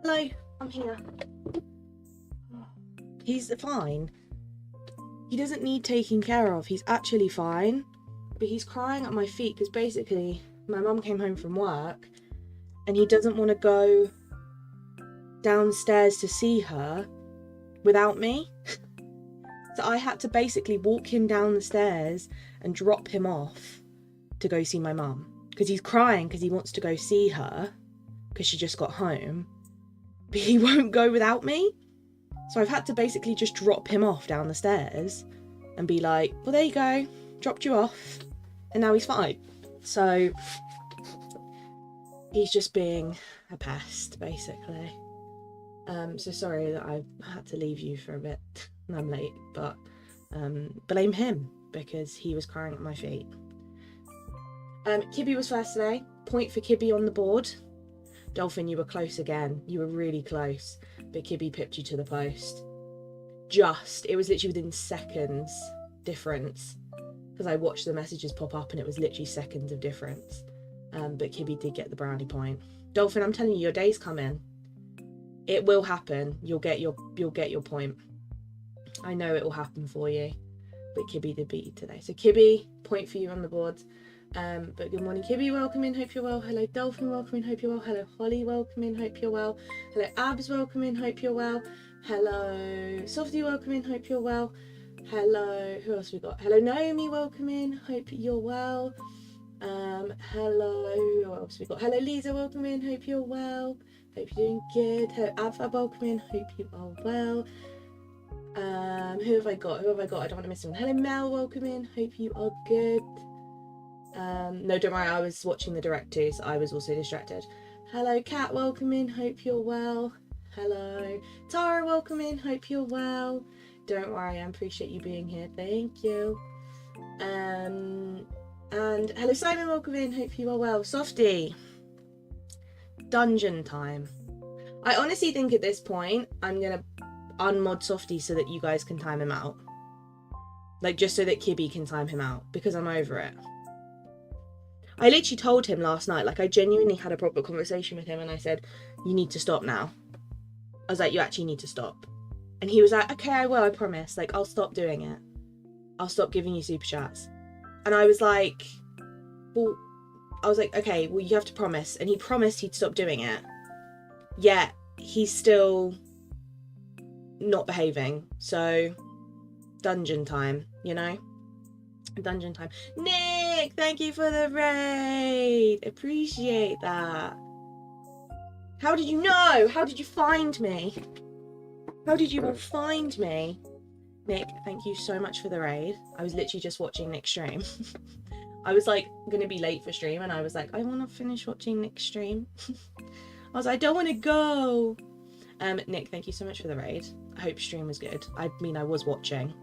Hello, I'm here. He's fine. He doesn't need taking care of. He's actually fine. But he's crying at my feet because basically my mum came home from work and he doesn't want to go downstairs to see her without me. So I had to basically walk him down the stairs and drop him off to go see my mum. Because he's crying because he wants to go see her because she just got home. But he won't go without me. So I've had to basically just drop him off down the stairs and be like, well, there you go, dropped you off, and now he's fine. So he's just being a pest, basically. So sorry that I had to leave you for a bit and I'm late, but blame him because he was crying at my feet. Kibby was first today. Point for Kibby on the board. Dolphin, you were close again. You were really close. But Kibby pipped you to the post. It was literally within seconds difference. Because I watched the messages pop up and it was literally seconds of difference. But Kibby did get the brownie point. Dolphin, I'm telling you, your day's coming. It will happen. You'll get your point. I know it will happen for you. But Kibby did beat you today. So Kibby, point for you on the board. But good morning, Kibby, welcome in, hope you're well. Hello, Dolphin, welcome in, hope you're well. Hello, Holly, welcome in, hope you're well. Hello, Abs, welcome in, hope you're well. Hello, Softy, welcome in, hope you're well. Hello, who else we got? Hello, Naomi, welcome in, hope you're well. Hello, who else we got? Hello, Lisa, welcome in, hope you're well. Hope you're doing good. Hello, Abfab, welcome in, hope you are well. Who have I got? I don't want to miss anyone. Hello, Mel, welcome in, hope you are good. No, don't worry, I was watching the direct too, so I was also distracted. Hello, Kat, welcome in, hope you're well. Hello, Tara, welcome in, hope you're well. Don't worry, I appreciate you being here, thank you. And hello, Simon, welcome in, hope you are well. Softy, dungeon time. I honestly think at this point, I'm gonna unmod Softy so that you guys can time him out. Like, just so that Kibby can time him out, because I'm over it. I literally told him last night, like I genuinely had a proper conversation with him and I said, you need to stop now. I was like, you actually need to stop. And he was like, okay, I will, I promise. Like, I'll stop doing it. I'll stop giving you super chats. And I was like, okay, well, you have to promise. And he promised he'd stop doing it. Yet, he's still not behaving. So, dungeon time, you know? Dungeon time. Nick, thank you for the raid. Appreciate that. How did you know? How did you find me? How did you all find me? Nick, thank you so much for the raid. I was literally just watching Nick's stream. I was like gonna be late for stream and I was like, I want to finish watching Nick's stream. I was like, I don't want to go. Nick, thank you so much for the raid. I hope stream was good. I mean, I was watching.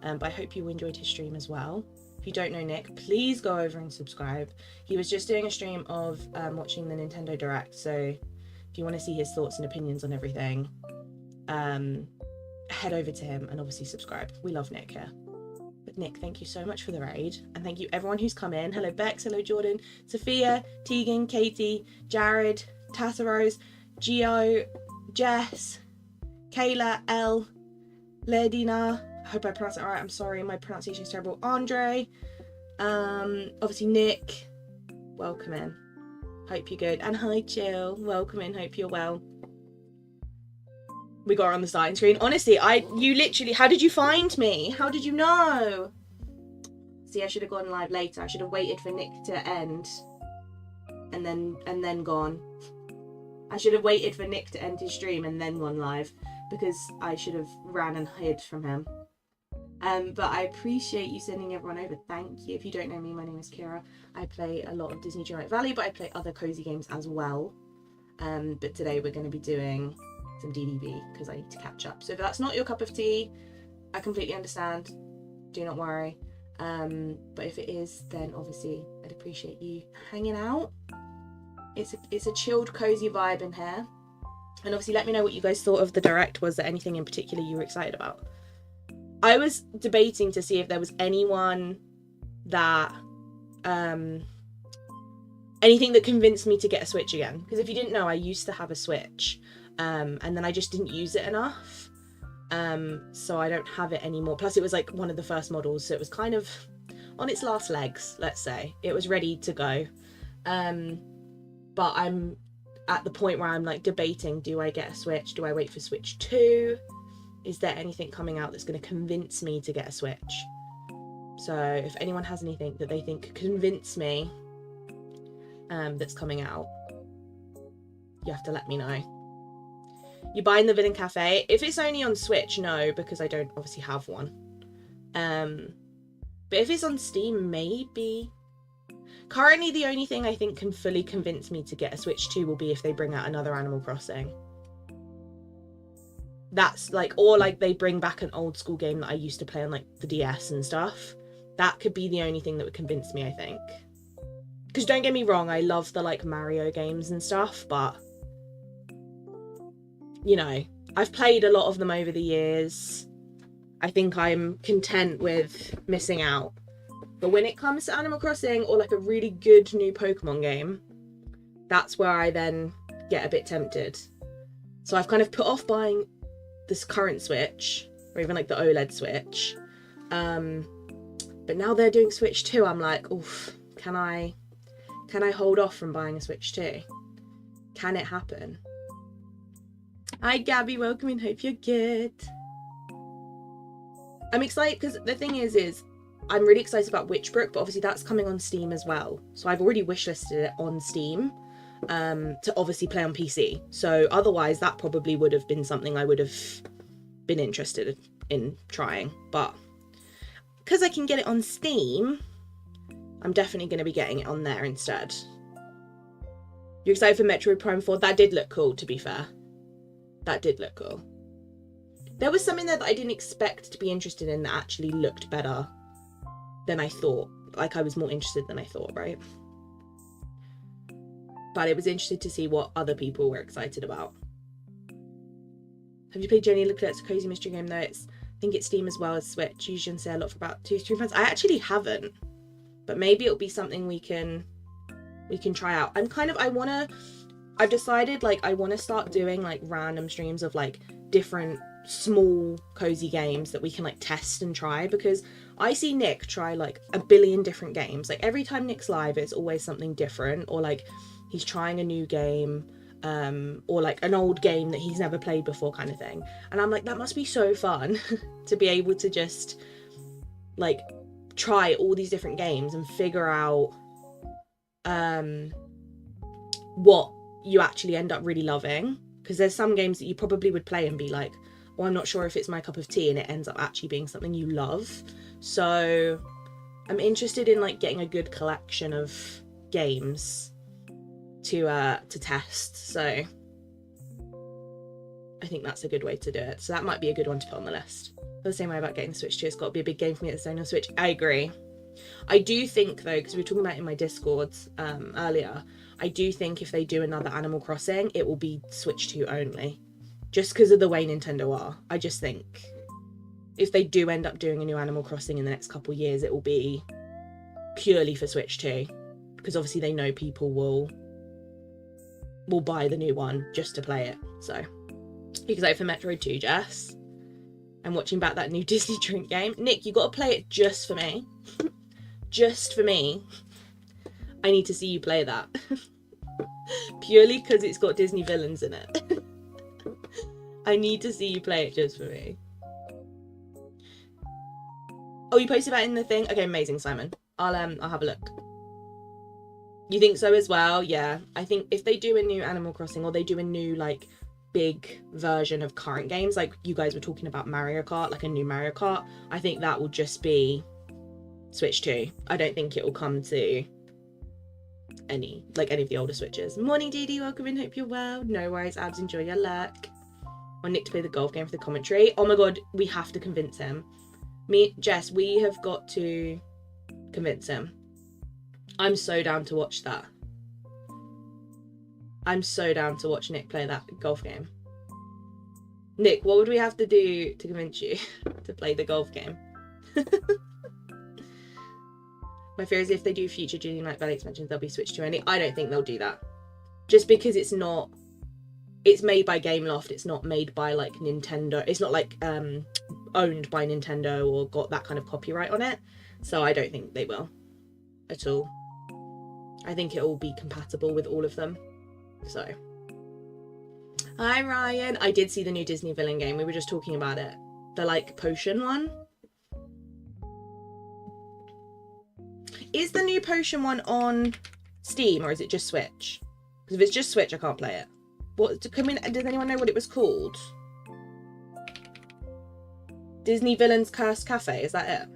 But I hope you enjoyed his stream as well. If you don't know Nick, please go over and subscribe. He was just doing a stream of watching the Nintendo Direct, so if you want to see his thoughts and opinions on everything, head over to him and obviously subscribe. We love Nick here. But Nick, thank you so much for the raid, and thank you everyone who's come in. Hello Bex, hello Jordan, Sophia, Tegan, Katie, Jared, Tassaros, Gio, Jess, Kayla, Elle, Ledina, I hope I pronounced it right. I'm sorry, my pronunciation is terrible. Andre, obviously Nick, welcome in. Hope you're good. And hi, Jill, welcome in. Hope you're well. We got her on the starting screen. Honestly, you literally, how did you find me? How did you know? See, I should have gone live later. I should have waited for Nick to end, and then gone. I should have waited for Nick to end his stream and then gone live, because I should have ran and hid from him. But I appreciate you sending everyone over. Thank you. If you don't know me, my name is Kira. I play a lot of Disney Dreamlight Valley, but I play other cozy games as well. But today we're going to be doing some DDV because I need to catch up. So if that's not your cup of tea, I completely understand. Do not worry. But if it is, then obviously I'd appreciate you hanging out. It's a chilled, cozy vibe in here. And obviously let me know what you guys thought of the direct. Was there anything in particular you were excited about? I was debating to see if there was anyone that anything that convinced me to get a Switch again, because if you didn't know, I used to have a Switch and then I just didn't use it enough, so I don't have it anymore. Plus it was like one of the first models, so it was kind of on its last legs, let's say. It was ready to go, but I'm at the point where I'm like debating, do I get a Switch? Do I wait for Switch 2? Is there anything coming out that's going to convince me to get a Switch? So if anyone has anything that they think could convince me that's coming out, you have to let me know. You buying the Villain Cafe? If it's only on Switch, no, because I don't obviously have one. But if it's on Steam, maybe. Currently, the only thing I think can fully convince me to get a Switch 2 will be if they bring out another Animal Crossing. That's like, or like they bring back an old school game that I used to play on like the DS and stuff. That could be the only thing that would convince me, I think. Because don't get me wrong, I love the like Mario games and stuff, but you know, I've played a lot of them over the years. I think I'm content with missing out. But when it comes to Animal Crossing or like a really good new Pokemon game, that's where I then get a bit tempted. So I've kind of put off buying this current Switch, or even like the OLED Switch. But now they're doing Switch 2, I'm like, oof, can I hold off from buying a Switch 2? Can it happen? Hi Gabby, welcome in, hope you're good. I'm excited because the thing is I'm really excited about Witchbrook, but obviously that's coming on Steam as well. So I've already wishlisted it on Steam to obviously play on PC. So otherwise that probably would have been something I would have been interested in trying. But because I can get it on Steam, I'm definitely going to be getting it on there instead. You're excited for Metroid Prime 4? That did look cool, to be fair. That did look cool. There was something there that I didn't expect to be interested in that actually looked better than I thought. Like, I was more interested than I thought, right? But it was interesting to see what other people were excited about. Have you played Jenny Leclerc's Cozy Mystery Game, though? I think it's Steam as well as Switch. Usually on sale a lot for about 2-3 months. I actually haven't. But maybe it'll be something we can try out. I've decided, like, I want to start doing, like, random streams of, like, different small cozy games that we can, like, test and try, because I see Nick try, like, a billion different games. Like, every time Nick's live, it's always something different, or, like, he's trying a new game, or, like, an old game that he's never played before kind of thing. And I'm like, that must be so fun to be able to just, like, try all these different games and figure out what you actually end up really loving, because there's some games that you probably would play and be like, well, I'm not sure if it's my cup of tea, and it ends up actually being something you love. So I'm interested in, like, getting a good collection of games to test. So I think that's a good way to do it. So that might be a good one to put on the list. The same way about getting the Switch 2, it's got to be a big game for me at the same on Switch. I agree. I do think, though, because we were talking about it in my Discords earlier, I do think if they do another Animal Crossing, it will be Switch 2 only. Just because of the way Nintendo are. I just think if they do end up doing a new Animal Crossing in the next couple of years, it will be purely for Switch 2. Because obviously they know people will buy the new one just to play it. So, excited for Metroid 2, Jess? I'm watching back that new Disney Drink game. Nick, you got to play it just for me. Just for me. I need to see you play that. Purely because it's got Disney villains in it. I need to see you play it just for me. Oh, you posted that in the thing? Okay, amazing, Simon. I'll have a look. You think so as well? Yeah. I think if they do a new Animal Crossing, or they do a new, like, big version of current games, like you guys were talking about Mario Kart, like a new Mario Kart, I think that will just be Switch 2. I don't think it will come to any of the older Switches. Morning, Dee, welcome in, hope you're well. No worries, Abs, enjoy your luck. Want Nick to play the golf game for the commentary. Oh my god, we have to convince him. Jess, we have got to convince him. I'm so down to watch that. I'm so down to watch Nick play that golf game. Nick, what would we have to do to convince you to play the golf game? My fear is if they do future Dreamlight Valley expansions, they'll be switched to only. I don't think they'll do that. Just because it's it's made by Gameloft. It's not made by like Nintendo. It's not like owned by Nintendo or got that kind of copyright on it. So I don't think they will at all. I think it will be compatible with all of them. So, hi Ryan. I did see the new Disney villain game. We were just talking about it. The like potion one. Is the new potion one on Steam or is it just Switch? Because if it's just Switch, I can't play it. What? Does anyone know what it was called? Disney Villains Cursed Cafe. Is that it?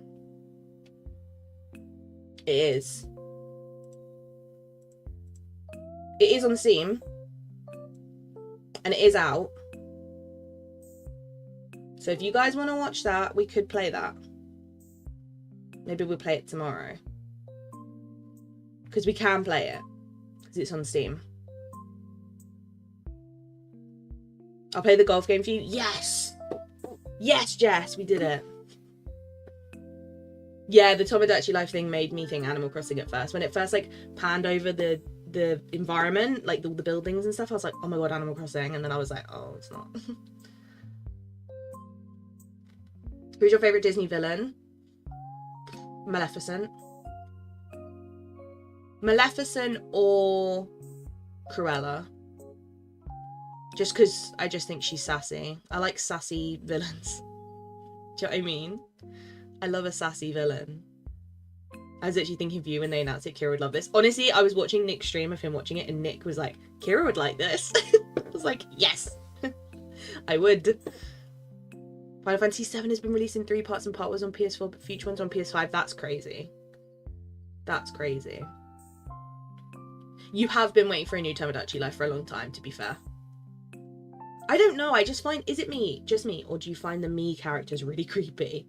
It is. It is on Steam. And it is out. So if you guys want to watch that, we could play that. Maybe we'll play it tomorrow. Because we can play it. Because it's on Steam. I'll play the golf game for you. Yes! Yes, Jess, we did it. Yeah, the Tomodachi Life thing made me think Animal Crossing at first. When it first like panned over the environment, like all the buildings and stuff, I was like, oh my god, Animal Crossing. And then I was like, oh, it's not. Who's your favourite Disney villain? Maleficent. Maleficent or Cruella. Just because I just think she's sassy. I like sassy villains. Do you know what I mean? I love a sassy villain. I was actually thinking of you when they announced it. Kira would love this. Honestly, I was watching Nick's stream of him watching it and Nick was like, Kira would like this. I was like, yes. I would. Final Fantasy VII has been released in 3 parts and part was on PS4 but future ones on PS5. That's crazy. That's crazy. You have been waiting for a new Tomodachi Life for a long time, to be fair. I don't know, I just find, is it me, just me, or do you find the me characters really creepy?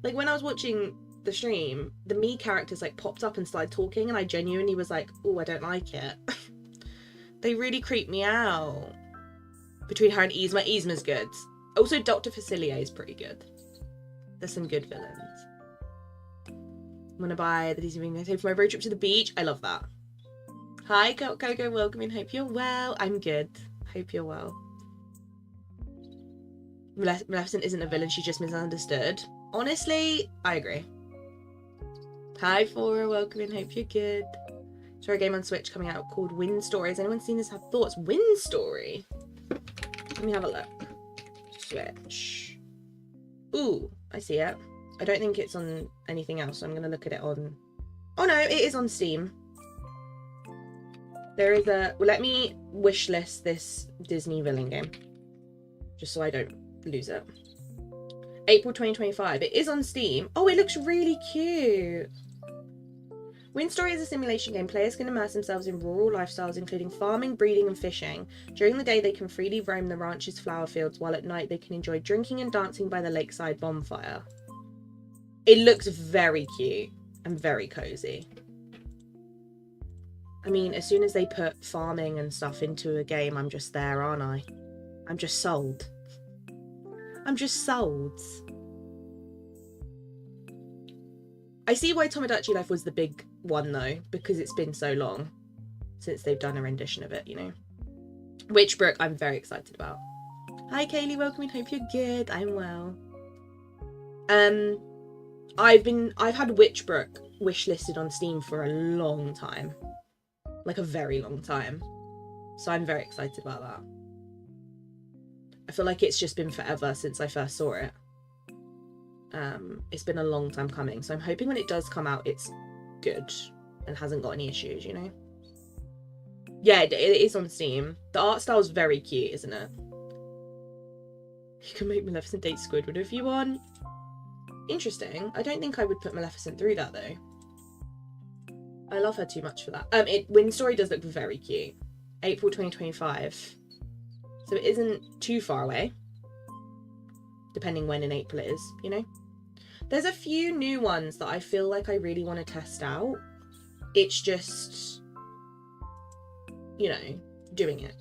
Like when I was watching the stream, the me characters like popped up and started talking and I genuinely was like, oh, I don't like it. They really creep me out. Between her and Yzma, Yzma's good. Also, Dr. Facilier is pretty good. There's some good villains. I'm gonna buy the Disney Dreamlight for my road trip to the beach. I love that. Hi, Coco, welcome in. Hope you're well. I'm good. Hope you're well. Maleficent isn't a villain, she's just misunderstood. Honestly, I agree. Hi, Fora, welcome in. Hope you're good. Sorry, a game on Switch coming out called Wind Story. Has anyone seen this? Have thoughts? Wind Story? Let me have a look. Switch. Ooh, I see it. I don't think it's on anything else, so I'm going to look at it on... Oh no, it is on Steam. There is a... Well, let me wishlist this Disney villain game. Just so I don't lose it. April 2025. It is on Steam. Oh, it looks really cute. Wind Story is a simulation game. Players can immerse themselves in rural lifestyles, including farming, breeding, and fishing. During the day, they can freely roam the ranch's flower fields, while at night, they can enjoy drinking and dancing by the lakeside bonfire. It looks very cute and very cozy. I mean, as soon as they put farming and stuff into a game, I'm just there, aren't I? I'm just sold. I'm just sold. I see why Tomodachi Life was the big one, though, because it's been so long since they've done a rendition of it, you know. Witchbrook, I'm very excited about. Hi, Kaylee, welcome in. Hope you're good. I'm well. I've had Witchbrook wishlisted on Steam for a long time. Like a very long time. So I'm very excited about that. I feel like it's just been forever since I first saw it. It's been a long time coming, so I'm hoping when it does come out, it's good and hasn't got any issues, you know? Yeah, it is on Steam. The art style is very cute, isn't it? You can make Maleficent date Squidward if you want. Interesting. I don't think I would put Maleficent through that, though. I love her too much for that. Wind Story does look very cute. April 2025. So it isn't too far away. Depending when in April it is, you know? There's a few new ones that I feel like I really want to test out. It's just, you know, doing it.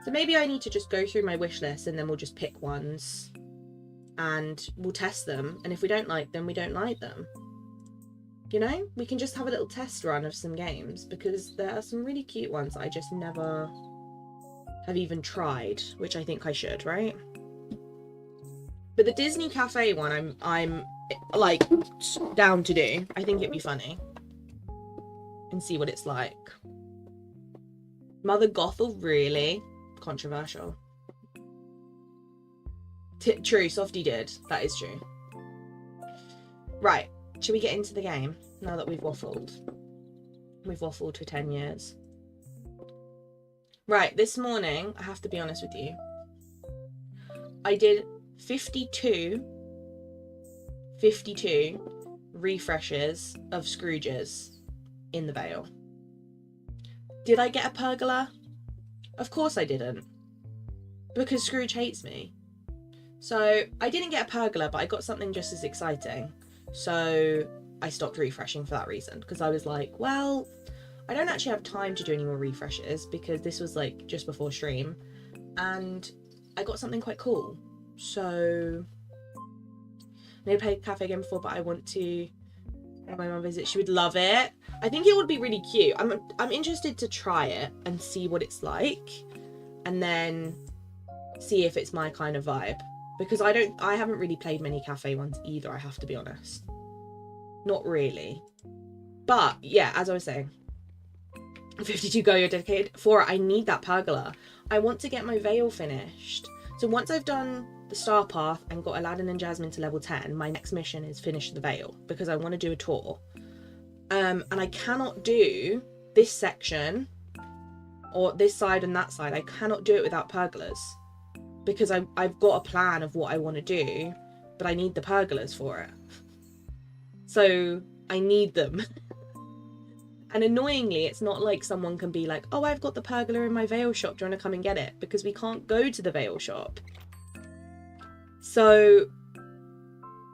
So maybe I need to just go through my wish list and then we'll just pick ones and we'll test them. And if we don't like them, we don't like them. You know, we can just have a little test run of some games because there are some really cute ones that I just never have even tried, which I think I should, right? But the Disney Cafe one, I'm like down to do. I think it'd be funny. And see what it's like. Mother Gothel, really? Controversial. True, Softy did. That is true. Right, should we get into the game now that we've waffled? We've waffled for 10 years. Right, this morning, I have to be honest with you, I did 52 refreshes of Scrooges in the Vale. Did I get a pergola? Of course I didn't. Because Scrooge hates me. So I didn't get a pergola, but I got something just as exciting. So I stopped refreshing for that reason. Because I was like, well, I don't actually have time to do any more refreshes because this was like just before stream. And I got something quite cool. So I never played Cafe game before, but I want to have my mum visit. She would love it. I think it would be really cute. I'm interested to try it and see what it's like, and then see if it's my kind of vibe, because I haven't really played many cafe ones either, I have to be honest. Not really. But yeah, as I was saying, 52 go, you're dedicated. Fora, I need that pergola. I want to get my Vale finished. So once I've done the Star Path and got Aladdin and Jasmine to level 10, my next mission is finish the Vale, because I want to do a tour. And I cannot do this section or this side and that side. I cannot do it without pergolas, because I've got a plan of what I want to do, but I need the pergolas for it. So I need them. And annoyingly, it's not like someone can be like, oh, I've got the pergola in my Vale shop, do you want to come and get it? Because we can't go to the Vale shop. So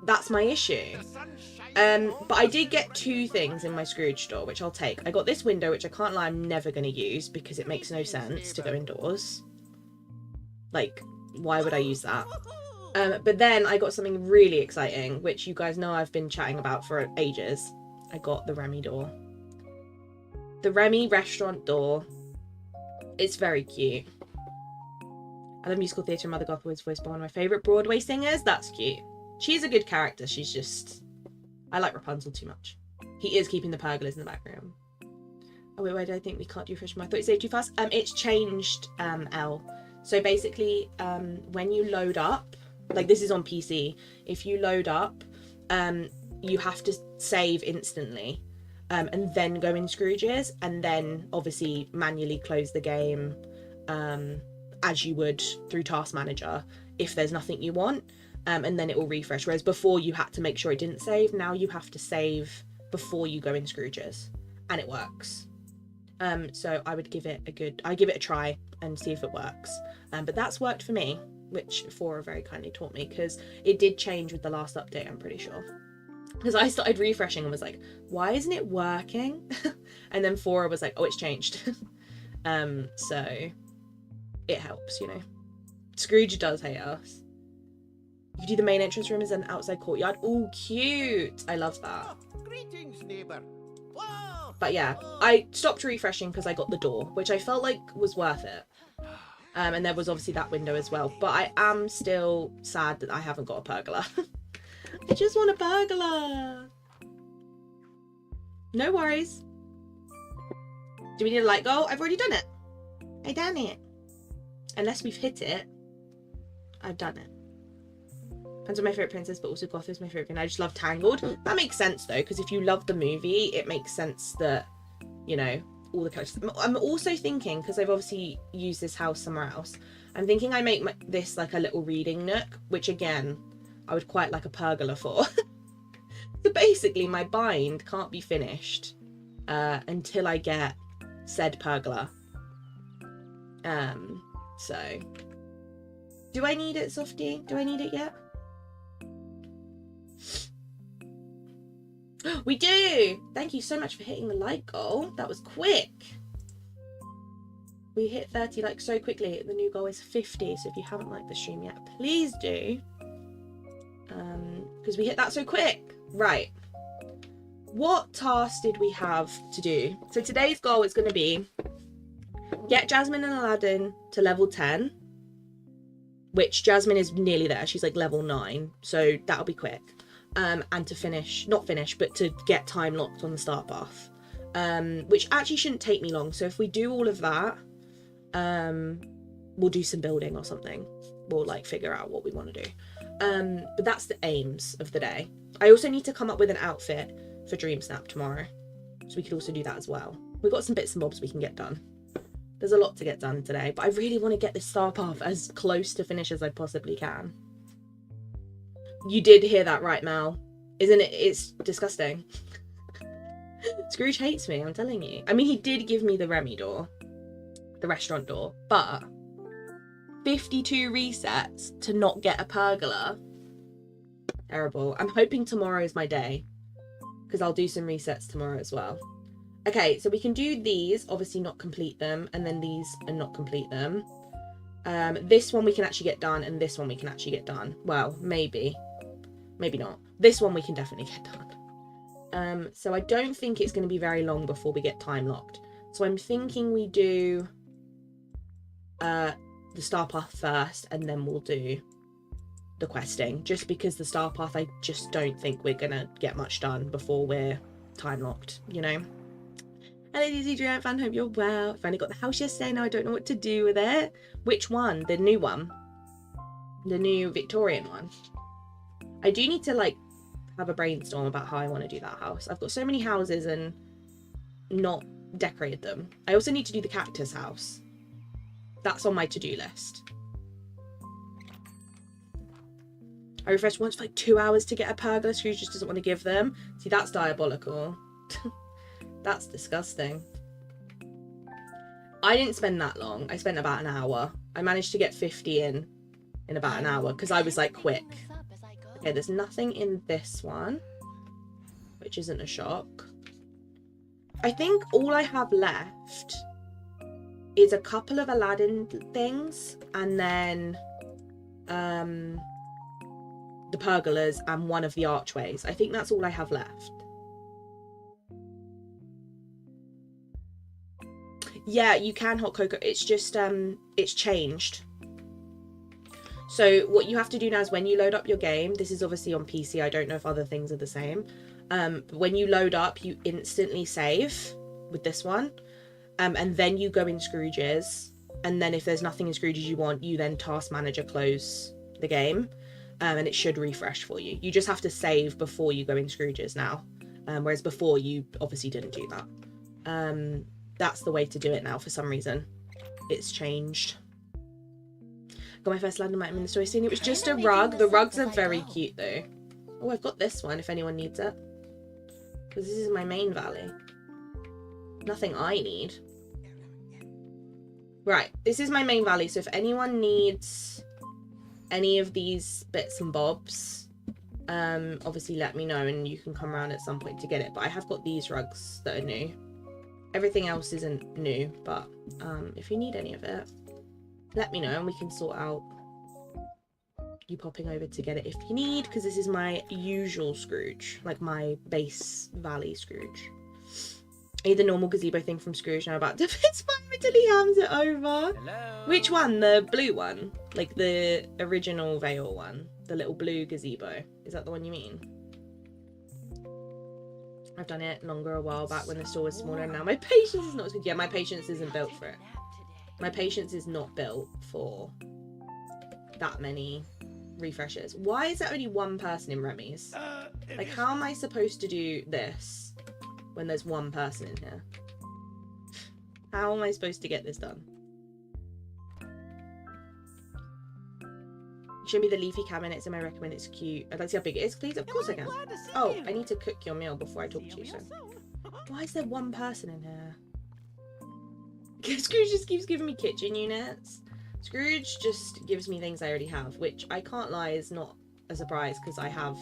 that's my issue. But I did get 2 things in my Scrooge store, which I'll take. I got this window, which I can't lie, I'm never going to use because it makes no sense to go indoors. Like, why would I use that? But then I got something really exciting, which you guys know I've been chatting about for ages. I got the Remy door. The Remy restaurant door. It's very cute. I love musical theatre, and Mother Gothel was voiced by one of my favourite Broadway singers. That's cute. She's a good character. She's just... I like Rapunzel too much. He is keeping the pergolas in the background. Oh wait, why do I think we can't do fresh? I thought it saved too fast. It's changed, Elle. So basically, when you load up, like this is on PC, if you load up, you have to save instantly, and then go in Scrooge's, and then obviously manually close the game, as you would through Task Manager if there's nothing you want. And then it will refresh. Whereas before you had to make sure it didn't save. Now you have to save before you go in Scrooge's, and it works. So I would give it a try and see if it works. But that's worked for me, which Fora very kindly taught me, because it did change with the last update, I'm pretty sure. Because I started refreshing and was like, why isn't it working? And then Fora was like, oh, it's changed. So it helps, you know. Scrooge does hate us. You do the main entrance room as an outside courtyard. Oh, cute. I love that. Oh, greetings, neighbour. Whoa. But yeah, I stopped refreshing because I got the door, which I felt like was worth it. And there was obviously that window as well. But I am still sad that I haven't got a pergola. I just want a pergola. No worries. Do we need a light goal? I've already done it. I done it. Unless we've hit it, I've done it. Depends on my favourite princess, but also Goth is my favourite. And I just love Tangled. That makes sense though, because if you love the movie, it makes sense that, you know, all the characters. I'm also thinking, because I've obviously used this house somewhere else, I'm thinking I make this like a little reading nook, which again, I would quite like a pergola for. So basically my bind can't be finished until I get said pergola. So do I need it, Softy? Do I need it yet? We do! Thank you so much for hitting the like goal. That was quick. We hit 30 likes so quickly. The new goal is 50, so if you haven't liked the stream yet, please do. Because we hit that so quick. Right. What task did we have to do? So today's goal is going to be get Jasmine and Aladdin to level 10, which Jasmine is nearly there. She's like level 9, so that'll be quick. And to finish, not finish, but to get time locked on the start path, which actually shouldn't take me long. So if we do all of that, we'll do some building or something. We'll like figure out what we want to do. But that's the aims of the day. I also need to come up with an outfit for Dream Snap tomorrow, so we could also do that as well. We've got some bits and bobs we can get done. There's a lot to get done today, but I really want to get this star path as close to finish as I possibly can. You did hear that right, Mal. Isn't it? It's disgusting. Scrooge hates me, I'm telling you. I mean, he did give me the Remy door, the restaurant door, but 52 resets to not get a pergola. Terrible. I'm hoping tomorrow is my day, because I'll do some resets tomorrow as well. Okay, so we can do these, obviously not complete them, and then these and not complete them. This one we can actually get done, and this one we can actually get done. Well, maybe not. This one we can definitely get done. So I don't think it's going to be very long before we get time locked. So I'm thinking we do the star path first, and then we'll do the questing, just because the star path, I just don't think we're gonna get much done before we're time locked, you know. Hello Disney Dreamlight fan, hope you're well. Finally got the house yesterday, now I don't know what to do with it. Which one? The new one? The new Victorian one? I do need to like have a brainstorm about how I want to do that house. I've got so many houses and not decorated them. I also need to do the cactus house. That's on my to-do list. I refreshed once for like 2 hours to get a pergola. Scrooge just doesn't want to give them. See, that's diabolical. That's disgusting. I didn't spend that long. I spent about an hour. I managed to get 50 in about an hour because I was like quick. Okay, there's nothing in this one, which isn't a shock. I think all I have left is a couple of Aladdin things, and then the pergolas and one of the archways. I think that's all I have left. Yeah, you can hot cocoa. It's just it's changed. So what you have to do now is when you load up your game, this is obviously on PC, I don't know if other things are the same, but when you load up, you instantly save with this one, and then you go in Scrooge's, and then if there's nothing in Scrooge's you want, you then task manager close the game, and it should refresh for you. You just have to save before you go in Scrooge's now, whereas before you obviously didn't do that. That's the way to do it now. For some reason it's changed. Got my first London item in the store scene. It was just a rug. The rugs are very cute though. Oh, I've got this one if anyone needs it, because this is my main valley. Nothing I need. Right, this is my main valley, so if anyone needs any of these bits and bobs, obviously let me know and you can come around at some point to get it. But I have got these rugs that are new. Everything else isn't new, but if you need any of it, let me know and we can sort out you popping over to get it if you need, because this is my usual Scrooge, like my base valley Scrooge. I need the normal gazebo thing from Scrooge now about to it's fine until he hands it over. Hello. Which one? The blue one? Like the original Vale one? The little blue gazebo? Is that the one you mean? I've done it longer a while back when the store was smaller, and now my patience is not as good. Yeah, my patience isn't built for it. My patience is not built for that many refreshes. Why is there only one person in Remy's? Like, how am I supposed to do this when there's one person in here? How am I supposed to get this done? Show me the leafy cabinets and I recommend it's cute. I'd like to see how big it is, please. Of course I can. Oh, I need to cook your meal before I talk to you, so. Why is there one person in here? Scrooge just keeps giving me kitchen units. Scrooge just gives me things I already have, which I can't lie is not a surprise because I have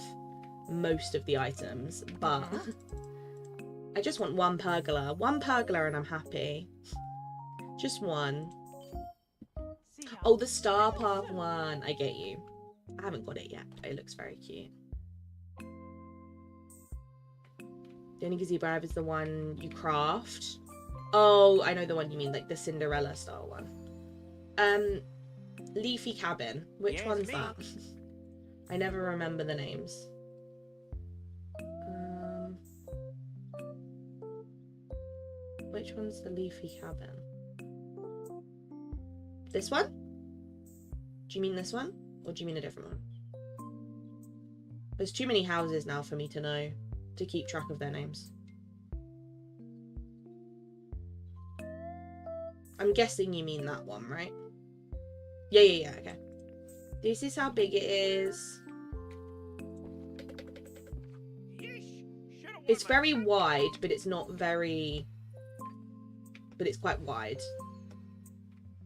most of the items, but I just want one pergola. One pergola and I'm happy. Just one. Oh, the Star Path one. I get you. I haven't got it yet, but it looks very cute. The only gazebo I have is the one you craft. Oh, I know the one you mean, like the Cinderella style one. Leafy Cabin. Which Yes, one's me. that? I never remember the names. Which one's the Leafy Cabin? This one? Do you mean this one? Or do you mean a different one? There's too many houses now for me to know to keep track of their names. I'm guessing you mean that one, right? Yeah, okay. This is how big it is. It's very wide, but it's not very... But it's quite wide.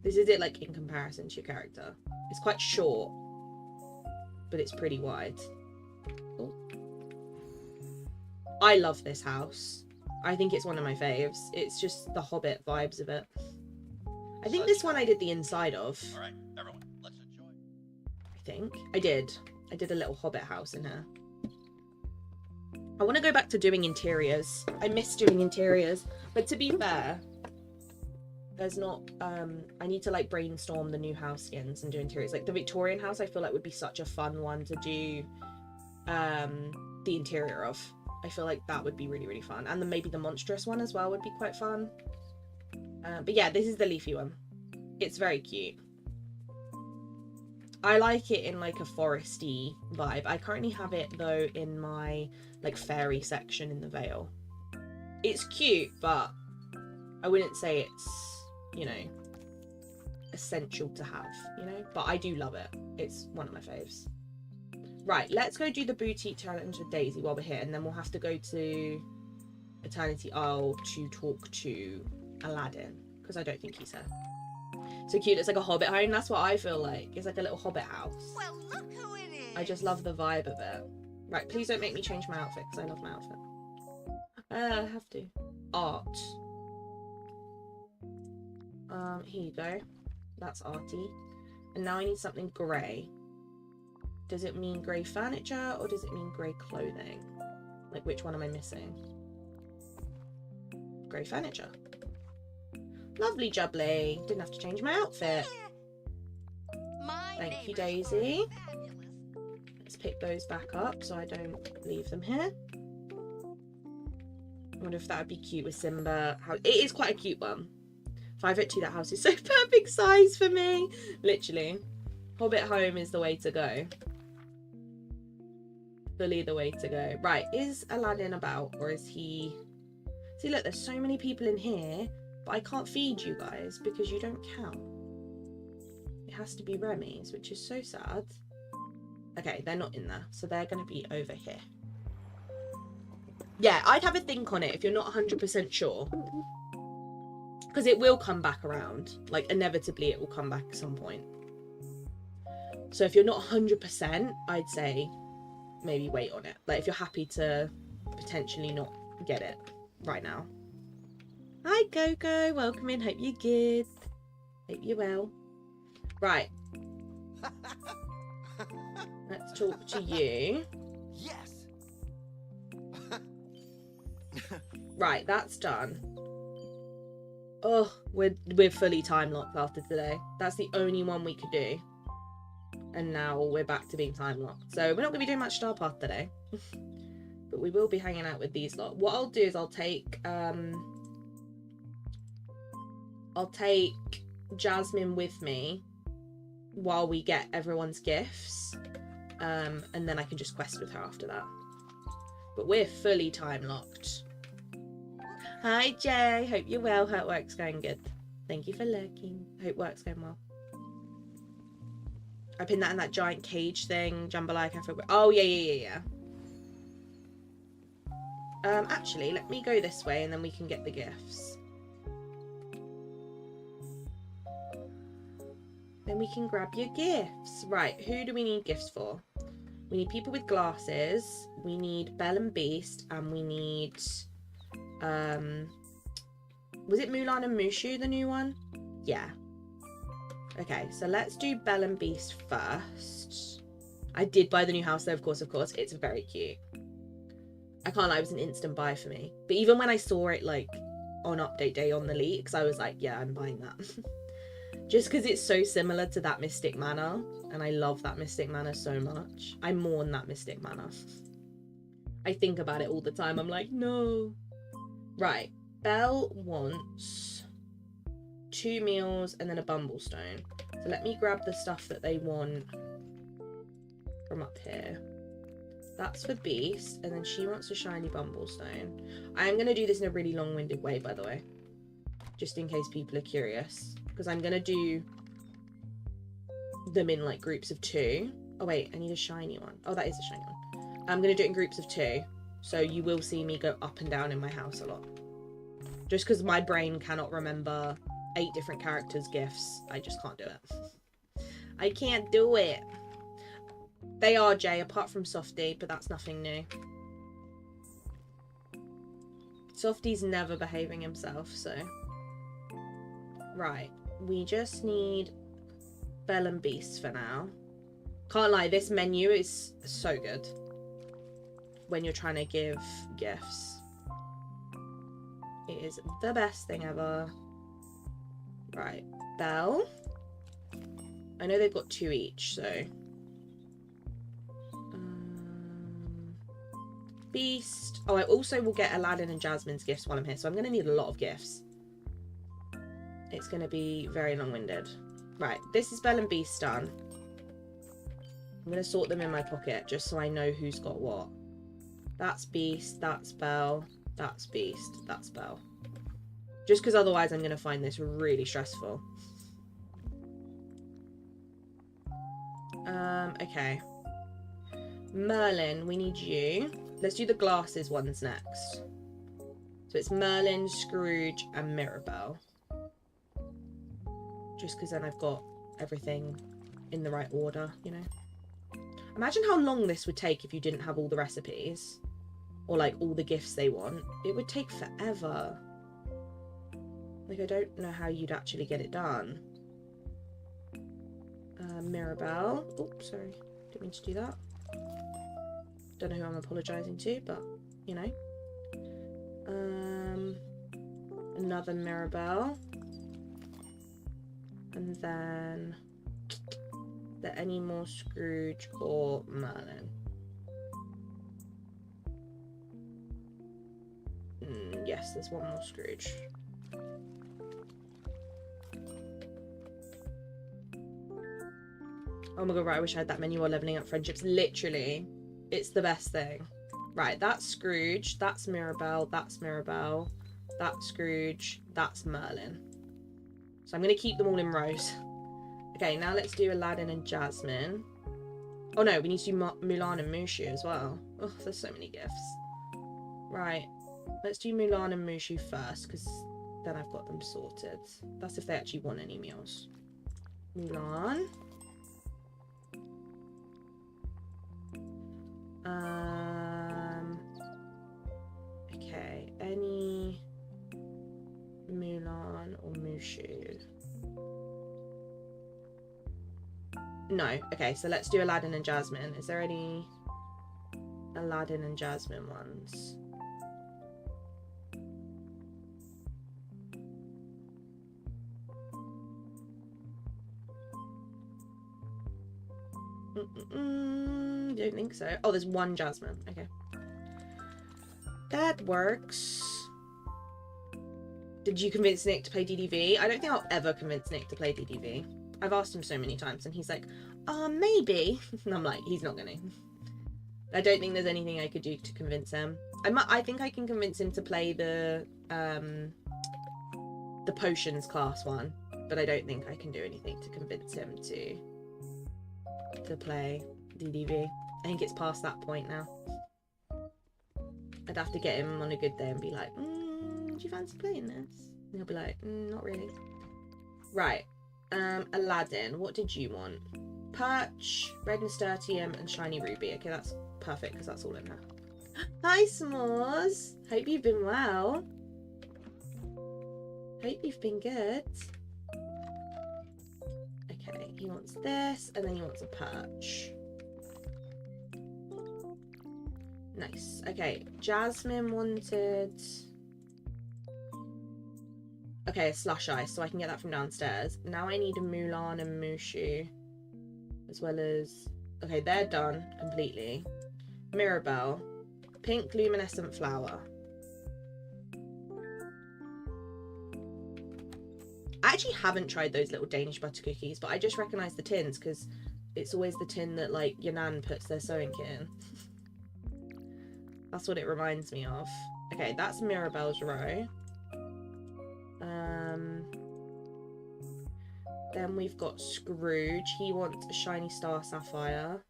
This is it, like, in comparison to your character. It's quite short, but it's pretty wide. Ooh. I love this house. I think it's one of my faves. It's just the Hobbit vibes of it. I think this one I did the inside of. All right, everyone, let's enjoy. I think. I did a little Hobbit house in here. I want to go back to doing interiors. I miss doing interiors. But to be fair, there's not... I need to, like, brainstorm the new house skins and do interiors. Like, the Victorian house, I feel like would be such a fun one to do the interior of. I feel like that would be really, really fun. And then maybe the monstrous one as well would be quite fun. But yeah, this is the leafy one. It's very cute. I like it in like a foresty vibe. I currently have it though in my like fairy section in the Vale. It's cute, but I wouldn't say it's, you know, essential to have, you know? But I do love it. It's one of my faves. Right, let's go do the boutique challenge with Daisy while we're here, and then we'll have to go to Eternity Isle to talk to Aladdin, because I don't think he's here. So cute, it's like a Hobbit home. That's what I feel like. It's like a little Hobbit house. Well, look who it is. I just love the vibe of it. Right, please don't make me change my outfit, because I love my outfit. I have to. Art. Here you go. That's arty. And now I need something grey. Does it mean grey furniture, or does it mean grey clothing? Like, which one am I missing? Grey furniture. Lovely jubbly. Didn't have to change my outfit. Thank you, Daisy. Let's pick those back up so I don't leave them here. I wonder if that would be cute with Simba. It is quite a cute one. 5'2", that house is so perfect size for me. Literally. Hobbit home is the way to go. Fully the way to go. Right, is Aladdin about, or is he... See, look, there's so many people in here, but I can't feed you guys because you don't count. It has to be Remy's, which is so sad. Okay, they're not in there, so they're going to be over here. Yeah, I'd have a think on it if you're not 100% sure. Because it will come back around. Like, inevitably it will come back at some point. So if you're not 100%, I'd say maybe wait on it. Like, if you're happy to potentially not get it right now. Hi, Coco. Welcome in. Hope you're good. Hope you're well. Right. Let's talk to you. Yes. Right, that's done. Oh, we're fully time locked after today. That's the only one we could do. And now we're back to being time locked. So we're not going to be doing much Star Path today. But we will be hanging out with these lot. What I'll do is I'll take Jasmine with me while we get everyone's gifts. And then I can just quest with her after that. But we're fully time locked. Hi Jay, hope you're well. Hope work's going good. Thank you for lurking. Hope work's going well. I pinned that in that giant cage thing. Jambalaya Cafe. Oh yeah. Actually, let me go this way and then we can get the gifts. Then we can grab your gifts. Right, who do we need gifts for? We need people with glasses. We need Belle and Beast, and we need was it Mulan and Mushu, the new one? Yeah. Okay, so let's do Belle and Beast first. I did buy the new house though, of course. It's very cute. I can't lie, it was an instant buy for me. But even when I saw it, like, on update day on the leak, because I was like, yeah, I'm buying that. Just because it's so similar to that Mystic Manor, and I love that Mystic Manor so much. I mourn that Mystic Manor. I think about it all the time. I'm like, no. Right, Belle wants 2 meals and then a Bumblestone. So let me grab the stuff that they want from up here. That's for Beast, and then she wants a shiny Bumblestone. I am going to do this in a really long-winded way, by the way, just in case people are curious, because I'm going to do them in like groups of 2. Oh wait, I need a shiny one. Oh, that is a shiny one. I'm going to do it in groups of 2, so you will see me go up and down in my house a lot. Just because my brain cannot remember 8 different characters' gifts. I just can't do it. I can't do it. They are Jay, apart from Softy, but that's nothing new. Softy's never behaving himself, so... Right, we just need Belle and Beast for now. Can't lie, this menu is so good when you're trying to give gifts. It is the best thing ever. Right, Belle. I know they've got 2 each, so... Beast. Oh, I also will get Aladdin and Jasmine's gifts while I'm here, so I'm going to need a lot of gifts. It's going to be very long-winded. Right, this is Belle and Beast done. I'm going to sort them in my pocket just so I know who's got what. That's Beast, that's Belle, that's Beast, that's Belle. Just because otherwise I'm going to find this really stressful. Okay. Merlin, we need you. Let's do the glasses ones next. So it's Merlin, Scrooge, and Mirabelle. Just because then I've got everything in the right order, you know. Imagine how long this would take if you didn't have all the recipes. Or, like, all the gifts they want. It would take forever. Like, I don't know how you'd actually get it done. Mirabelle. Oops, sorry. Didn't mean to do that. Don't know who I'm apologising to, but, you know. Another Mirabelle. And then... Are there any more Scrooge or Merlin? Yes, there's one more Scrooge. Oh my god, right, I wish I had that menu while leveling up friendships. Literally, it's the best thing. Right, that's Scrooge, that's Mirabelle, that's Scrooge, that's Merlin. So I'm going to keep them all in rows. Okay, now let's do Aladdin and Jasmine. Oh no, we need to do Mulan and Mushu as well. Oh, there's so many gifts. Right, let's do Mulan and Mushu first, because then I've got them sorted. That's if they actually want any meals. Mulan. Okay, any Mulan or Mushu? No. Okay, so let's do Aladdin and Jasmine. Is there any Aladdin and Jasmine ones? Don't think so. Oh, there's one Jasmine. Okay. That works. Did you convince Nick to play DDV? I don't think I'll ever convince Nick to play DDV. I've asked him so many times and he's like, maybe. And I'm like, he's not gonna. I don't think there's anything I could do to convince him. I think I can convince him to play the potions class one, but I don't think I can do anything to convince him to play DDV. I think it's past that point now. I'd have to get him on a good day and be like, do you fancy playing this? And he'll be like, not really. Right. Aladdin, what did you want? Perch, red nasturtium, and shiny ruby. Okay, that's perfect because that's all in there. Hi, S'mores. Hope you've been well. Hope you've been good. Okay, he wants this, and then he wants a perch. Nice. Okay, Jasmine wanted Okay, a slush ice, so I can get that from downstairs. Now I need a Mulan and Mushu. As well as... Okay, they're done completely. Mirabelle. Pink luminescent flower. I actually haven't tried those little Danish butter cookies, but I just recognise the tins because it's always the tin that, like, your nan puts their sewing kit in. That's what it reminds me of. Okay, that's Mirabelle's row. Then we've got Scrooge. He wants a shiny star sapphire.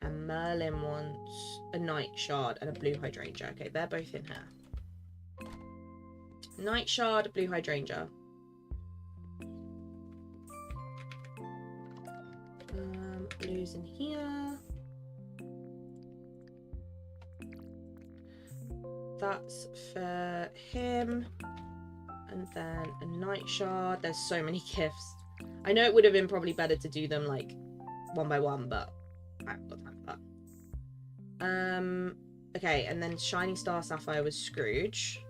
And Merlin wants a night shard and a blue hydrangea. Okay, they're both in here. Night shard, blue hydrangea. Blues in here. That's for him. And then a night shard. There's so many gifts. I know it would have been probably better to do them like one by one, but I haven't got time for that. Okay, and then shiny star sapphire was Scrooge.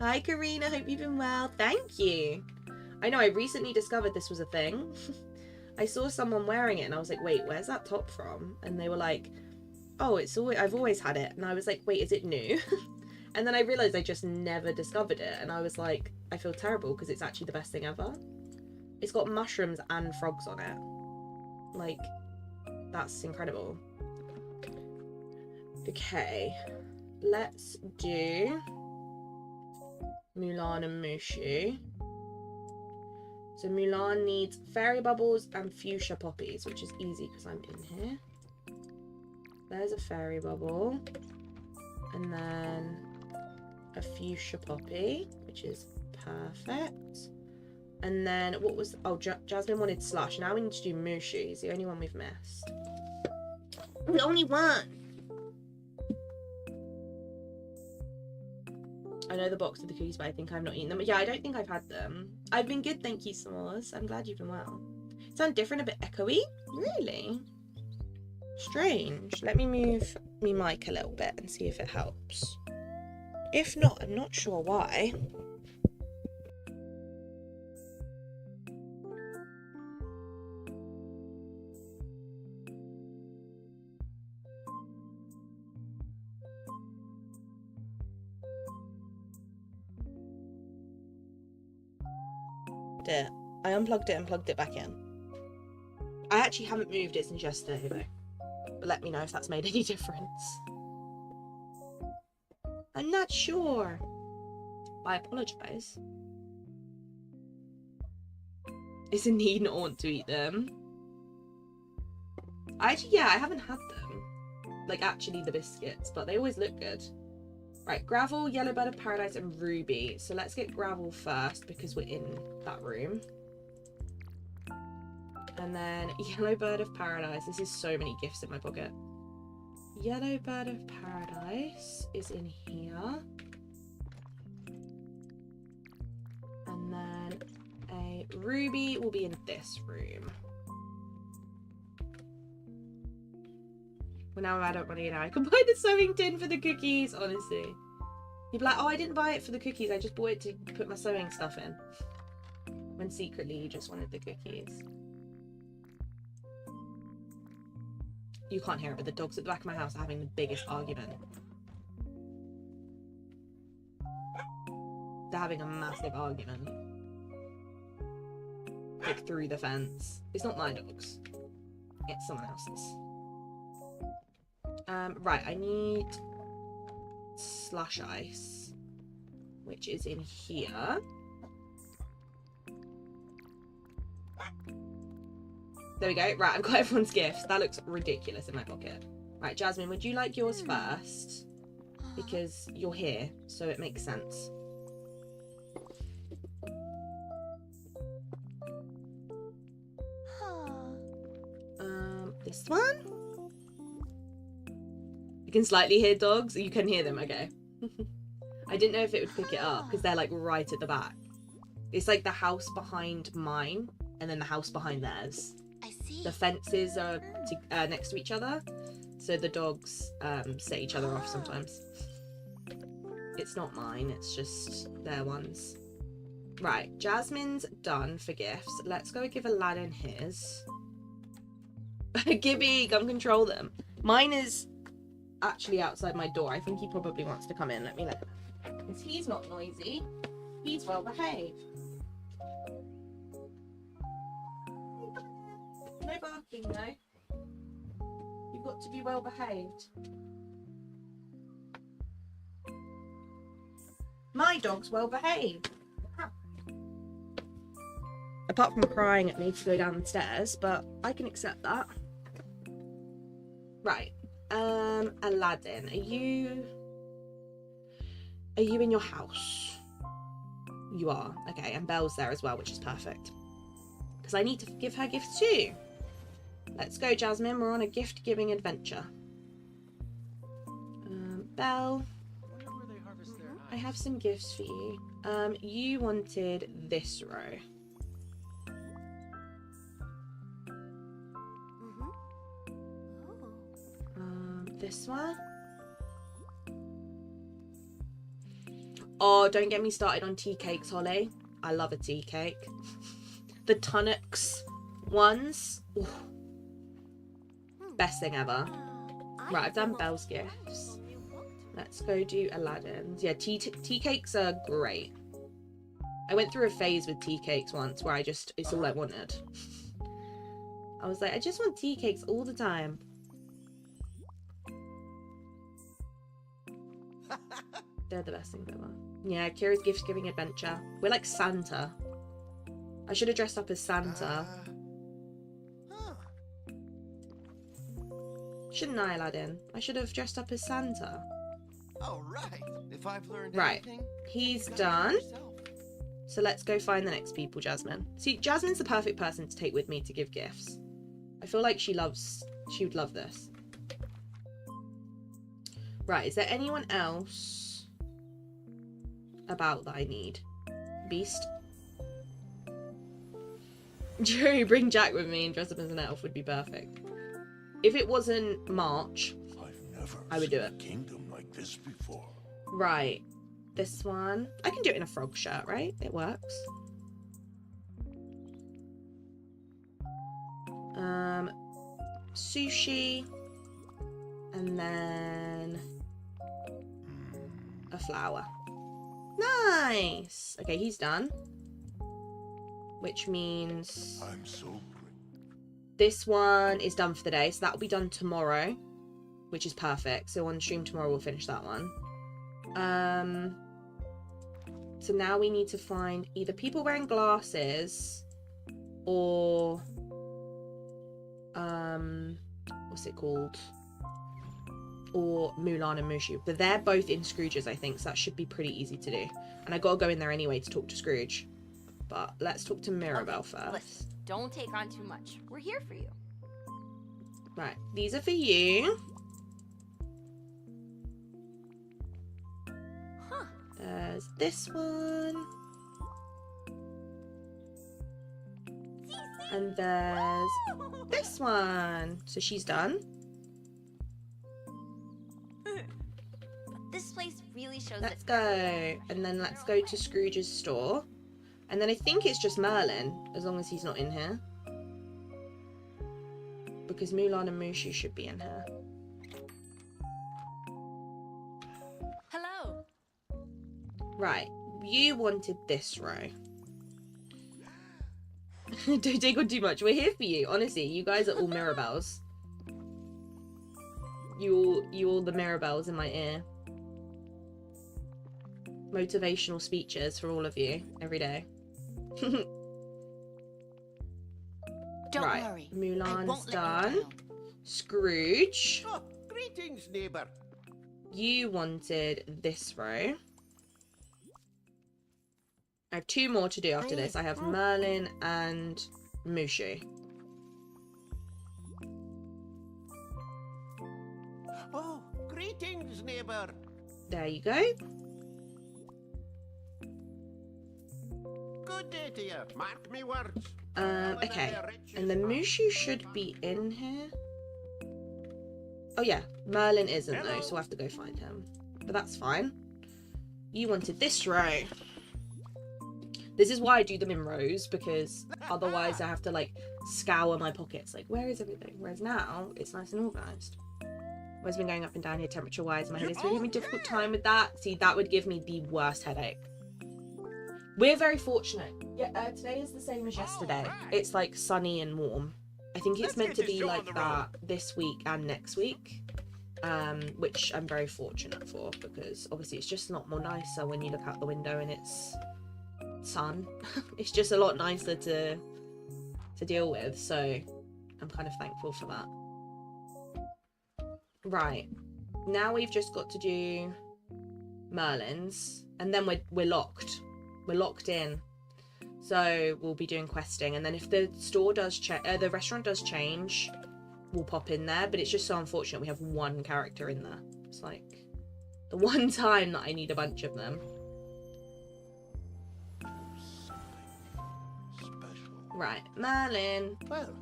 Hi Karina, hope you've been well. Thank you. I know I recently discovered this was a thing. I saw someone wearing it and I was like, wait, where's that top from? And they were like, oh, I've always had it. And I was like, wait, is it new? And then I realized I just never discovered it. And I was like, I feel terrible because it's actually the best thing ever. It's got mushrooms and frogs on it. Like, that's incredible. Okay, let's do Mulan and Mushu. So Mulan needs fairy bubbles and fuchsia poppies, which is easy because I'm in here. There's a fairy bubble. And then a fuchsia poppy, which is perfect. And then what was... Oh, Jasmine wanted slush. Now we need to do Mushu. He's the only one we've missed. The only one! I know the box of the cookies, but I think I've not eaten them. Yeah, I don't think I've had them. I've been good, thank you, S'mores. I'm glad you've been well. Sound different, a bit echoey? Really? Strange. Let me move me mic a little bit and see if it helps. If not, I'm not sure why. It. I unplugged it and plugged it back in. I actually haven't moved it since yesterday though. But let me know if that's made any difference. I'm not sure. I apologise. It's a need not want to eat them. I haven't had them. Like actually the biscuits, but they always look good. Right, Gravel, Yellow Bird of Paradise, and Ruby. So let's get Gravel first because we're in that room. And then Yellow Bird of Paradise. This is so many gifts in my pocket. Yellow Bird of Paradise is in here. And then a Ruby will be in this room. Well, now I don't want to, I can buy the sewing tin for the cookies, honestly. You'd be like, oh, I didn't buy it for the cookies. I just bought it to put my sewing stuff in. When secretly you just wanted the cookies. You can't hear it, but the dogs at the back of my house are having the biggest argument. They're having a massive argument. Like through the fence. It's not my dogs. It's someone else's. Right, I need slush ice, which is in here. There we go. Right, I've got everyone's gifts. That looks ridiculous in my pocket. Right, Jasmine, would you like yours first? Because you're here, so it makes sense. This one? You can slightly hear dogs. You can hear them, okay. I didn't know if it would pick it up because they're like right at the back. It's like the house behind mine and then the house behind theirs. I see. The fences are next to each other. So the dogs set each other off sometimes. It's not mine, it's just their ones. Right, Jasmine's done for gifts. Let's go give Aladdin his. Gibby, come control them. Mine is actually outside my door. I think he probably wants to come in. Let me let him. Because he's not noisy. He's well behaved. No barking though. You've got to be well behaved. My dog's well behaved. Apart from crying at me to go down the stairs, but I can accept that. Right. Aladdin, are you in your house? You are. Okay, and Belle's there as well, which is perfect. Because I need to give her gifts too. Let's go, Jasmine. We're on a gift-giving adventure. Belle, I have some gifts for you. You wanted this row. This one. Oh, don't get me started on tea cakes, Holly. I love a tea cake. The Tunnocks ones. Ooh. Best thing ever. Right, I've done Belle's gifts. Let's go do Aladdin's. Yeah, tea cakes are great. I went through a phase with tea cakes once where it's all I wanted. I was like, I just want tea cakes all the time. They're the best things ever. Yeah, Kira's gift-giving adventure. We're like Santa. I should have dressed up as Santa. Shouldn't I, Aladdin? I should have dressed up as Santa. Oh, right. If I've learned Right. anything, He's you gotta done. do it yourself. So let's go find the next people, Jasmine. See, Jasmine's the perfect person to take with me to give gifts. I feel like she would love this. Right, is there anyone else about that I need? Beast? Joey, bring Jack with me and dress up as an elf would be perfect. If it wasn't March, I would do it. Kingdom like this before. Right. This one. I can do it in a frog shirt, right? It works. Sushi. And then a flower. Nice. Okay, he's done. Which means I'm so great. this one is done for the day. So that will be done tomorrow, which is perfect. So on stream tomorrow, we'll finish that one. So now we need to find either people wearing glasses or what's it called? Or Mulan and Mushu. But they're both in Scrooge's, I think, so that should be pretty easy to do. And I gotta go in there anyway to talk to Scrooge. But let's talk to Mirabelle first. Listen, don't take on too much. We're here for you. Right, these are for you. Huh. There's this one. And there's this one. So she's done. This place really shows Let's that. go. And then let's go to Scrooge's store. And then I think it's just Merlin, as long as he's not in here. Because Mulan and Mushu should be in here. Hello. Right. You wanted this row. Don't take on too much. We're here for you. Honestly, you guys are all Mirabelles. You all the Mirabelles in my ear. Motivational speeches for all of you every day. Don't right. worry. I Mulan's won't let you done. down. Scrooge, Oh, greetings, neighbor. you wanted this row. I have two more to do after this. I have Merlin and Mushu. Oh, greetings, neighbor. There you go. Good day to you. Mark me words. Okay. And the Mushu should be in here. Oh yeah, Merlin isn't though, so I have to go find him. But that's fine. You wanted this row. This is why I do them in rows, because otherwise I have to like scour my pockets. Like, where is everything? Whereas now it's nice and organised. Where's been going up and down here temperature wise? My head is really having a difficult time with that. See, that would give me the worst headache. We're very fortunate. Yeah, today is the same as yesterday. It's like sunny and warm. I think it's meant to be like that this week and next week, which I'm very fortunate for, because obviously it's just a lot more nicer when you look out the window and it's sun. It's just a lot nicer to deal with, so I'm kind of thankful for that. Right, now we've just got to do Merlin's, and then we're locked. We're locked in. So we'll be doing questing, and then if the store does the restaurant does change, we'll pop in there. But it's just so unfortunate we have one character in there. It's like the one time that I need a bunch of them. Special. Right, Merlin. Well,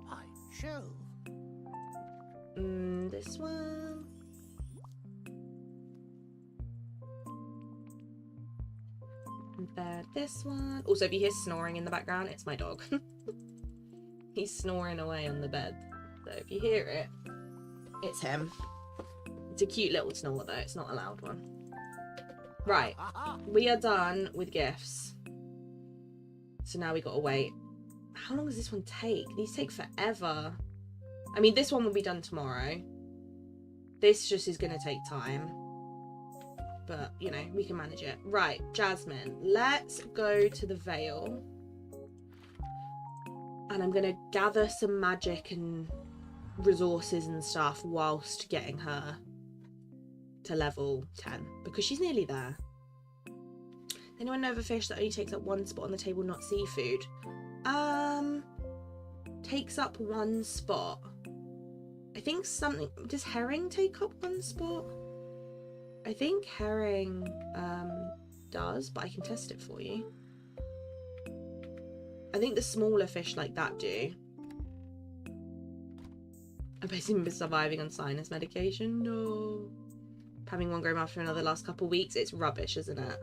I shall. This one. This one. Also, if you hear snoring in the background, it's my dog. He's snoring away on the bed. So if you hear it, it's him. It's a cute little snore though, it's not a loud one. Right, we are done with gifts. So now we gotta wait. How long does this one take? These take forever. I mean, this one will be done tomorrow. This just is gonna take time. But, you know, we can manage it. Right, Jasmine. Let's go to the Vale. And I'm going to gather some magic and resources and stuff whilst getting her to level 10. Because she's nearly there. Anyone know of a fish that only takes up one spot on the table, not seafood? Takes up one spot. I think something... Does herring take up one spot? I think herring does, but I can test it for you. I think the smaller fish like that do. I'm basically surviving on sinus medication. No. Having one grow after another last couple of weeks. It's rubbish, isn't it?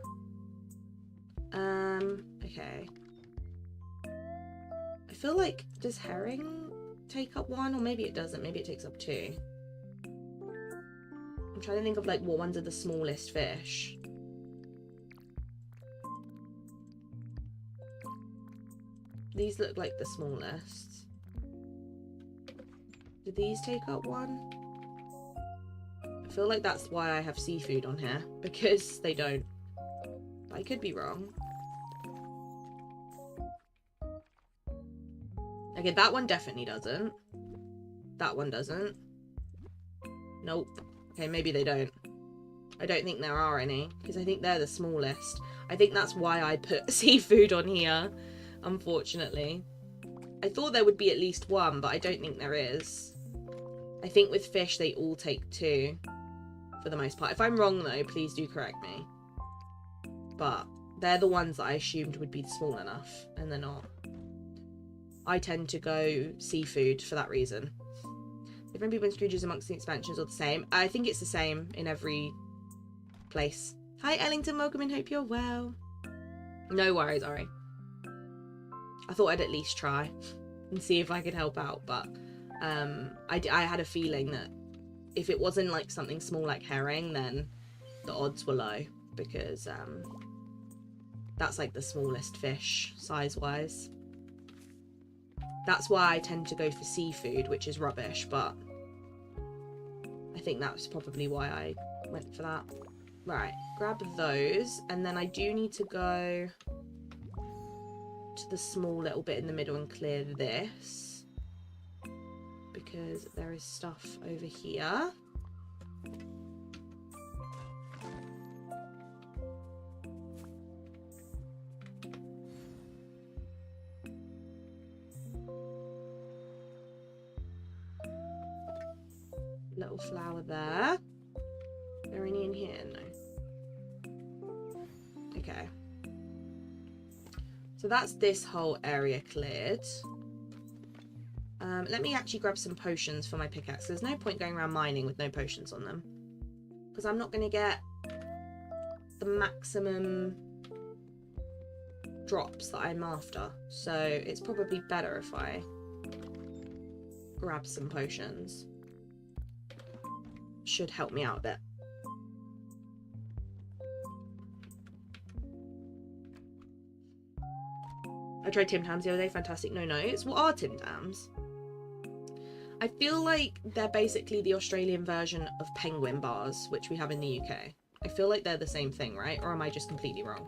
Okay. I feel like, does herring take up one? Or maybe it doesn't. Maybe it takes up two. I'm trying to think of like what ones are the smallest fish. These look like the smallest. Do these take up one? I feel like that's why I have seafood on here, because they don't. But I could be wrong. Okay, that one definitely doesn't. That one doesn't. Nope. Okay, maybe they don't. I don't think there are any, because I think they're the smallest. I think that's why I put seafood on here, unfortunately. I thought there would be at least one, but I don't think there is. I think with fish, they all take two, for the most part. If I'm wrong, though, please do correct me. But they're the ones that I assumed would be small enough, and they're not. I tend to go seafood for that reason. Different people in Scrooge's amongst the expansions are the same. I think it's the same in every place. Hi, Ellington. Welcome and hope you're well. No worries, Ari. I thought I'd at least try and see if I could help out, but I had a feeling that if it wasn't like something small like herring, then the odds were low, because that's like the smallest fish size-wise. That's why I tend to go for seafood, which is rubbish, but I think that's probably why I went for that. Right, grab those, and then I do need to go to the small little bit in the middle and clear this, because there is stuff over here. Little flower there. Are there any in here? No. Okay. So that's this whole area cleared. Let me actually grab some potions for my pickaxe. There's no point going around mining with no potions on them, because I'm not going to get the maximum drops that I'm after. So it's probably better if I grab some potions. Should help me out a bit. I tried Tim Tams the other day. Fantastic. No notes. What are Tim Tams? I feel like they're basically the Australian version of penguin bars, which we have in the UK. I feel like they're the same thing, right? Or am I just completely wrong?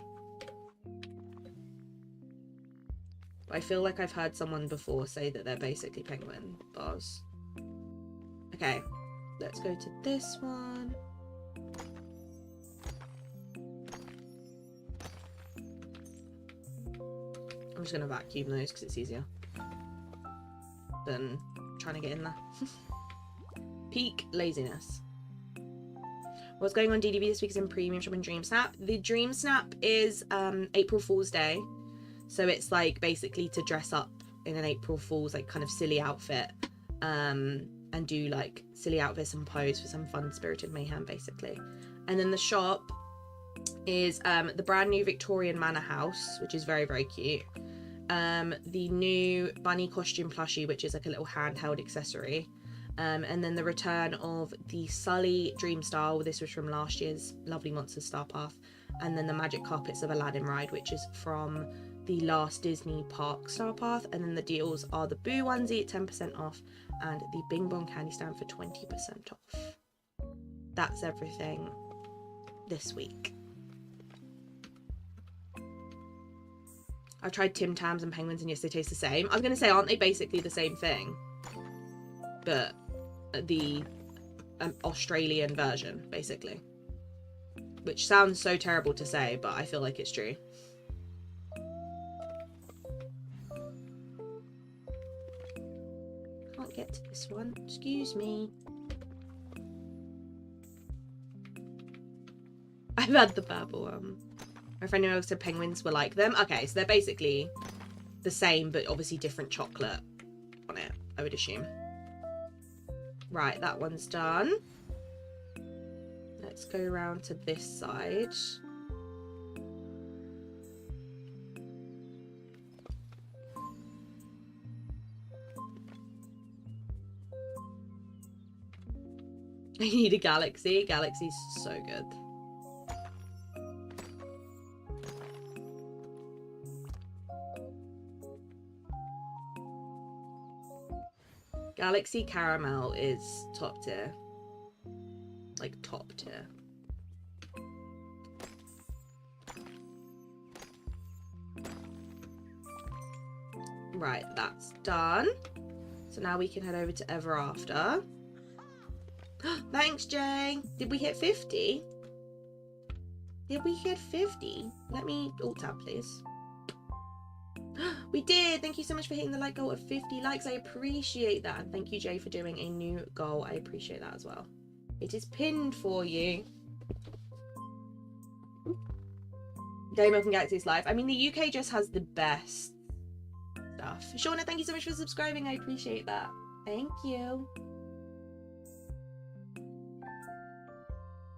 But I feel like I've heard someone before say that they're basically penguin bars. Okay, let's go to this one. I'm just going to vacuum those because it's easier than trying to get in there. Peak laziness. What's going on DDB this week is in premium shop and Dream Snap. The Dream Snap is April Fool's Day. So it's like basically to dress up in an April Fool's like kind of silly outfit and do like silly outfits and pose for some fun spirited mayhem basically. And then the shop is the brand new Victorian Manor House, which is very, very cute. The new bunny costume plushie, which is like a little handheld accessory. And then the return of the Sully Dream Style. This was from last year's Lovely Monsters Star Path. And then the Magic Carpets of Aladdin ride, which is from the last Disney Park Star Path. And then the deals are the Boo onesie at 10% off and the Bing Bong candy stand for 20% off. That's everything this week. I've tried Tim Tams and penguins and yes, they taste the same. I was going to say, aren't they basically the same thing? But the Australian version, basically. Which sounds so terrible to say, but I feel like it's true. Can't get to this one. Excuse me. I've had the purple one. My friend who said penguins were like them. Okay, so they're basically the same, but obviously different chocolate on it, I would assume. Right, that one's done. Let's go around to this side. I need a galaxy. Galaxy's so good. Galaxy Caramel is top tier. Like top tier. Right, that's done. So now we can head over to Ever After. Thanks, Jay. Did we hit 50? Did we hit 50? Let me alt tab, please. We did. Thank you so much for hitting the like goal of 50 likes. I appreciate that. And thank you, Jay, for doing a new goal. I appreciate that as well. It is pinned for you. Dame Open Galaxy's live. I mean, the UK just has the best stuff. Shauna, thank you so much for subscribing. I appreciate that. Thank you.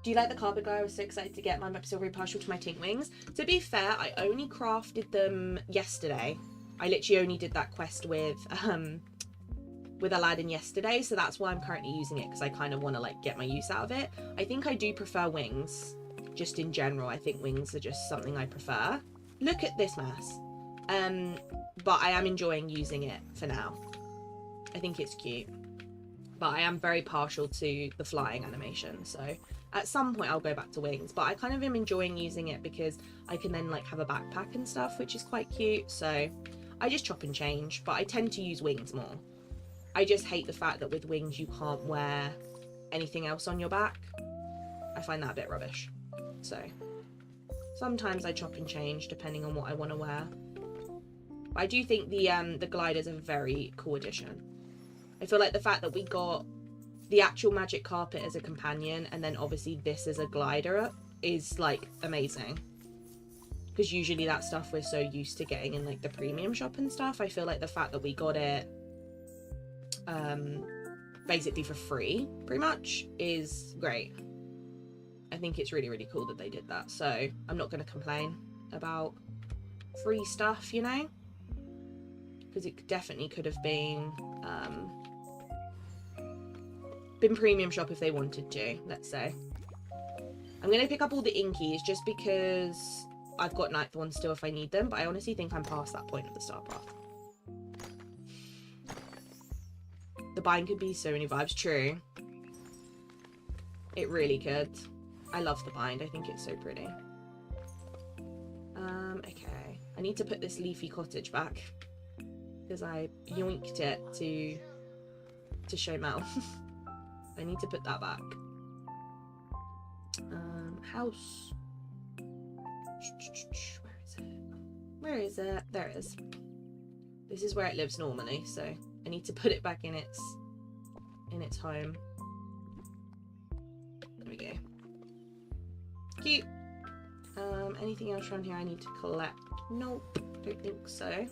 Do you like the carpet glide? I was so excited to get mine, but I'm still very partial to my tink wings. To be fair, I only crafted them yesterday. I literally only did that quest with Aladdin yesterday, so that's why I'm currently using it, because I kind of want to like get my use out of it. I think I do prefer wings, just in general. I think wings are just something I prefer. Look at this mess. But I am enjoying using it for now. I think it's cute. But I am very partial to the flying animation, so at some point I'll go back to wings. But I kind of am enjoying using it because I can then like have a backpack and stuff, which is quite cute. So I just chop and change, but I tend to use wings more. I just hate the fact that with wings you can't wear anything else on your back. I find that a bit rubbish. So sometimes I chop and change depending on what I want to wear. But I do think the gliders are a very cool addition. I feel like the fact that we got the actual magic carpet as a companion and then obviously this as a glider is like amazing. Because usually that stuff we're so used to getting in like the premium shop and stuff. I feel like the fact that we got it basically for free, pretty much, is great. I think it's really, really cool that they did that. So I'm not going to complain about free stuff, you know, because it definitely could have been premium shop if they wanted to, let's say. I'm going to pick up all the inkies just because I've got ninth ones still if I need them, but I honestly think I'm past that point of the star path. The bind could be so many vibes. True. It really could. I love the bind. I think it's so pretty. Okay. I need to put this leafy cottage back because I yoinked it to show Mel. I need to put that back. House. Where is it? Where is it? There it is. This is where it lives normally, so I need to put it back in its home. There we go. Cute. Anything else around here I need to collect? Nope, don't think so.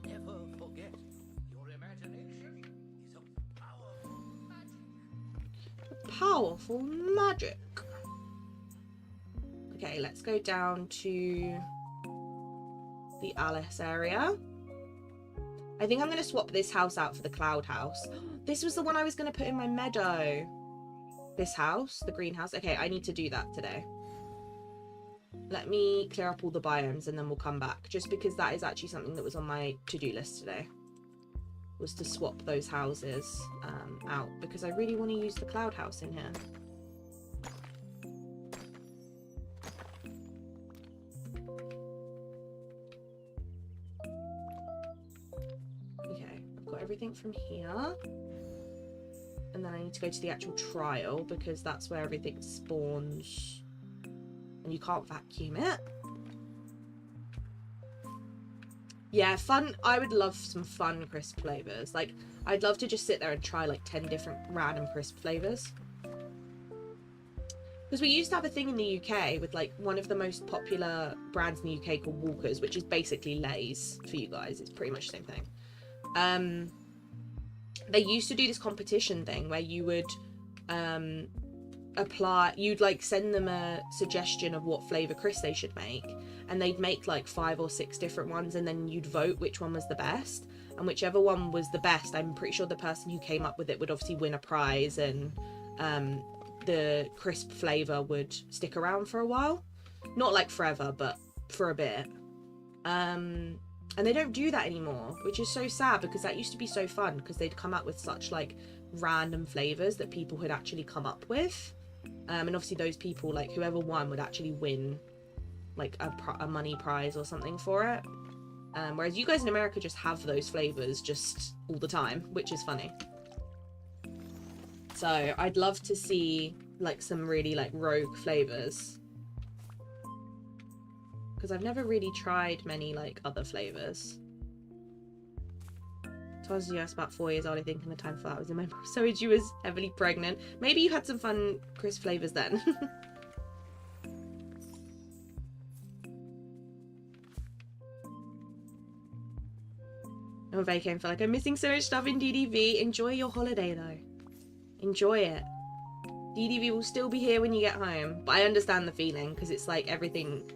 Never forget, your imagination is a powerful magic. Powerful magic. Okay, let's go down to the Alice area. I think I'm going to swap this house out for the cloud house. This was the one I was going to put in my meadow. This house, the greenhouse. Okay, I need to do that today. Let me clear up all the biomes and then we'll come back. Just because that is actually something that was on my to-do list today. Was to swap those houses out. Because I really want to use the cloud house in here. Okay, I've got everything from here. And then I need to go to the actual trial because that's where everything spawns. And you can't vacuum it. Yeah, fun. I would love some fun crisp flavours. Like, I'd love to just sit there and try like 10 different random crisp flavours. Because we used to have a thing in the UK with like one of the most popular brands in the UK called Walkers, which is basically Lay's for you guys. It's pretty much the same thing. They used to do this competition thing where you would you'd like send them a suggestion of what flavour crisp they should make, and they'd make like 5 or 6 different ones, and then you'd vote which one was the best, and whichever one was the best, I'm pretty sure the person who came up with it would obviously win a prize, and the crisp flavour would stick around for a while. Not like forever, but for a bit. And they don't do that anymore, which is so sad because that used to be so fun because they'd come up with such like random flavours that people had actually come up with. And obviously those people, like whoever won, would actually win like a money prize or something for it. Whereas you guys in America just have those flavours just all the time, which is funny. So I'd love to see like some really like rogue flavours. Because I've never really tried many like other flavours. So I was just about 4 years old, I think, and the time for that was in my mum. So she was heavily pregnant. Maybe you had some fun crisp flavours then. I'm vacant, feel like I'm missing so much stuff in DDV. Enjoy your holiday though. Enjoy it. DDV will still be here when you get home. But I understand the feeling because it's like everything.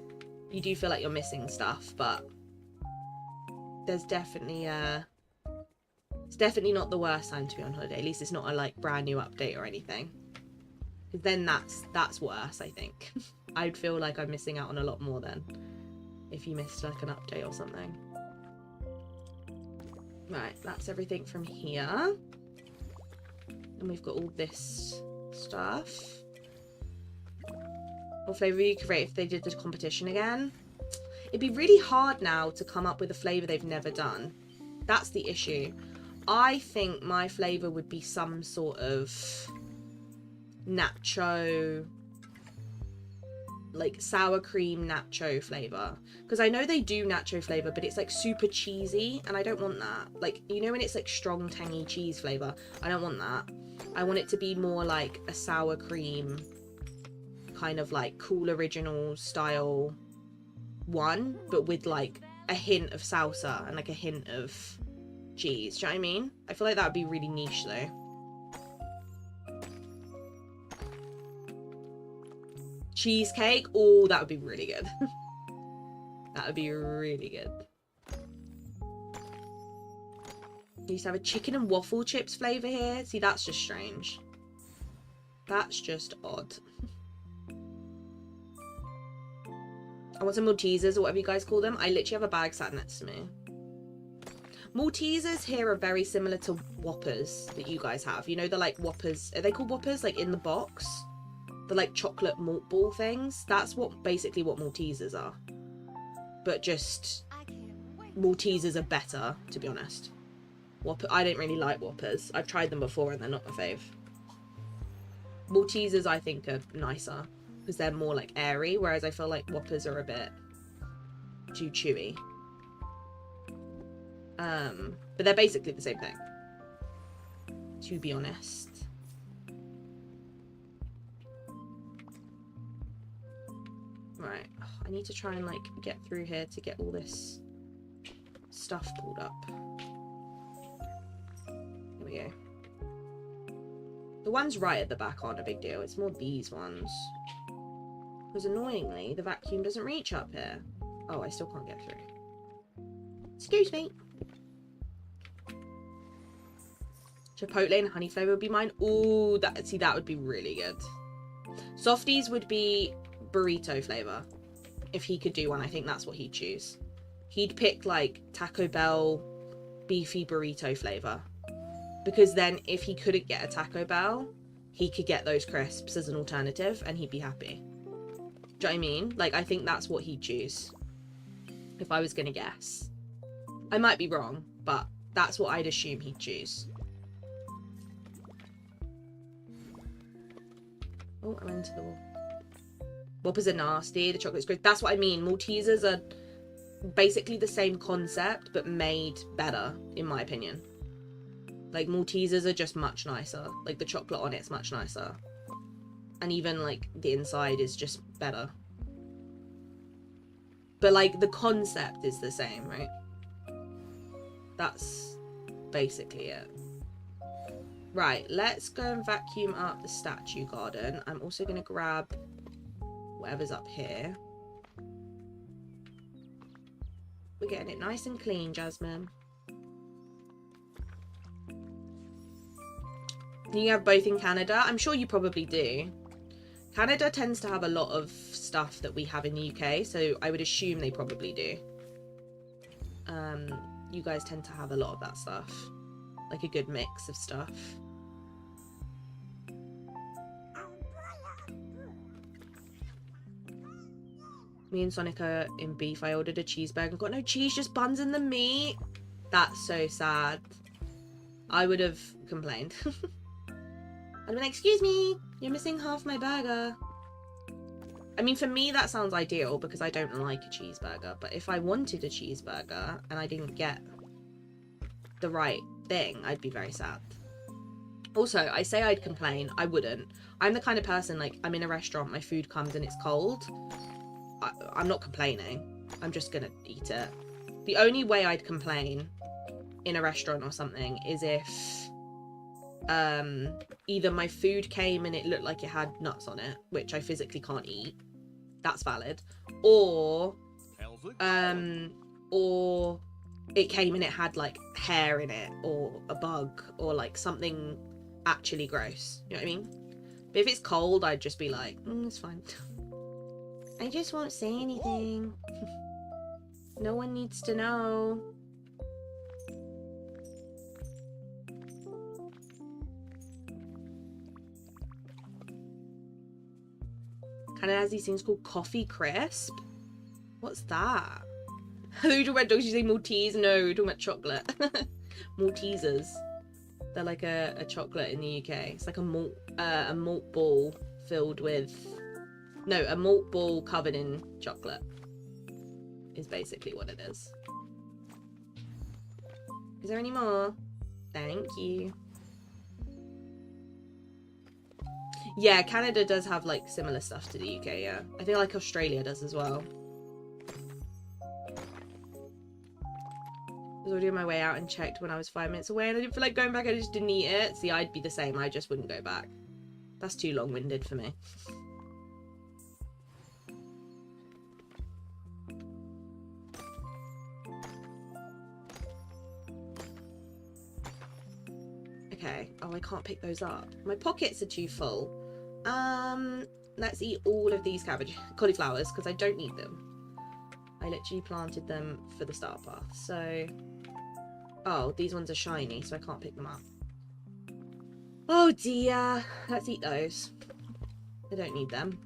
You do feel like you're missing stuff, but there's definitely it's definitely not the worst time to be on holiday. At least it's not a like brand new update or anything. Because then that's worse, I think. I'd feel like I'm missing out on a lot more then if you missed like an update or something. Right, that's everything from here. And we've got all this stuff. What flavour would you create if they did the competition again? It'd be really hard now to come up with a flavour they've never done. That's the issue. I think my flavour would be some sort of nacho, like sour cream nacho flavour. Because I know they do nacho flavour, but it's like super cheesy, and I don't want that. Like, you know when it's like strong, tangy cheese flavour? I don't want that. I want it to be more like a sour cream, kind of like Cool Original style one, but with like a hint of salsa and like a hint of cheese. Do you know what I mean? I feel like that would be really niche though. Cheesecake. Oh, that would be really good. That would be really good. You used to have a chicken and waffle chips flavour here. See, that's just strange. That's just odd. I want some Maltesers or whatever you guys call them. I literally have a bag sat next to me. Maltesers here are very similar to Whoppers that you guys have. You know, they're like Whoppers. Are they called Whoppers? Like in the box? The like chocolate malt ball things. That's basically what Maltesers are. But just Maltesers are better, to be honest. I don't really like Whoppers. I've tried them before and they're not my fave. Maltesers I think are nicer because they're more like airy, whereas I feel like Whoppers are a bit too chewy. But they're basically the same thing, to be honest. Right, I need to try and like get through here to get all this stuff pulled up. Here we go. The ones right at the back aren't a big deal. It's more these ones. Because annoyingly, the vacuum doesn't reach up here. Oh, I still can't get through. Excuse me. Chipotle and honey flavor would be mine. Ooh, that would be really good. Softies would be burrito flavor. If he could do one, I think that's what he'd choose. He'd pick like Taco Bell beefy burrito flavor. Because then if he couldn't get a Taco Bell, he could get those crisps as an alternative and he'd be happy. Do you know what I mean? Like, I think that's what he'd choose. If I was going to guess. I might be wrong, but that's what I'd assume he'd choose. Oh, I went into the wall. Whoppers are nasty. The chocolate's great. That's what I mean. Maltesers are basically the same concept, but made better, in my opinion. Like, Maltesers are just much nicer. Like, the chocolate on it's much nicer. And even, like, the inside is just better. But, like, the concept is the same, right? That's basically it. Right, let's go and vacuum up the statue garden. I'm also going to grab whatever's up here. We're getting it nice and clean, Jasmine. You have both in Canada? I'm sure you probably do. Canada tends to have a lot of stuff that we have in the UK, so I would assume they probably do. You guys tend to have a lot of that stuff. Like a good mix of stuff. Me and Sonic are in beef. I ordered a cheeseburger. Got no cheese, just buns and the meat. That's so sad. I would have complained. I'd been like, excuse me, you're missing half my burger. I mean, for me, that sounds ideal because I don't like a cheeseburger. But if I wanted a cheeseburger and I didn't get the right thing, I'd be very sad. Also, I say I'd complain. I wouldn't. I'm the kind of person, like, I'm in a restaurant, my food comes and it's cold. I'm not complaining. I'm just gonna eat it. The only way I'd complain in a restaurant or something is if either my food came and it looked like it had nuts on it, which I physically can't eat. That's valid. Or it came and it had like hair in it or a bug or like something actually gross. You know what I mean? But if it's cold, I'd just be like, it's fine. I just won't say anything. No one needs to know. Canada has these things called coffee crisp. What's that? Are you talking about dogs? You say Maltese? No, we're talking about chocolate. Maltesers. They're like a chocolate in the UK. It's like a malt ball filled with... No, a malt ball covered in chocolate. Is basically what it is. Is there any more? Thank you. Yeah, Canada does have like similar stuff to the UK, yeah. I think like Australia does as well. I was already on my way out and checked when I was 5 minutes away and I didn't feel like going back. I just didn't eat it. See, I'd be the same. I just wouldn't go back. That's too long-winded for me. Okay. Oh, I can't pick those up. My pockets are too full. Let's eat all of these cauliflowers because I don't need them. I literally planted them for the start path. So, oh, these ones are shiny, so I can't pick them up. Oh dear. Let's eat those. I don't need them.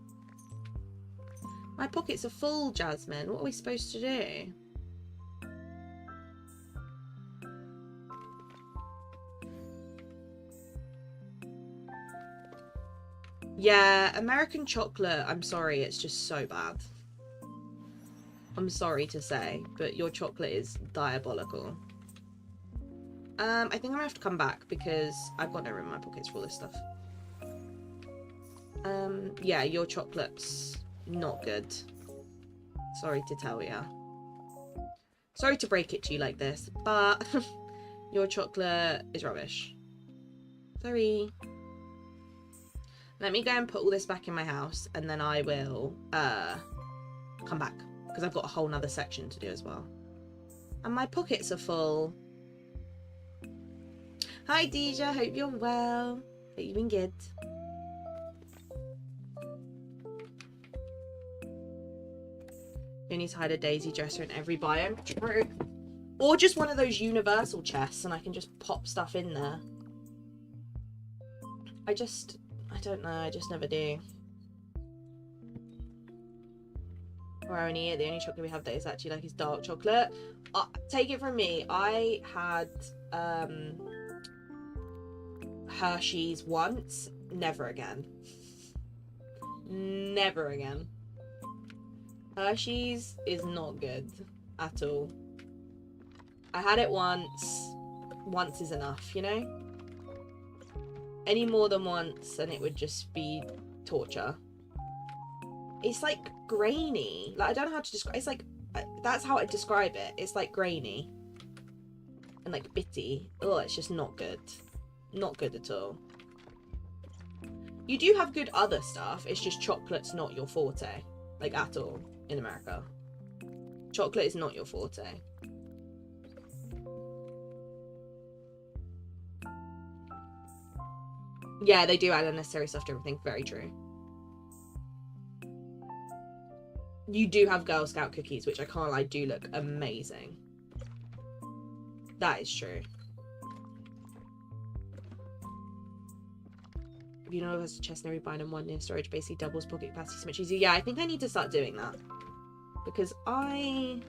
My pockets are full, Jasmine. What are we supposed to do? Yeah, American chocolate, I'm sorry, it's just so bad. I'm sorry to say, but your chocolate is diabolical. I think I'm gonna have to come back because I've got no room in my pockets for all this stuff. Yeah, your chocolate's not good. Sorry to tell ya. Sorry to break it to you like this, but your chocolate is rubbish. Sorry. Let me go and put all this back in my house and then I will come back because I've got a whole nother section to do as well. And my pockets are full. Hi Deja, hope you're well. Hope you've been good. You need to hide a daisy dresser in every biome. True. Or just one of those universal chests and I can just pop stuff in there. I don't know, I just never do. Or only the only chocolate we have that is actually like is dark chocolate. Take it from me, I had Hershey's once, never again. Never again. Hershey's is not good at all. I had it once. Once is enough, you know? Any more than once and it would just be torture. It's like grainy. Like, I don't know how to describe. It's like, that's how I describe it. It's like grainy and like bitty. Oh, it's just not good. Not good at all. You do have good other stuff. It's just chocolate's not your forte, like at all in America. Chocolate is not your forte. Yeah, they do add unnecessary stuff to everything. Very true. You do have Girl Scout cookies, which I can't lie, do look amazing. That is true. If you know if there's a chest in every bind and one near storage, basically doubles pocket capacity so much easier. Yeah, I think I need to start doing that. Because well,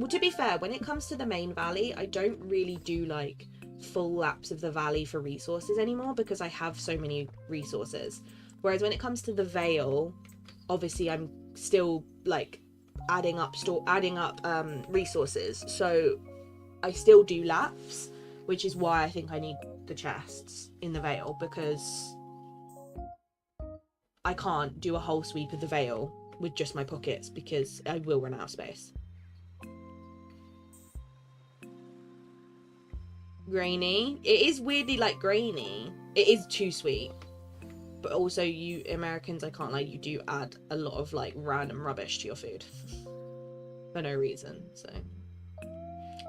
to be fair, when it comes to the main valley, I don't really do like full laps of the valley for resources anymore because I have so many resources. Whereas when it comes to the Vale, obviously I'm still like adding up resources, so I still do laps, which is why I think I need the chests in the Vale, because I can't do a whole sweep of the Vale with just my pockets because I will run out of space. Grainy. It is weirdly like grainy. It is too sweet. But also you Americans, I can't lie, you do add a lot of like random rubbish to your food. For no reason, so.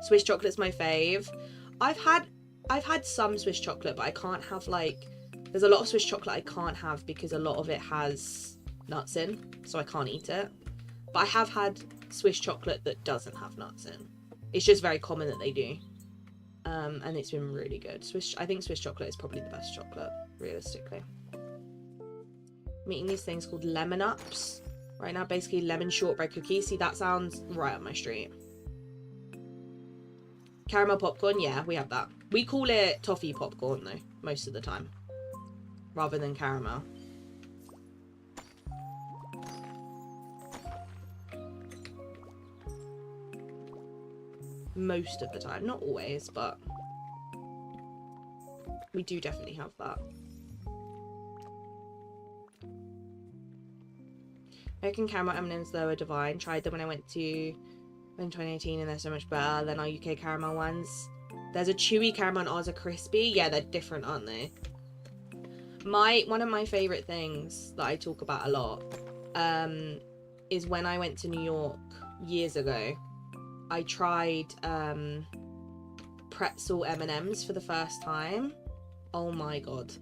Swiss chocolate's my fave. I've had some Swiss chocolate, but I can't have like, there's a lot of Swiss chocolate I can't have because a lot of it has nuts in, so I can't eat it. But I have had Swiss chocolate that doesn't have nuts in. It's just very common that they do. And it's been really good. I think Swiss chocolate is probably the best chocolate, realistically. I'm eating these things called lemon ups right now, basically lemon shortbread cookies. See, that sounds right up my street. Caramel popcorn, yeah, we have that. We call it toffee popcorn though, most of the time, rather than caramel. Most of the time, not always, but we do definitely have that. American caramel M&Ms though are divine. Tried them when I went to in 2018, and they're so much better than our UK caramel ones. There's a chewy caramel and ours are crispy. Yeah, they're different, aren't they? One of my favourite things that I talk about a lot is when I went to New York years ago. I tried pretzel M&Ms for the first time. Oh my god.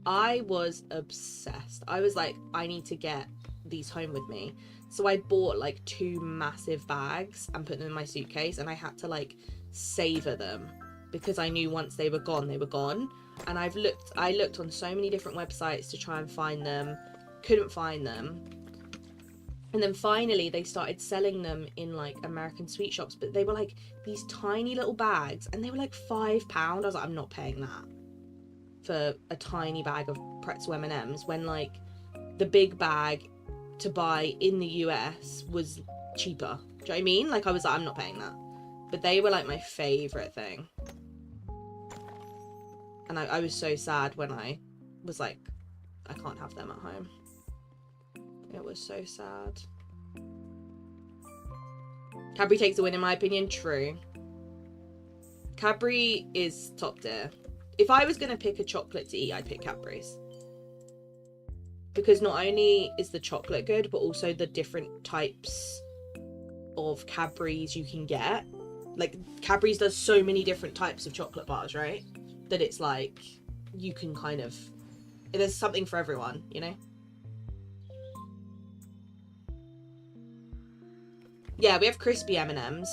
I was obsessed. I was like, I need to get these home with me. So I bought like 2 massive bags and put them in my suitcase, and I had to like savor them because I knew once they were gone, they were gone. And I looked on so many different websites to try and find them, couldn't find them. And then finally they started selling them in like American sweet shops, but they were like these tiny little bags and they were like £5. I was like, I'm not paying that for a tiny bag of pretzel M&Ms when like the big bag to buy in the US was cheaper. Do you know what I mean? Like I was like, I'm not paying that. But they were like my favourite thing. And I was so sad when I was like, I can't have them at home. It was so sad. Cadbury takes the win in my opinion. True. Cadbury is top tier. If I was going to pick a chocolate to eat, I'd pick Cadbury's. Because not only is the chocolate good, but also the different types of Cadbury's you can get. Like, Cadbury's does so many different types of chocolate bars, right? That it's like, you can kind of... There's something for everyone, you know? Yeah, we have crispy M&Ms.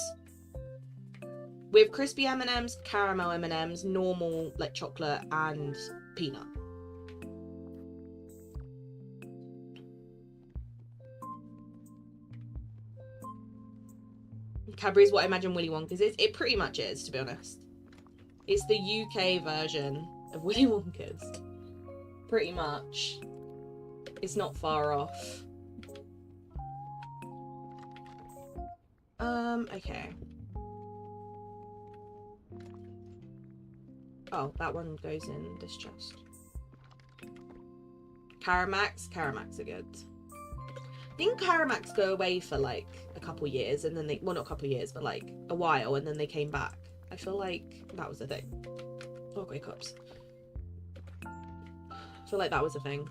We have crispy M&Ms, caramel M&Ms, normal, like, chocolate, and peanut. Cadbury's what I imagine Willy Wonka's is. It pretty much is, to be honest. It's the UK version of Willy Wonka's. Pretty much. It's not far off. Okay. Oh, that one goes in this chest. Caramacs are good. I think Caramacs go away for like a couple years and then they, well, not a couple years, but like a while, and then they came back. I feel like that was the thing. Oh, Grey Cups. I feel like that was a thing.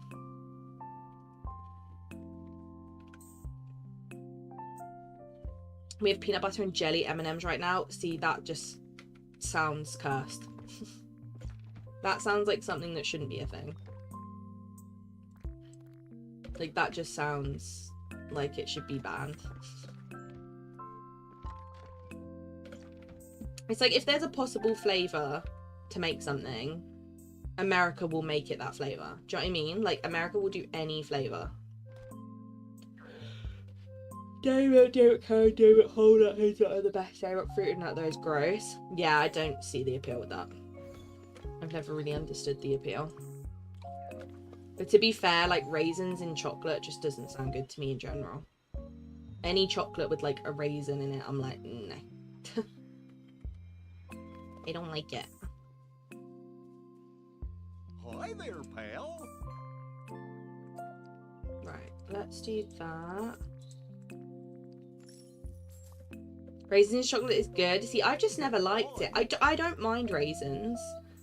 We have peanut butter and jelly M&Ms right now. See, that just sounds cursed. That sounds like something that shouldn't be a thing. Like, that just sounds like it should be banned. It's like, if there's a possible flavour to make something, America will make it that flavour. Do you know what I mean? Like, America will do any flavour. David, hold up, who's the best favourite fruit and nut? Those gross. Yeah, I don't see the appeal with that. I've never really understood the appeal. But to be fair, like, raisins in chocolate just doesn't sound good to me in general. Any chocolate with like a raisin in it, I'm like, nah. I don't like it. Hi there, pal. Right, let's do that. Raisins chocolate is good. See, I've just never liked it. I don't mind raisins,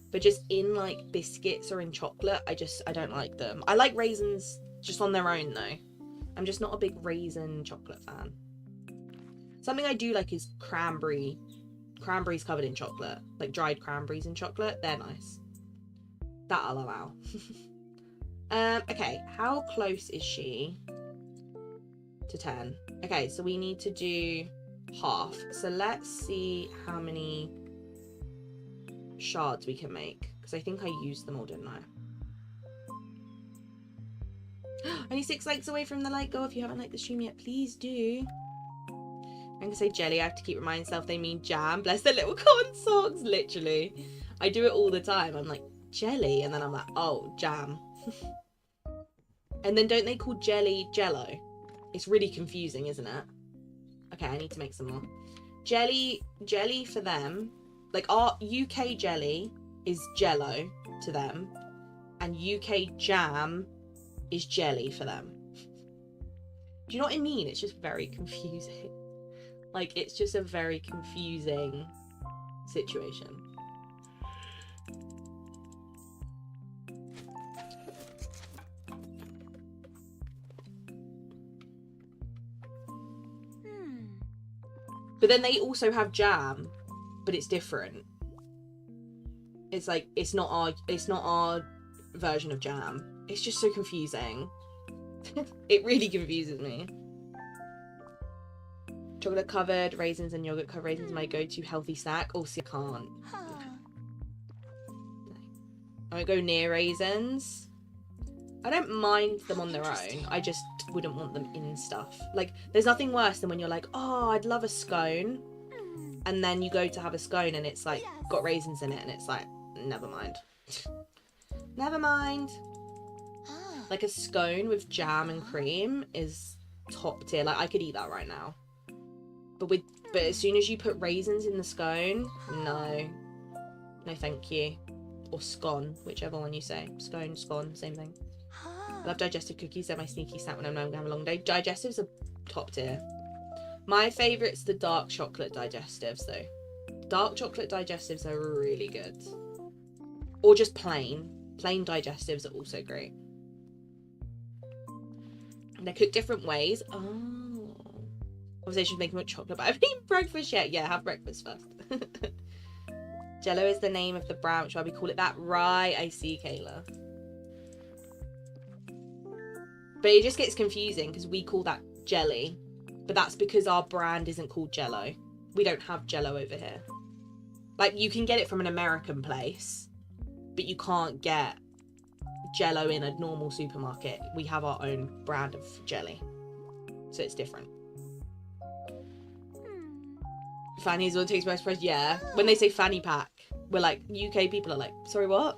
but just in like biscuits or in chocolate, I don't like them. I like raisins just on their own though. I'm just not a big raisin chocolate fan. Something I do like is cranberries covered in chocolate, like dried cranberries in chocolate. They're nice. That I'll allow. Okay, how close is she to 10? Okay, so we need to do half. So let's see how many shards we can make, because I think I used them all, didn't I? Only 6 likes away from the like goal. If you haven't liked the stream yet, please do. I'm gonna say jelly. I have to keep reminding myself they mean jam. Bless their little cotton socks. Literally, I do it all the time. I'm like, jelly, and then I'm like, oh, jam. And then don't they call jelly jello? It's really confusing, isn't it? Okay, I need to make some more. Jelly for them, like our UK jelly is jello to them, and UK jam is jelly for them. Do you know what I mean? It's just very confusing. Like, it's just a very confusing situation. But then they also have jam, but it's different. It's like, it's not our version of jam. It's just so confusing. It really confuses me. Chocolate covered raisins and yogurt covered raisins, my go-to healthy snack. Oh, see, I can't. I won't go near raisins. I don't mind them on their own. I just wouldn't want them in stuff. Like, there's nothing worse than when you're like, oh, I'd love a scone. And then you go to have a scone and it's like, got raisins in it. And it's like, never mind. Never mind. Like, a scone with jam and cream is top tier. Like, I could eat that right now. But as soon as you put raisins in the scone, no. No, thank you. Or scone, whichever one you say. Scone, same thing. I love digestive cookies. They're my sneaky snack when I'm going to have a long day. Digestives are top tier. My favourite's the dark chocolate digestives, though. Dark chocolate digestives are really good. Or just plain. Plain digestives are also great. They're cooked different ways. Oh. Conversation's making with chocolate, but I haven't eaten breakfast yet. Yeah, have breakfast first. Jello is the name of the brand. Shall we call it that? Right, I see, Kayla. But it just gets confusing because we call that jelly. But that's because our brand isn't called Jello. We don't have Jello over here. Like, you can get it from an American place, but you can't get Jello in a normal supermarket. We have our own brand of jelly. So it's different. Fanny's what takes my express. Yeah. When they say fanny pack, we're like, UK people are like, sorry, what?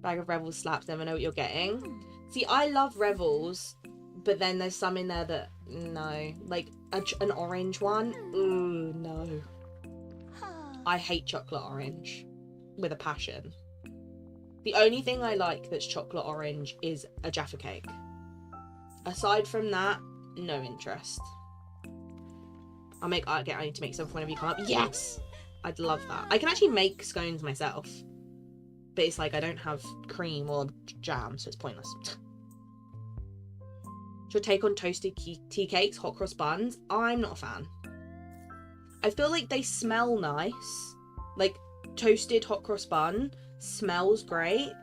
Bag of Revels slaps, never know what you're getting. See, I love Revels, but then there's some in there that, no. Like, an orange one? Ooh, no. I hate chocolate orange with a passion. The only thing I like that's chocolate orange is a Jaffa cake. Aside from that, no interest. I need to make some whenever you come up. Yes! I'd love that. I can actually make scones myself. But it's like I don't have cream or jam, so it's pointless. Your take on toasted tea cakes, hot cross buns? I'm not a fan. I feel like they smell nice. Like, toasted hot cross bun smells great,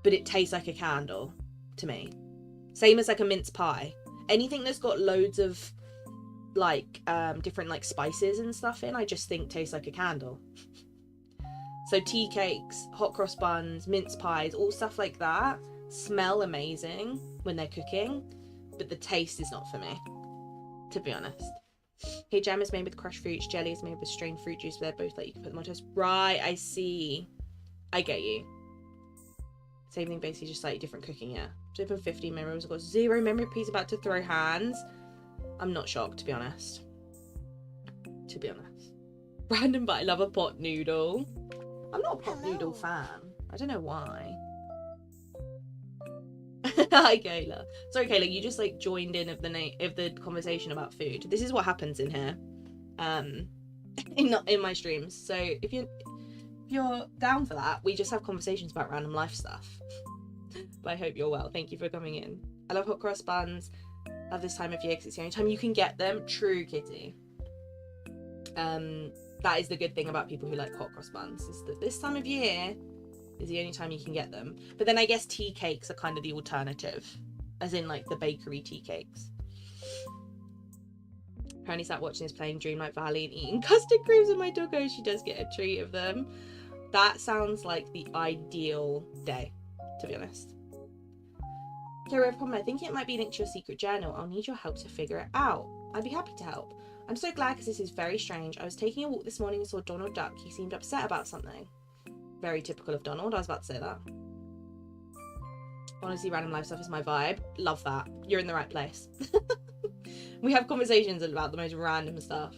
but it tastes like a candle to me. Same as like a mince pie. Anything that's got loads of like different like spices and stuff in, I just think tastes like a candle. So tea cakes, hot cross buns, mince pies, all stuff like that smell amazing when they're cooking, but the taste is not for me, to be honest. Hey, jam is made with crushed fruits, jelly is made with strained fruit juice, but they're both like you can put them on toast. Right, I see. I get you. Same thing, basically just slightly different cooking, yeah. So for 15 memories, I've got 0 memory. Please about to throw hands. I'm not shocked, to be honest. To be honest. Random, but I love a pot noodle. I'm not a pot noodle fan. I don't know why. Hi, Kayla. Sorry, Kayla, you just like joined in of the conversation about food. This is what happens in here, in my streams. So if you're down for that, we just have conversations about random life stuff. But I hope you're well. Thank you for coming in. I love hot cross buns. Love this time of year because it's the only time you can get them. True, Kitty. That is the good thing about people who like hot cross buns, is that this time of year is the only time you can get them. But then I guess tea cakes are kind of the alternative, as in like the bakery tea cakes. Apparently sat watching this playing Dreamlight Valley and eating custard creams with my doggo. She does get a treat of them. That sounds like the ideal day, to be honest. Carrie, I have a problem. I think it might be linked to your secret journal. I'll need your help to figure it out. I'd be happy to help. I'm so glad because this is very strange. I was taking a walk this morning and saw Donald Duck. He seemed upset about something. Very typical of Donald. I was about to say that. Honestly, random life stuff is my vibe. Love that. You're in the right place. We have conversations about the most random stuff.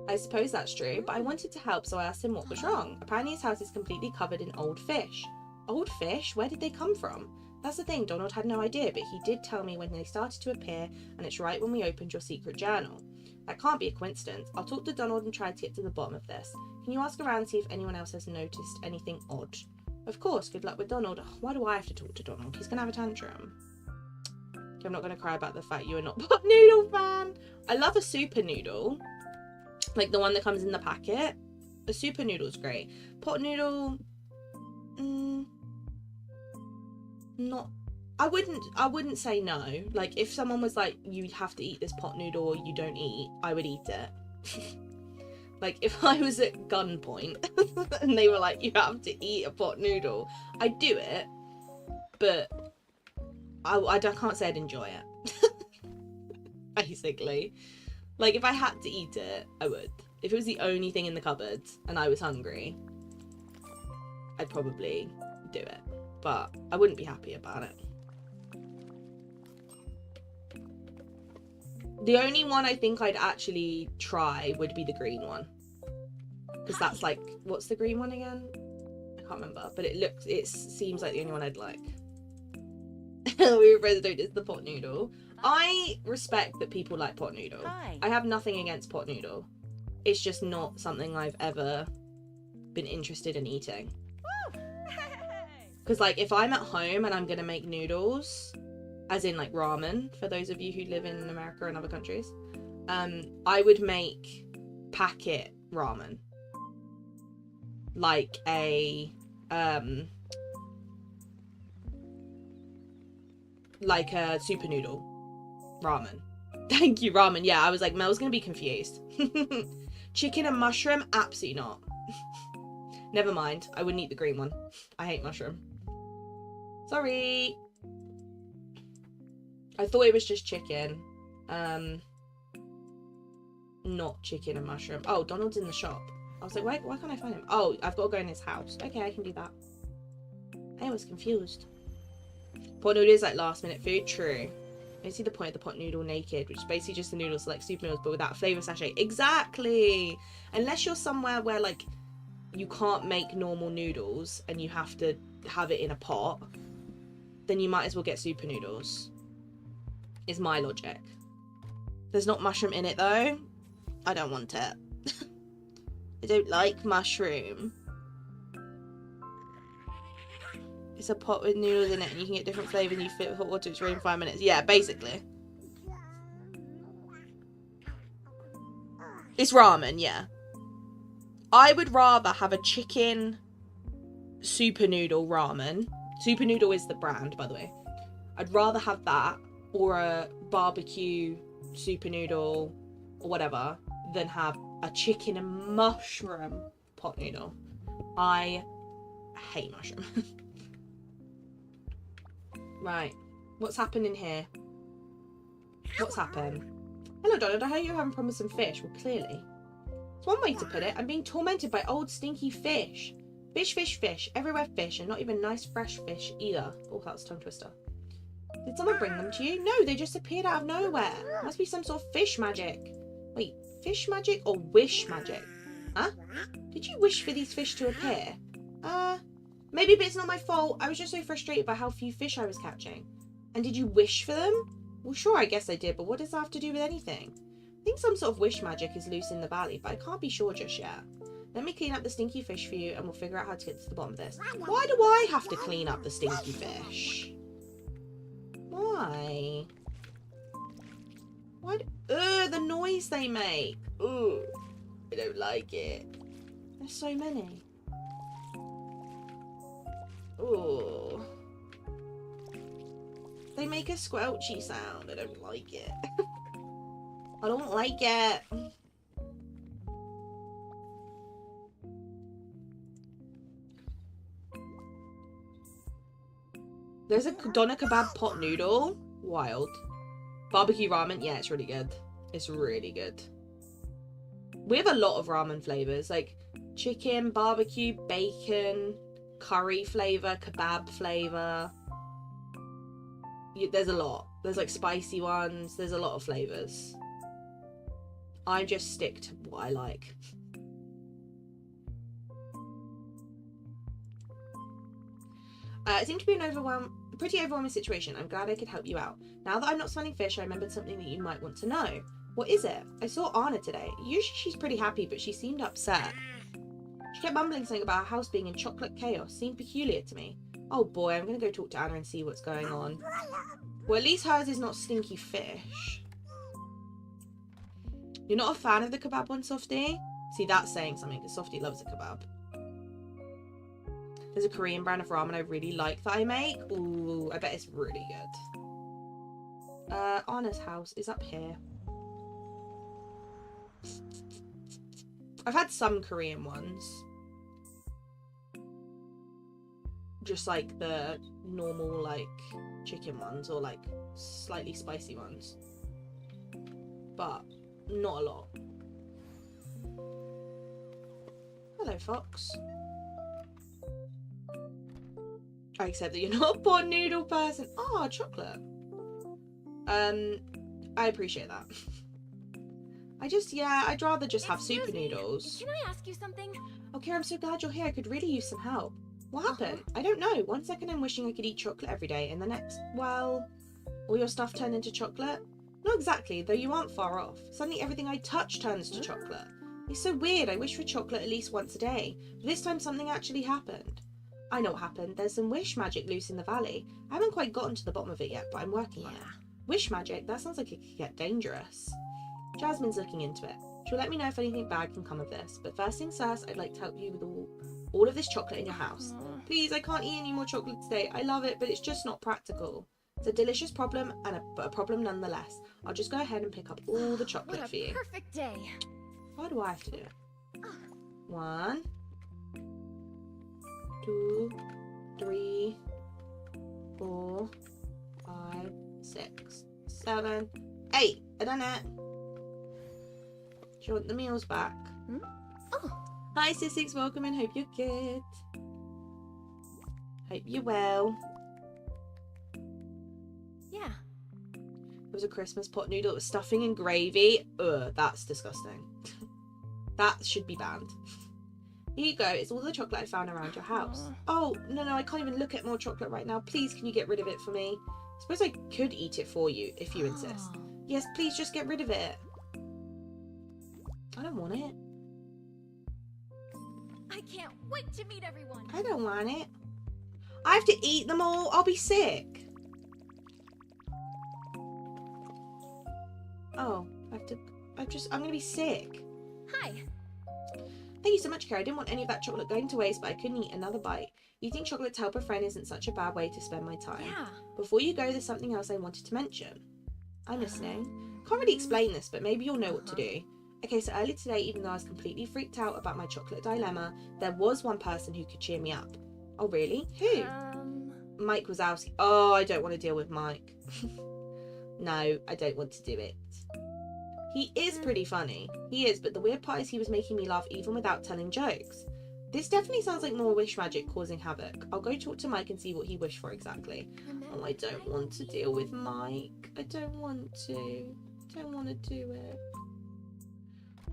I suppose that's true, but I wanted to help, so I asked him what was wrong. Apparently his house is completely covered in old fish. Old fish? Where did they come from? That's the thing, Donald had no idea, but he did tell me when they started to appear, and it's right when we opened your secret journal. That can't be a coincidence. I'll talk to Donald and try to get to the bottom of this. Can you ask around and see if anyone else has noticed anything odd? Of course, good luck with Donald. Ugh, why do I have to talk to Donald? He's gonna have a tantrum. I'm not gonna cry about the fact you are not a pot noodle fan. I love a super noodle. Like the one that comes in the packet. A super noodle's great. Pot noodle, not. I wouldn't say no. Like if someone was like, you have to eat this pot noodle or you don't eat, I would eat it. Like if I was at gunpoint and they were like, you have to eat a pot noodle, I'd do it, but I can't say I'd enjoy it. Basically, like if I had to eat it, I would. If it was the only thing in the cupboard and I was hungry, I'd probably do it, but I wouldn't be happy about it. The only one I think I'd actually try would be the green one. Because that's like, what's the green one again? I can't remember, but it seems like the only one I'd like. We were president is the pot noodle. I respect that people like pot noodle. Hi. I have nothing against pot noodle. It's just not something I've ever been interested in eating. Because like if I'm at home and I'm gonna make noodles, as in like ramen, for those of you who live in America and other countries, I would make packet ramen. Like a super noodle ramen. Thank you, ramen. Yeah, I was like, Mel's gonna be confused. Chicken and mushroom? Absolutely not. Never mind. I wouldn't eat the green one. I hate mushroom. Sorry. I thought it was just chicken. Not chicken and mushroom. Oh, Donald's in the shop. I was like, why can't I find him? Oh, I've got to go in his house. Okay, I can do that. I was confused. Pot noodle is like last minute food. True. I see the point of the pot noodle naked, which is basically just the noodles like super noodles, but without flavor sachet. Exactly. Unless you're somewhere where like you can't make normal noodles and you have to have it in a pot, then you might as well get super noodles. Is my logic. There's not mushroom in it though. I don't want it. I don't like mushroom. It's a pot with noodles in it and you can get different flavour and you fit hot water, it's ready in 5 minutes. Yeah, basically. It's ramen, yeah. I would rather have a chicken super noodle ramen. Super noodle is the brand, by the way. I'd rather have that or a barbecue super noodle or whatever than have a chicken and mushroom pot noodle. I hate mushroom. Right, what's happening here? What's happened? Hello, Donald, I heard you're having problems with some fish. Well, clearly. It's one way to put it. I'm being tormented by old stinky fish. Fish, fish, fish. Everywhere fish, and not even nice fresh fish either. Oh, that was a tongue twister. Did someone bring them to you? No, they just appeared out of nowhere. Must be some sort of fish magic. Wait, fish magic or wish magic? Huh? Did you wish for these fish to appear? Maybe, but it's not my fault. I was just so frustrated by how few fish I was catching. And did you wish for them? Well, sure, I guess I did, but what does that have to do with anything? I think some sort of wish magic is loose in the valley, but I can't be sure just yet. Let me clean up the stinky fish for you, and we'll figure out how to get to the bottom of this. Why do I have to clean up the stinky fish? Why? Why? Ugh, the noise they make. Ugh, I don't like it. There's so many. Oh, they make a squelchy sound. I don't like it. I don't like it. There's a doner kebab pot noodle. Wild. Barbecue ramen. Yeah, it's really good. It's really good. We have a lot of ramen flavors, like chicken, barbecue, bacon, curry flavor, kebab flavor. There's a lot. There's like spicy ones. There's a lot of flavors. I just stick to what I like. It seemed to be an pretty overwhelming situation. I'm glad I could help you out. Now that I'm not smelling fish, I remembered something that you might want to know. What is it? I saw Anna today. Usually she's pretty happy, but she seemed upset. She kept mumbling something about her house being in chocolate chaos. Seemed peculiar to me. Oh boy, I'm going to go talk to Anna and see what's going on. Well, at least hers is not stinky fish. You're not a fan of the kebab one, Softy? See, that's saying something, because Softy loves a kebab. There's a Korean brand of ramen I really like that I make. Ooh, I bet it's really good. Anna's house is up here. I've had some Korean ones. Just like the normal, like, chicken ones or like slightly spicy ones. But not a lot. Hello, Fox. I accept that you're not a pot noodle person. Oh, chocolate. I appreciate that. I'd rather just have super noodles. Can I ask you something? Okay, I'm so glad you're here. I could really use some help. What happened? I don't know. 1 second I'm wishing I could eat chocolate every day, and the next, well, all your stuff turned into chocolate? Not exactly, though you aren't far off. Suddenly everything I touch turns to chocolate. It's so weird. I wish for chocolate at least once a day. But this time something actually happened. I know what happened. There's some wish magic loose in the valley. I haven't quite gotten to the bottom of it yet, but I'm working on it. Wish magic? That sounds like it could get dangerous. Jasmine's looking into it. She'll let me know if anything bad can come of this. But first things first, I'd like to help you with all of this chocolate in your house. Please, I can't eat any more chocolate today. I love it, but it's just not practical. It's a delicious problem, but a problem nonetheless. I'll just go ahead and pick up all the chocolate for you. Perfect day. Why do I have to do it? 1, 2, 3, 4, 5, 6, 7, 8. I done it. Do you want the meals back? Oh. Hi, Sissix. Welcome in. Hope you're good. Hope you're well. Yeah. It was a Christmas pot noodle with stuffing and gravy. Ugh, that's disgusting. That should be banned. Here you go. It's all the chocolate I found around your house. Oh, no, I can't even look at more chocolate right now. Please, can you get rid of it for me? I suppose I could eat it for you, if you insist. Yes, please, just get rid of it. I don't want it. I can't wait to meet everyone. I don't want it. I have to eat them all. I'll be sick. Oh, I'm gonna be sick. Hi. Thank you so much, Kara. I didn't want any of that chocolate going to waste, but I couldn't eat another bite. Eating chocolate to help a friend isn't such a bad way to spend my time. Yeah. Before you go, there's something else I wanted to mention. I'm listening. Can't really explain this, but maybe you'll know what to do. Okay, so earlier today, even though I was completely freaked out about my chocolate dilemma, there was one person who could cheer me up. Oh, really? Who? Mike Wazowski. Oh, I don't want to deal with Mike. No, I don't want to do it. He is pretty funny. He is, but the weird part is he was making me laugh even without telling jokes. This definitely sounds like more wish magic causing havoc. I'll go talk to Mike and see what he wished for exactly. Oh, I don't want to deal with Mike. I don't want to. Don't want to do it.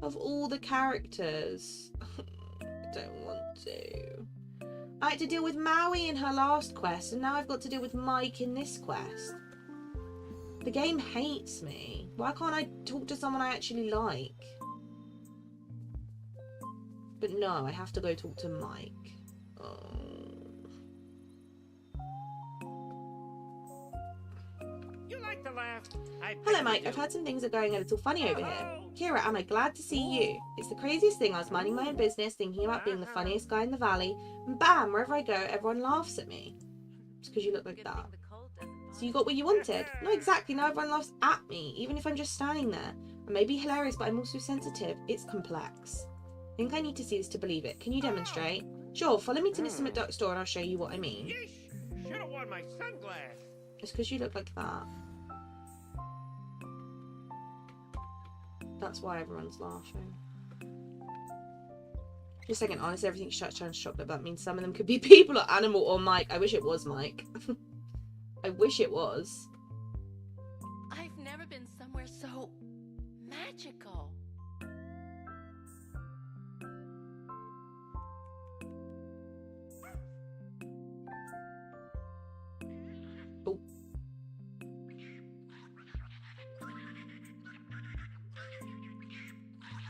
Of all the characters, I don't want to. I had to deal with Maui in her last quest, and now I've got to deal with Mike in this quest. The game hates me. Why can't I talk to someone I actually like? But no, I have to go talk to Mike. Oh. You like to laugh? Hello, Mike. I've heard some things are going a little funny over here. Kira, am I glad to see you? It's the craziest thing. I was minding my own business, thinking about being the funniest guy in the valley, and bam, wherever I go, everyone laughs at me. It's because you look like that. So you got what you wanted? Not exactly. Now everyone laughs at me, even if I'm just standing there. I may be hilarious, but I'm also sensitive. It's complex. I think I need to see this to believe it. Can you demonstrate? Sure, follow me to Mr. McDuck's store and I'll show you what I mean. Yeesh! Should have worn my sunglasses. It's because you look like that. That's why everyone's laughing. Just a second, honestly, everything's shut down to chocolate. That means some of them could be people or animal or Mike. I wish it was Mike. I wish it was. I've never been somewhere so magical. Oh.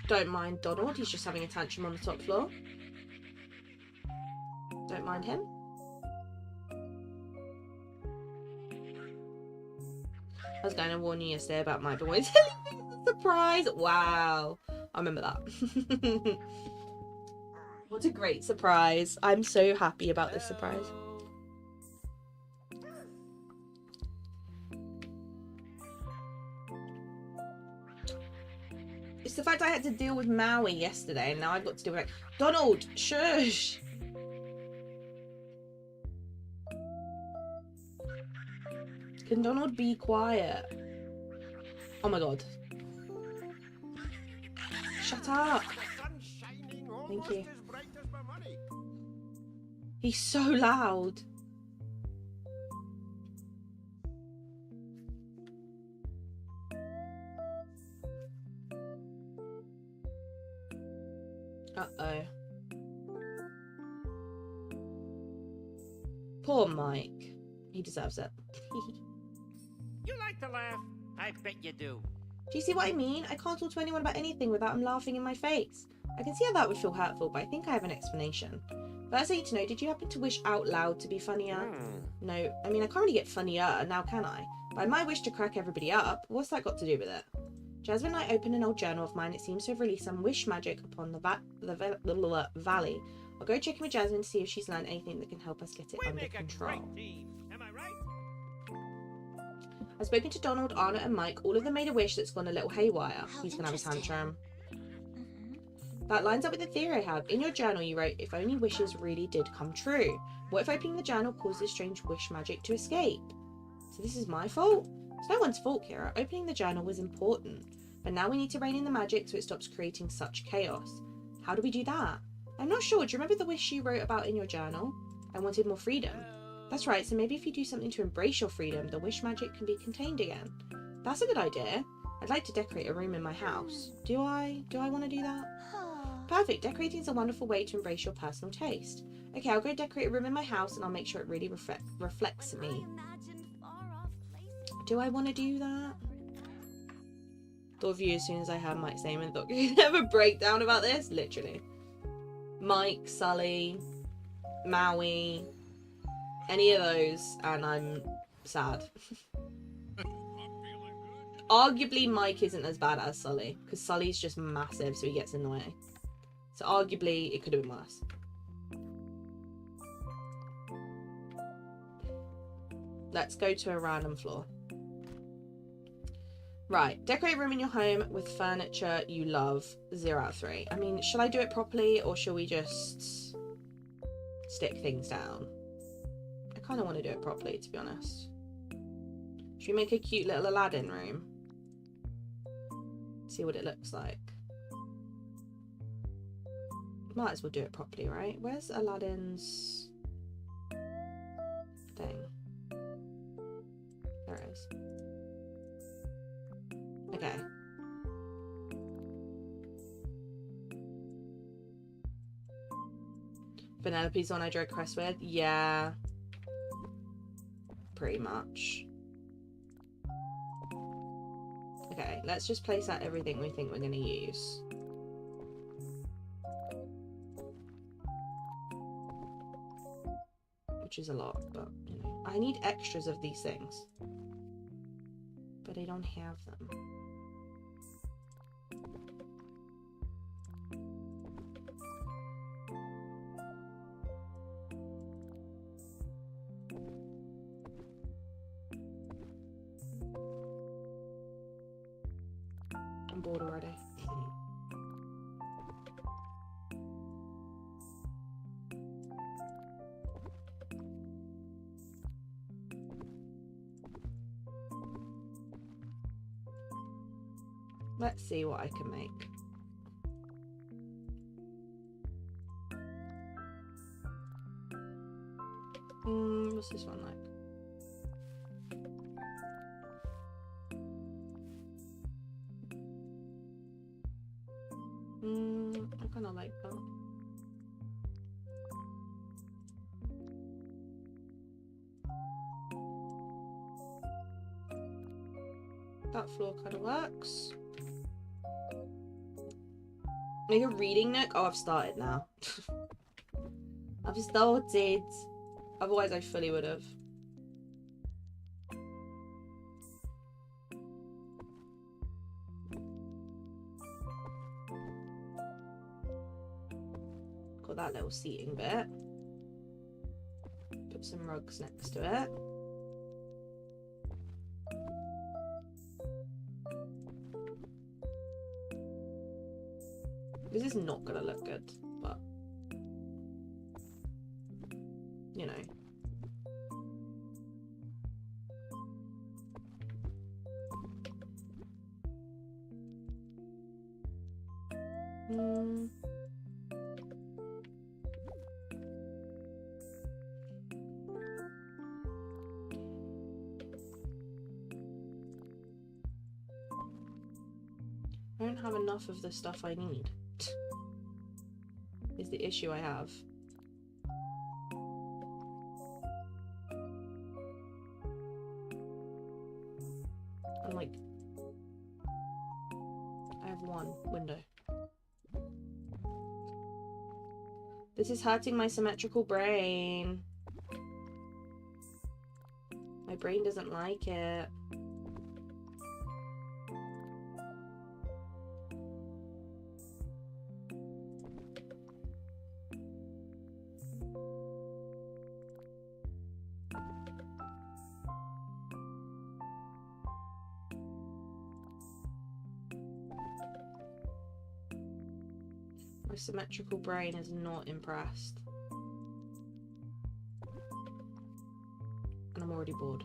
Don't mind Donald, he's just having a tantrum on the top floor. Don't mind him. I was going to warn you yesterday about my boys. Surprise! Wow. I remember that. What a great surprise. I'm so happy about this surprise. It's the fact I had to deal with Maui yesterday and now I've got to deal with it. Donald, shush! Can Donald be quiet? Oh my god. Shut up! Thank you. He's so loud. Uh-oh. Poor Mike. He deserves it. You like to laugh? I bet you do. Do you see what I mean? I can't talk to anyone about anything without him laughing in my face. I can see how that would feel hurtful, but I think I have an explanation. First, I need to know, did you happen to wish out loud to be funnier? No, I mean, I can't really get funnier now, can I? But I might wish to crack everybody up. What's that got to do with it? Jasmine and I opened an old journal of mine. It seems to have released some wish magic upon the valley. I'll go check in with Jasmine to see if she's learned anything that can help us get it We under make a control. great team. Am I right? I've spoken to Donald, Anna and Mike. All of them made a wish that's gone a little haywire. He's going to have a tantrum. That lines up with the theory I have. In your journal you wrote, if only wishes really did come true. What if opening the journal caused this strange wish magic to escape? So this is my fault? It's no one's fault, Kira. Opening the journal was important. But now we need to rein in the magic so it stops creating such chaos. How do we do that? I'm not sure. Do you remember the wish you wrote about in your journal? I wanted more freedom. That's right, so maybe if you do something to embrace your freedom, the wish magic can be contained again. That's a good idea. I'd like to decorate a room in my house. Do I want to do that? Perfect. Decorating is a wonderful way to embrace your personal taste. Okay, I'll go decorate a room in my house and I'll make sure it really reflects me. Do I want to do that? Thought of you as soon as I heard Mike's name and thought, can you have a breakdown about this? Literally. Mike, Sully, Maui, any of those, and I'm sad. Arguably, Mike isn't as bad as Sully, because Sully's just massive, so he gets annoying. So arguably, it could have been worse. Let's go to a random floor. Right, decorate a room in your home with furniture you love. 0 out of 3. I mean, shall I do it properly, or shall we just stick things down? I kind of want to do it properly, to be honest. Should we make a cute little Aladdin room? See what it looks like. Might as well do it properly, right? Where's Aladdin's thing? There it is. Okay. Penelope's the one I drew a quest with? Yeah. Pretty much. Okay, let's just place out everything we think we're going to use. Which is a lot, but, you know. I need extras of these things. But I don't have them. I'm bored already. Let's see what I can make. What's this one like? I kind of like that. That floor kind of works. Make a reading nook? Oh, I've started now. I've started. Otherwise, I fully would have. Got that little seating bit. Put some rugs next to it. This is not gonna look good, but you know. I don't have enough of the stuff I need. Is the issue I have. I'm like, I have one window. This is hurting my symmetrical brain. My brain doesn't like it. My symmetrical brain is not impressed. And I'm already bored.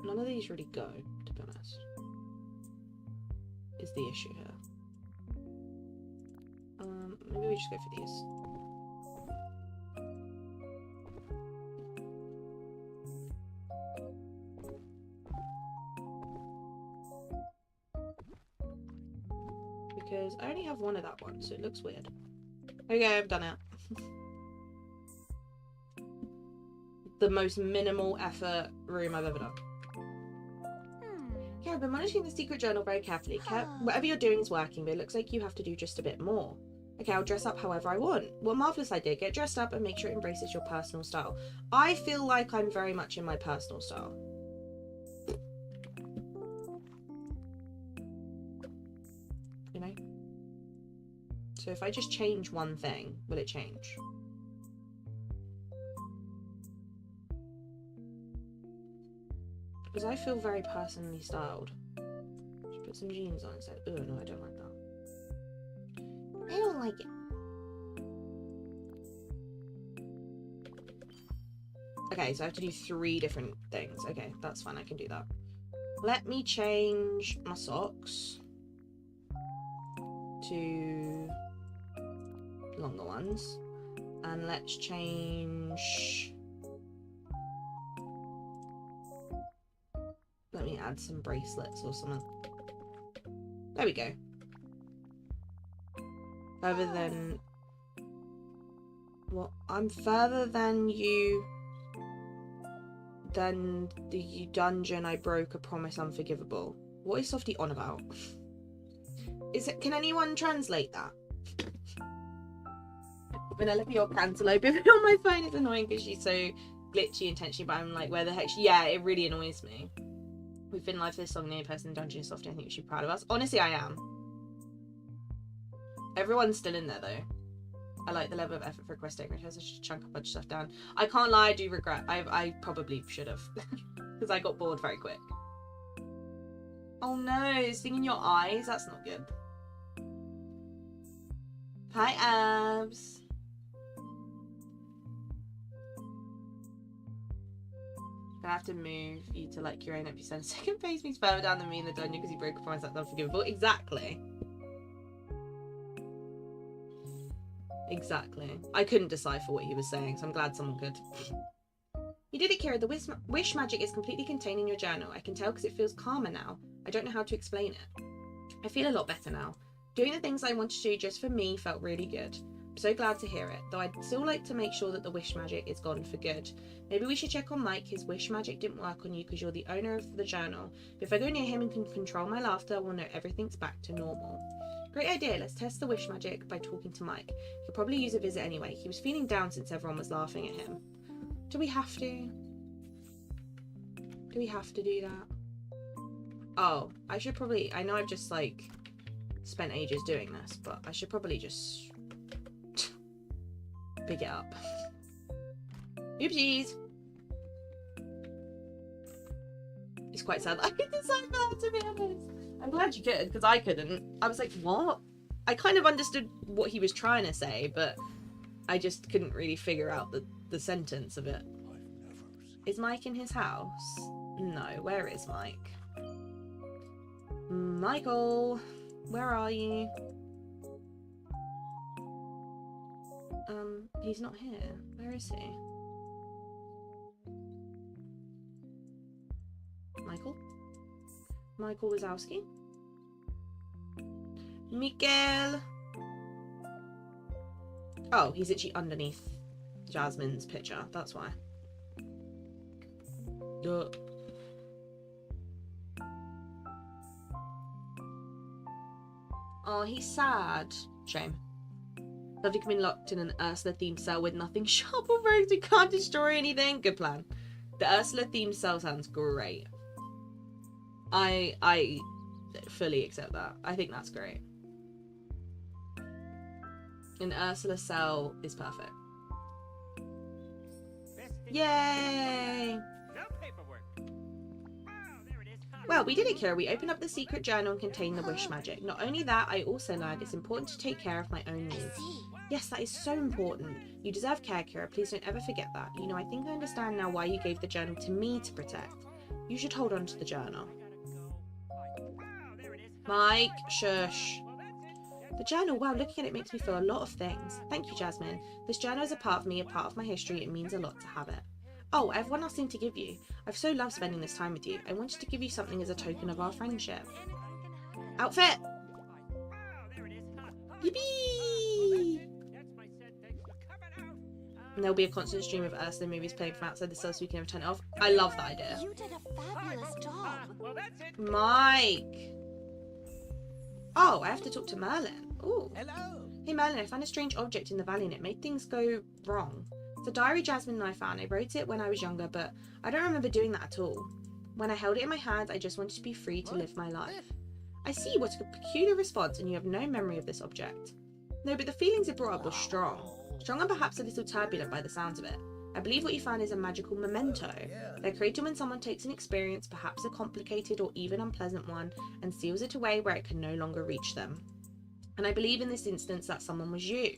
None of these really go, to be honest. Is the issue here. Maybe we just go for these. Because I only have one of that one, so it looks weird. Okay, I've done it. The most minimal effort room I've ever done. Okay, I've been monitoring the secret journal very carefully. Whatever you're doing is working, but it looks like you have to do just a bit more. Okay, I'll dress up however I want. What a marvellous idea. Get dressed up and make sure it embraces your personal style. I feel like I'm very much in my personal style. You know? So if I just change one thing, will it change? Because I feel very personally styled. Just put some jeans on instead. Oh no, I don't like that. I don't like it. Okay, so I have to do 3 different things. Okay, that's fine, I can do that. Let me change my socks to longer ones. And let's change... Let me add some bracelets or something. There we go. Further than... Well, I'm further than you... Than the dungeon I broke, a promise unforgivable. What is Softy on about? Is it... Can anyone translate that? Vanellope or Cantaloupe. If on my phone is annoying because she's so glitchy intentionally, but I'm like, where the heck... Yeah, it really annoys me. We've been live for this song, near person in Dungeon Softy. I think we should be proud of us. Honestly, I am. Everyone's still in there though. I like the level of effort for quest taking, which has a chunk of a bunch of stuff down. I can't lie, I do regret. I probably should have. Because I got bored very quick. Oh no, sting in your eyes? That's not good. Hi, Abs. Gonna have to move you to like your own epicenter. Second phase means further down than me in the dungeon because he broke a promise that's unforgivable. Exactly. Exactly. I couldn't decipher what he was saying, so I'm glad someone could. You did it, Kira. The wish magic is completely contained in your journal. I can tell because it feels calmer now. I don't know how to explain it. I feel a lot better now. Doing the things I wanted to do just for me felt really good. I'm so glad to hear it, though I'd still like to make sure that the wish magic is gone for good. Maybe we should check on Mike. His wish magic didn't work on you because you're the owner of the journal. But if I go near him and can control my laughter, we'll know everything's back to normal. Great idea. Let's test the wish magic by talking to Mike. He'll probably use a visit anyway. He was feeling down since everyone was laughing at him. Do we have to? Do we have to do that? Oh, I should probably... I know I've just, like, spent ages doing this, but I should probably just... pick it up. Oopsies! It's quite sad that I could decide that, to be honest. I'm glad you could, because I couldn't. I was like, what? I kind of understood what he was trying to say, but I just couldn't really figure out the sentence of it. Is Mike in his house? No, where is Mike? Michael, where are you? He's not here. Where is he? Michael? Michael Wazowski? Miguel! Oh, he's actually underneath Jasmine's picture. That's why. Duh. Oh, he's sad. Shame. Lovely being locked in an Ursula-themed cell with nothing sharp or rogues who can't destroy anything. Good plan. The Ursula-themed cell sounds great. I fully accept that. I think that's great. An Ursula cell is perfect. Yay! No paperwork. Oh, there it is. Well, we did it, Kira. We opened up the secret journal and contained the wish magic. Not only that, I also learned it's important to take care of my own needs. Yes, that is so important. You deserve care, Kira. Please don't ever forget that. You know, I think I understand now why you gave the journal to me to protect. You should hold on to the journal. Mike, shush. The journal, wow, looking at it makes me feel a lot of things. Thank you, Jasmine. This journal is a part of me, a part of my history. It means a lot to have it. Oh, I have one last thing to give you. I've so loved spending this time with you. I wanted to give you something as a token of our friendship. Outfit! Yippee! And there'll be a constant stream of Ursula movies playing from outside the cell so we can never turn it off. I love that idea. You did a fabulous job. Well, that's it. Mike! Oh, I have to talk to Merlin. Ooh. Hello. Hey Merlin, I found a strange object in the valley and it made things go wrong. It's a diary Jasmine and I found. I wrote it when I was younger, but I don't remember doing that at all. When I held it in my hands, I just wanted to be free to live my life. I see, what a peculiar response, and you have no memory of this object. No, but the feelings it brought up were strong. Strong and perhaps a little turbulent by the sounds of it. I believe what you found is a magical memento. They're created when someone takes an experience, perhaps a complicated or even unpleasant one, and seals it away where it can no longer reach them. And I believe in this instance that someone was you.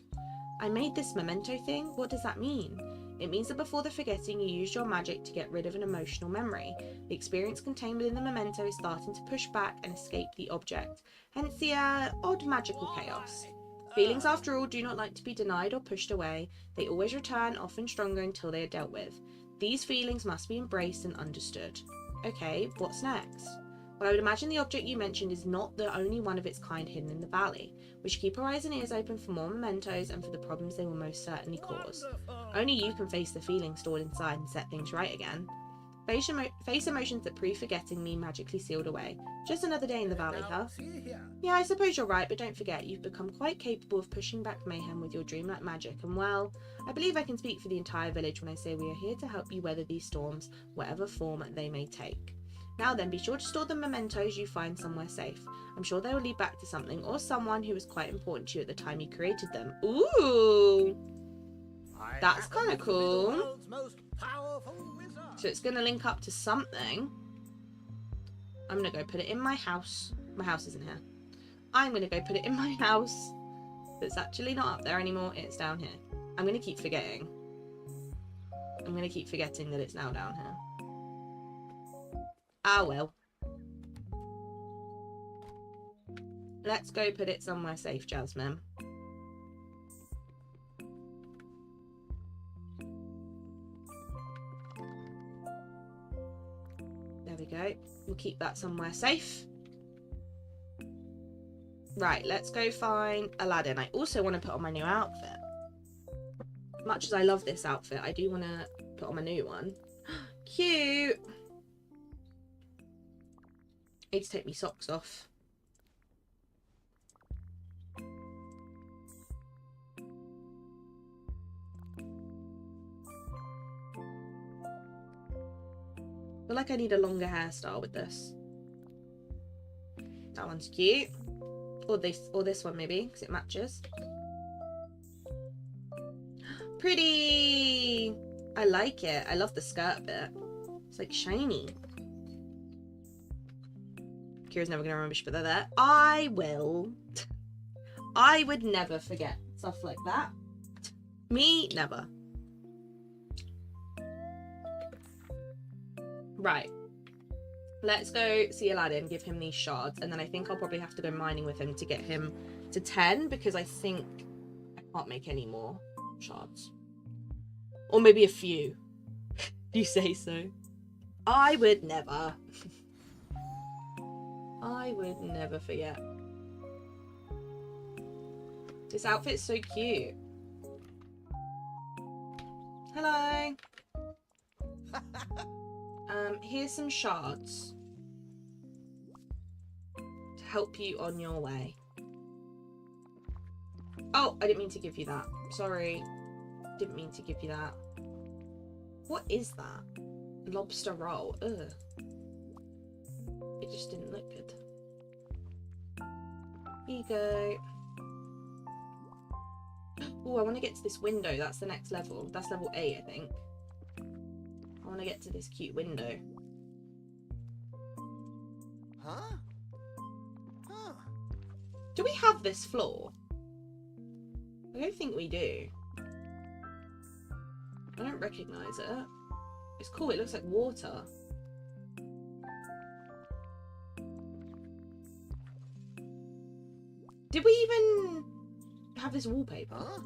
I made this memento thing. What does that mean? It means that before the forgetting, you used your magic to get rid of an emotional memory. The experience contained within the memento is starting to push back and escape the object. Hence the odd magical chaos. Feelings, after all, do not like to be denied or pushed away. They always return, often stronger, until they are dealt with. These feelings must be embraced and understood. Okay, what's next? Well, I would imagine the object you mentioned is not the only one of its kind hidden in the valley. We should keep our eyes and ears open for more mementos and for the problems they will most certainly cause. Only you can face the feelings stored inside and set things right again. Face emotions that pre-forgetting mean magically sealed away. Just another day in the valley, huh? Yeah, I suppose you're right, but don't forget, you've become quite capable of pushing back mayhem with your dreamlight magic, and well, I believe I can speak for the entire village when I say we are here to help you weather these storms, whatever form they may take. Now then, be sure to store the mementos you find somewhere safe. I'm sure they will lead back to something or someone who was quite important to you at the time you created them. Ooh! That's kind of cool. So it's going to link up to something. I'm going to go put it in my house. My house isn't here. I'm going to go put it in my house. That's actually not up there anymore. It's down here. I'm going to keep forgetting. I'm going to keep forgetting that it's now down here. Ah, well. Let's go put it somewhere safe, Jasmine. There we go. We'll keep that somewhere safe. Right, let's go find Aladdin. I also want to put on my new outfit. Much as I love this outfit, I do want to put on my new one. Cute! I need to take my socks off. I feel like I need a longer hairstyle with this. That one's cute. Or this one maybe, because it matches. Pretty! I like it. I love the skirt bit. It's like shiny. Kira's never gonna remember she put that there. I will. I would never forget stuff like that. Me, never. Right. Let's go see Aladdin, give him these shards, and then I think I'll probably have to go mining with him to get him to 10, because I think I can't make any more shards. Or maybe a few. You say so. I would never. I would never forget. This outfit's so cute. Hello. Here's some shards to help you on your way. Oh, I didn't mean to give you that. Sorry. Didn't mean to give you that. What is that? Lobster roll. Ugh. It just didn't look good. Here you go. Oh, I want to get to this window. That's the next level. That's level 8, I think. I want to get to this cute window. Huh? Huh. Do we have this floor? I don't think we do. I don't recognise it. It's cool. It looks like water. Did we even have this wallpaper? Huh?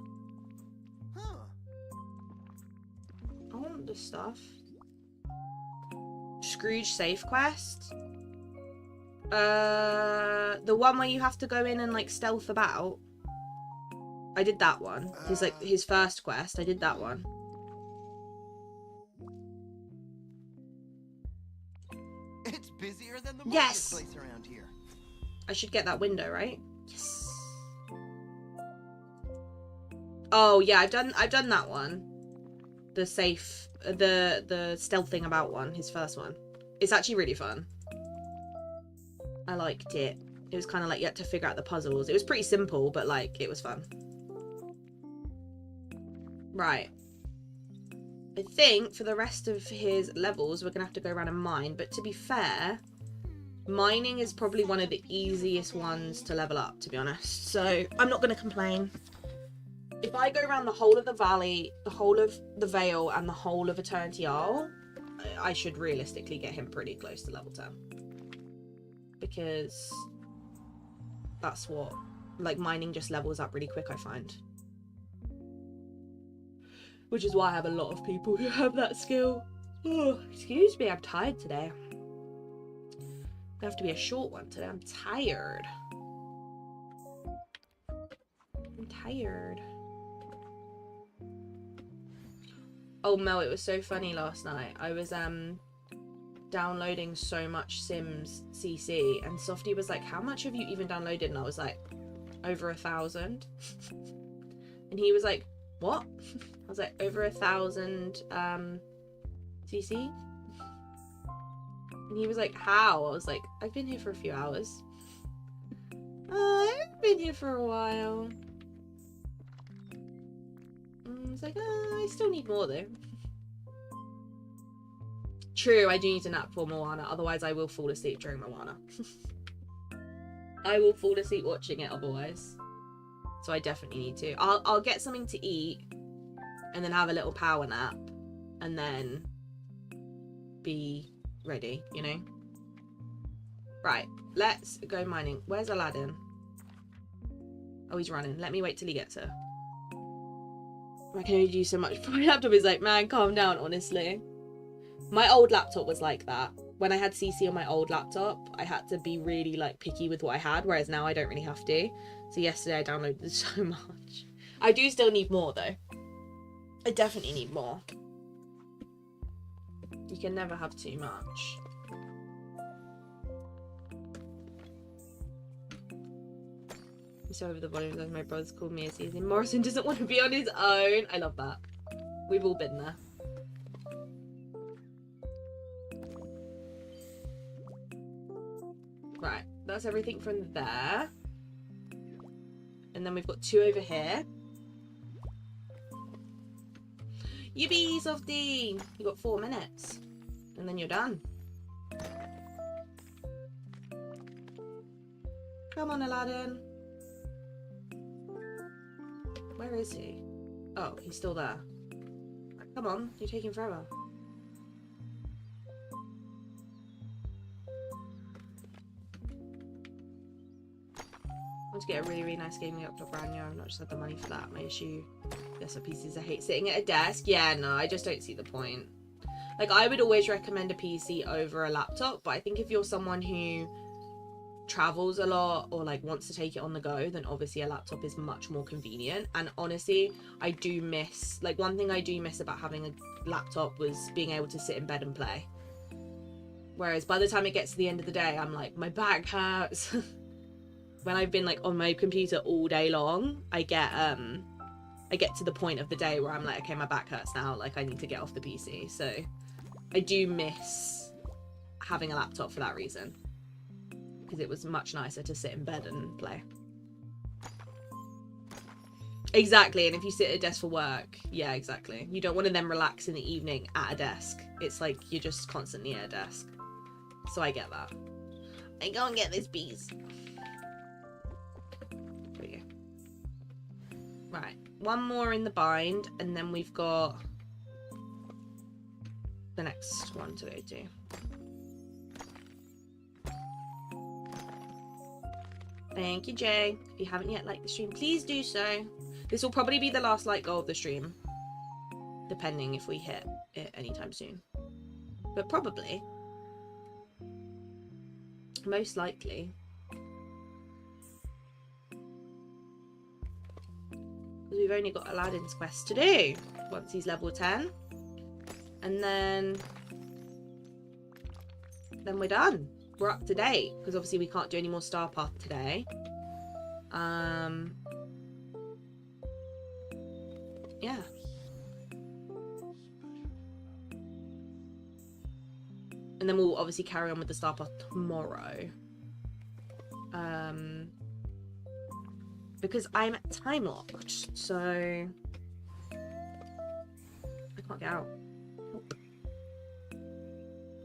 Huh. I want the stuff. Scrooge safe quest. The one where you have to go in and like stealth about. I did that one. His first quest. I did that one. It's busier than the Yes! marketplace around here. I should get that window, right? Yes. Oh yeah, I've done that one. The safe, the stealthing about one, his first one. It's actually really fun. I liked it. It was kind of like you had to figure out the puzzles. It was pretty simple, but like it was fun. Right. I think for the rest of his levels, we're gonna have to go around and mine. But to be fair, mining is probably one of the easiest ones to level up, to be honest. So I'm not gonna complain. If I go around the whole of the valley, the whole of the Vale, and the whole of Eternity Isle, I should realistically get him pretty close to level 10. Because that's what, like, mining just levels up really quick, I find. Which is why I have a lot of people who have that skill. Oh, excuse me, I'm tired today. It'll have to be a short one today. I'm tired. I'm tired. Oh Mel, it was so funny last night. I was downloading so much Sims CC, and Softy was like, how much have you even downloaded? And I was like, over 1,000. And he was like, what? I was like, over 1,000 CC. And he was like, how? I was like, I've been here for a few hours. I've been here for a while. I was like, I still need more though. True, I do need to nap for Moana, otherwise I will fall asleep during Moana. I will fall asleep watching it otherwise. So I definitely need to. I'll get something to eat and then have a little power nap and then be ready, you know? Right, let's go mining. Where's Aladdin? Oh, he's running. Let me wait till he gets here. I can only do so much. My laptop is like, man, calm down, honestly. My old laptop was like that. when I had CC on my old laptop, I had to be really like picky with what I had, whereas now I don't really have to. So yesterday I downloaded so much. I do still need more though. I definitely need more. You can never have too much. So over the volume, as my brother's called me a season. Morrison doesn't want to be on his own. I love that. We've all been there. Right, that's everything from there. And then we've got 2 over here. Yippee, Softy! You got 4 minutes. And then you're done. Come on, Aladdin. Where is he? Oh, he's still there. Come on, you're taking forever. I want to get a really, really nice gaming laptop brand new. I've not just had the money for that. My issue, desktop PCs, I hate sitting at a desk. Yeah, no, I just don't see the point. Like, I would always recommend a PC over a laptop, but I think if you're someone who travels a lot or like wants to take it on the go, then obviously a laptop is much more convenient. And honestly, I do miss, like, one thing I do miss about having a laptop was being able to sit in bed and play. Whereas by the time it gets to the end of the day, I'm like, my back hurts. When I've been like on my computer all day long, I get to the point of the day where I'm like, okay, my back hurts now, like I need to get off the PC. So I do miss having a laptop for that reason, because it was much nicer to sit in bed and play. Exactly, and if you sit at a desk for work, yeah, exactly. You don't want to then relax in the evening at a desk. It's like you're just constantly at a desk. So I get that. I go and get this piece. There we go. Right, one more in the bind, and then we've got the next one to go to. Thank you, Jay. If you haven't yet liked the stream, please do so. This will probably be the last like goal of the stream, depending if we hit it anytime soon. But probably. Most likely. Because we've only got Aladdin's quest to do once he's level 10. And then we're done. We're up to date, because obviously we can't do any more Star Path today. Yeah. And then we'll obviously carry on with the Star Path tomorrow. Because I'm time locked, so I can't get out. Nope.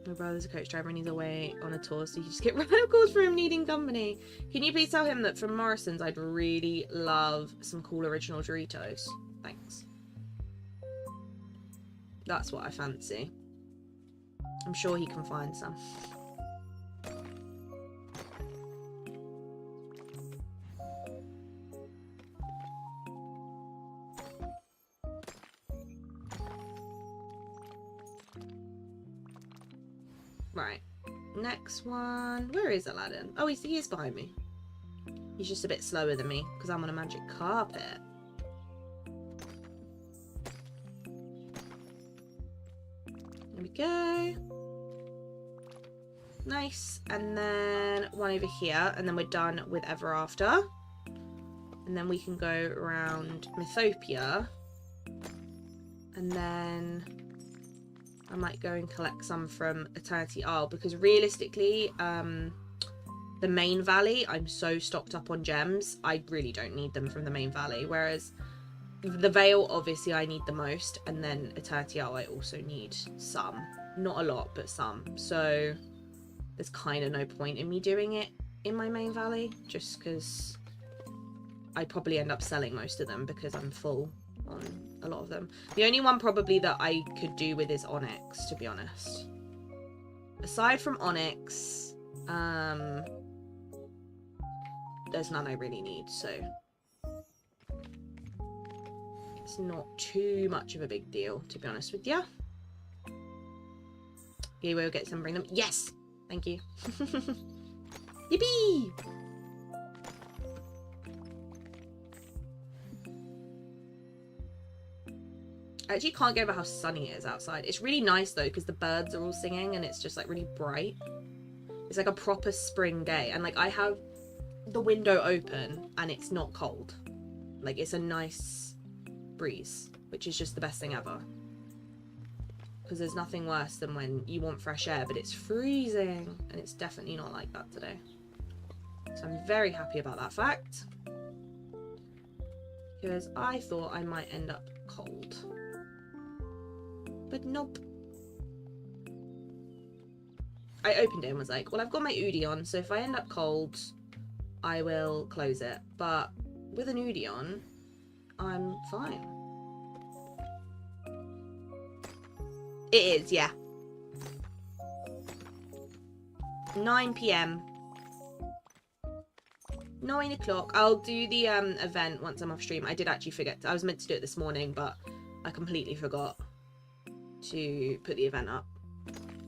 My brother's a coach driver and he's away on a tour, so you just get random calls for him needing company. Can you please tell him that from Morrison's I'd really love some cool original Doritos? Thanks. That's what I fancy. I'm sure he can find some. Right, next one. Where is Aladdin? Oh, he is behind me. He's just a bit slower than me because I'm on a magic carpet. There we go. Nice. And then one over here, and then we're done with Ever After. And then we can go around Mythopia. And then I might go and collect some from Eternity Isle, because realistically, the main valley, I'm so stocked up on gems, I really don't need them from the main valley. Whereas the Vale, obviously, I need the most, and then Eternity Isle, I also need some. Not a lot, but some. So there's kind of no point in me doing it in my main valley, just because I'd probably end up selling most of them because I'm full on a lot of them. The only one probably that I could do with is Onyx, to be honest. Aside from Onyx, there's none I really need, so it's not too much of a big deal, to be honest with you. You will get some, bring them. Yes! Thank you. Yippee! I actually can't get over how sunny it is outside. It's really nice though, because the birds are all singing and it's just like really bright. It's like a proper spring day, and like I have the window open and it's not cold. Like it's a nice breeze, which is just the best thing ever. Because there's nothing worse than when you want fresh air but it's freezing, and it's definitely not like that today. So I'm very happy about that fact, because I thought I might end up cold. But nope. I opened it and was like, well, I've got my hoodie on, so if I end up cold, I will close it. But with an hoodie on, I'm fine. It is, yeah. 9 PM. 9 o'clock. I'll do the event once I'm off stream. I did actually forget. I was meant to do it this morning, but I completely forgot to put the event up.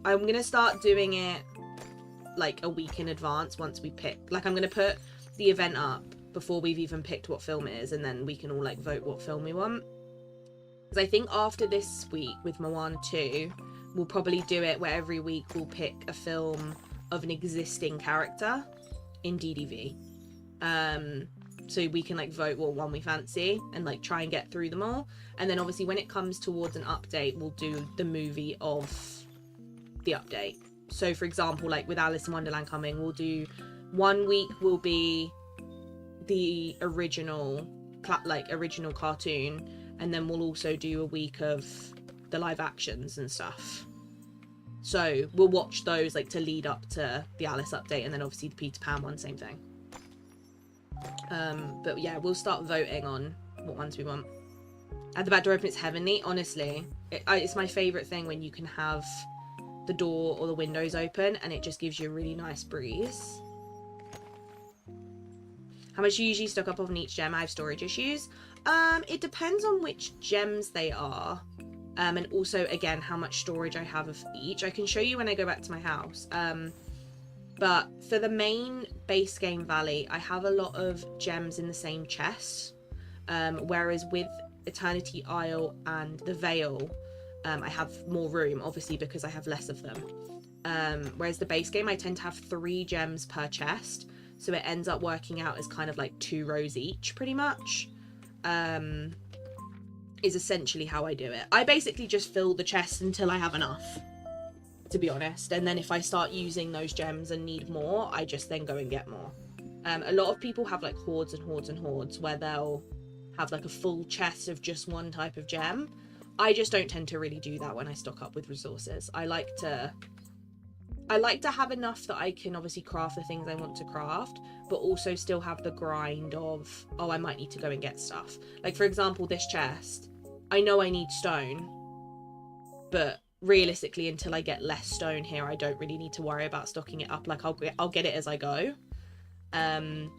I'm going to start doing it like a week in advance once we pick. Like I'm going to put the event up before we've even picked what film it is, and then we can all like vote what film we want. Because I think after this week with Moana 2, we'll probably do it where every week we'll pick a film of an existing character in DDV. So we can like vote what one we fancy and like try and get through them all. And then obviously when it comes towards an update, we'll do the movie of the update. So for example, like with Alice in Wonderland coming, we'll do 1 week will be the original cartoon, and then we'll also do a week of the live actions and stuff. So we'll watch those like to lead up to the Alice update, and then obviously the Peter Pan one, same thing. But yeah, we'll start voting on what ones we want. At the back door open, it's heavenly. Honestly, it's my favourite thing when you can have the door or the windows open and it just gives you a really nice breeze. How much do you usually stock up of each gem? I have storage issues. It depends on which gems they are. And also, again, how much storage I have of each. I can show you when I go back to my house. But for the main base game Valley, I have a lot of gems in the same chest. Whereas with Eternity Isle and the Veil, I have more room, obviously, because I have less of them. Whereas the base game, I tend to have 3 gems per chest. So it ends up working out as kind of like 2 rows each, pretty much. Is essentially how I do it. I basically just fill the chest until I have enough, to be honest. And then if I start using those gems and need more, I just then go and get more. A lot of people have like hordes and hordes and hordes where they'll have like a full chest of just one type of gem. I just don't tend to really do that when I stock up with resources. I like to have enough that I can obviously craft the things I want to craft, but also still have the grind of, oh, I might need to go and get stuff. Like, for example, this chest, I know I need stone, but realistically, until I get less stone here, I don't really need to worry about stocking it up. Like, I'll get it as I go. And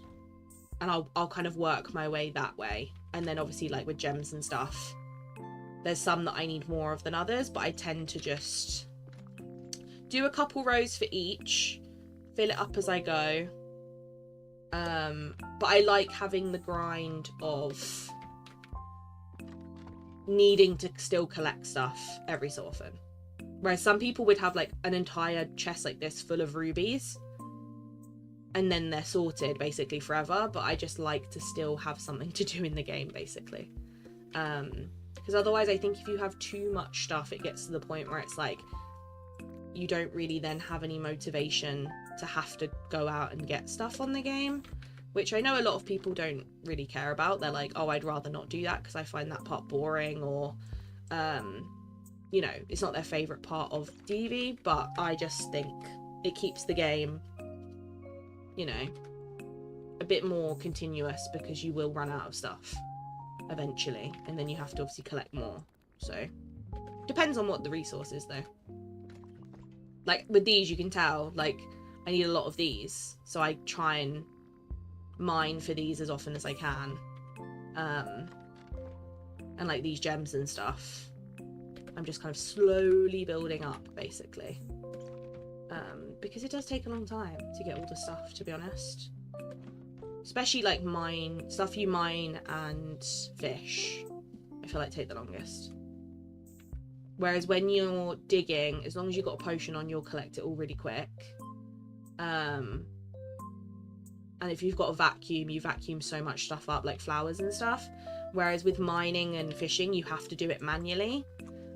I'll kind of work my way that way. And then obviously, like with gems and stuff, there's some that I need more of than others, but I tend to just do a couple rows for each, fill it up as I go. But I like having the grind of needing to still collect stuff every so often. Whereas some people would have like an entire chest like this full of rubies and then they're sorted basically forever, but I just like to still have something to do in the game basically. Because otherwise I think if you have too much stuff, it gets to the point where it's like you don't really then have any motivation to have to go out and get stuff on the game, which I know a lot of people don't really care about. They're like, oh, I'd rather not do that because I find that part boring, or you know, it's not their favorite part of DV. But I just think it keeps the game, you know, a bit more continuous, because you will run out of stuff eventually and then you have to obviously collect more. So depends on what the resource is though. Like with these, you can tell like I need a lot of these, so I try and mine for these as often as I can. And like these gems and stuff, I'm just kind of slowly building up basically. because it does take a long time to get all the stuff, to be honest. Especially like stuff you mine and fish, I feel like take the longest. Whereas when you're digging, as long as you've got a potion on, you'll collect it all really quick. And if you've got a vacuum, you vacuum so much stuff up, like flowers and stuff. Whereas with mining and fishing, you have to do it manually.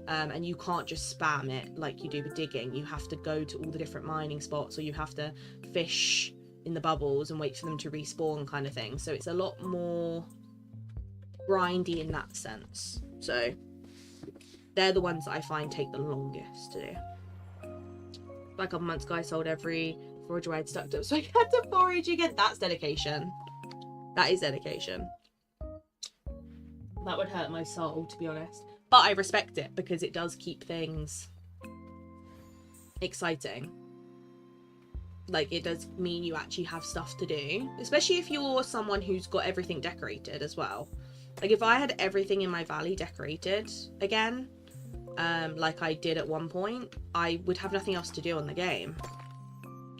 And you can't just spam it like you do with digging. You have to go to all the different mining spots, or you have to fish in the bubbles and wait for them to respawn, kind of thing. So it's a lot more grindy in that sense. So they're the ones that I find take the longest to do. Like a couple months ago, I sold every forager I had stuck up, so I had to forage again. That's dedication. That is dedication. That would hurt my soul, to be honest. But I respect it because it does keep things exciting. Like, it does mean you actually have stuff to do, especially if you're someone who's got everything decorated as well. Like, if I had everything in my valley decorated again, like I did at one point, I would have nothing else to do on the game.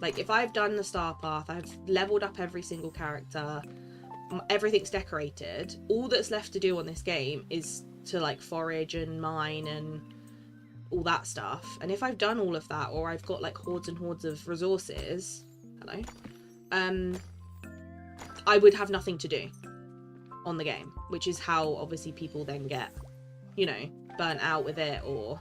Like, if I've done the star path, I've leveled up every single character, everything's decorated, all that's left to do on this game is to like forage and mine and all that stuff. And if I've done all of that, or I've got like hordes and hordes of resources, hello, I would have nothing to do on the game, which is how obviously people then get, you know, burnt out with it, or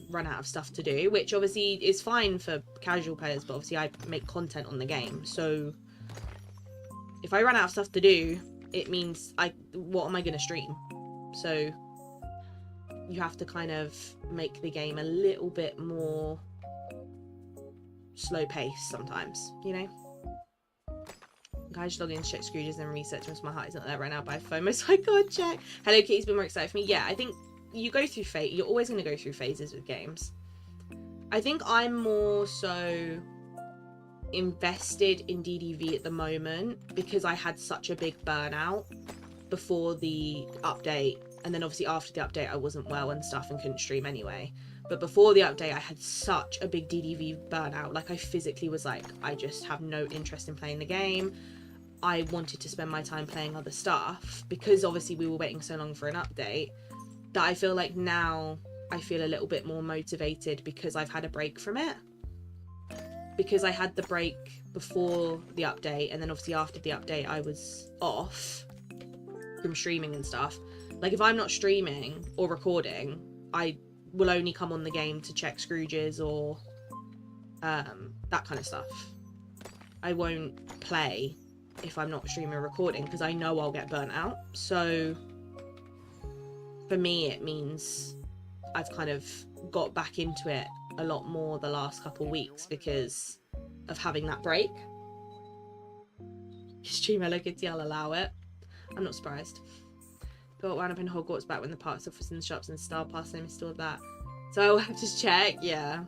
run out of stuff to do, which obviously is fine for casual players, but obviously I make content on the game, so if I run out of stuff to do, it means what am I going to stream? So you have to kind of make the game a little bit more slow paced sometimes, you know? I just log in to check Scrooge's and research once my heart is not there right now, but I have FOMO, so I can't check. Hello Kitty's been more excited for me. Yeah, I think you go through you're always going to go through phases with games. I think I'm more so invested in DDV at the moment because I had such a big burnout before the update, and then obviously after the update I wasn't well and stuff and couldn't stream anyway. But before the update I had such a big DDV burnout. Like, I physically was like, I just have no interest in playing the game. I wanted to spend my time playing other stuff because obviously we were waiting so long for an update, that I feel like now I feel a little bit more motivated because I've had a break from it. Because I had the break before the update, and then obviously after the update I was off from streaming and stuff. Like, if I'm not streaming or recording, I will only come on the game to check Scrooge's or that kind of stuff. I won't play if I'm not streaming or recording because I know I'll get burnt out. So for me it means I've kind of got back into it a lot more the last couple of weeks because of having that break. Stream Hello Kitty, I'll allow it. I'm not surprised. Got wound up in Hogwarts back when the parks office and the shops and Star Pass, I missed all of that. So I will have to check, yeah.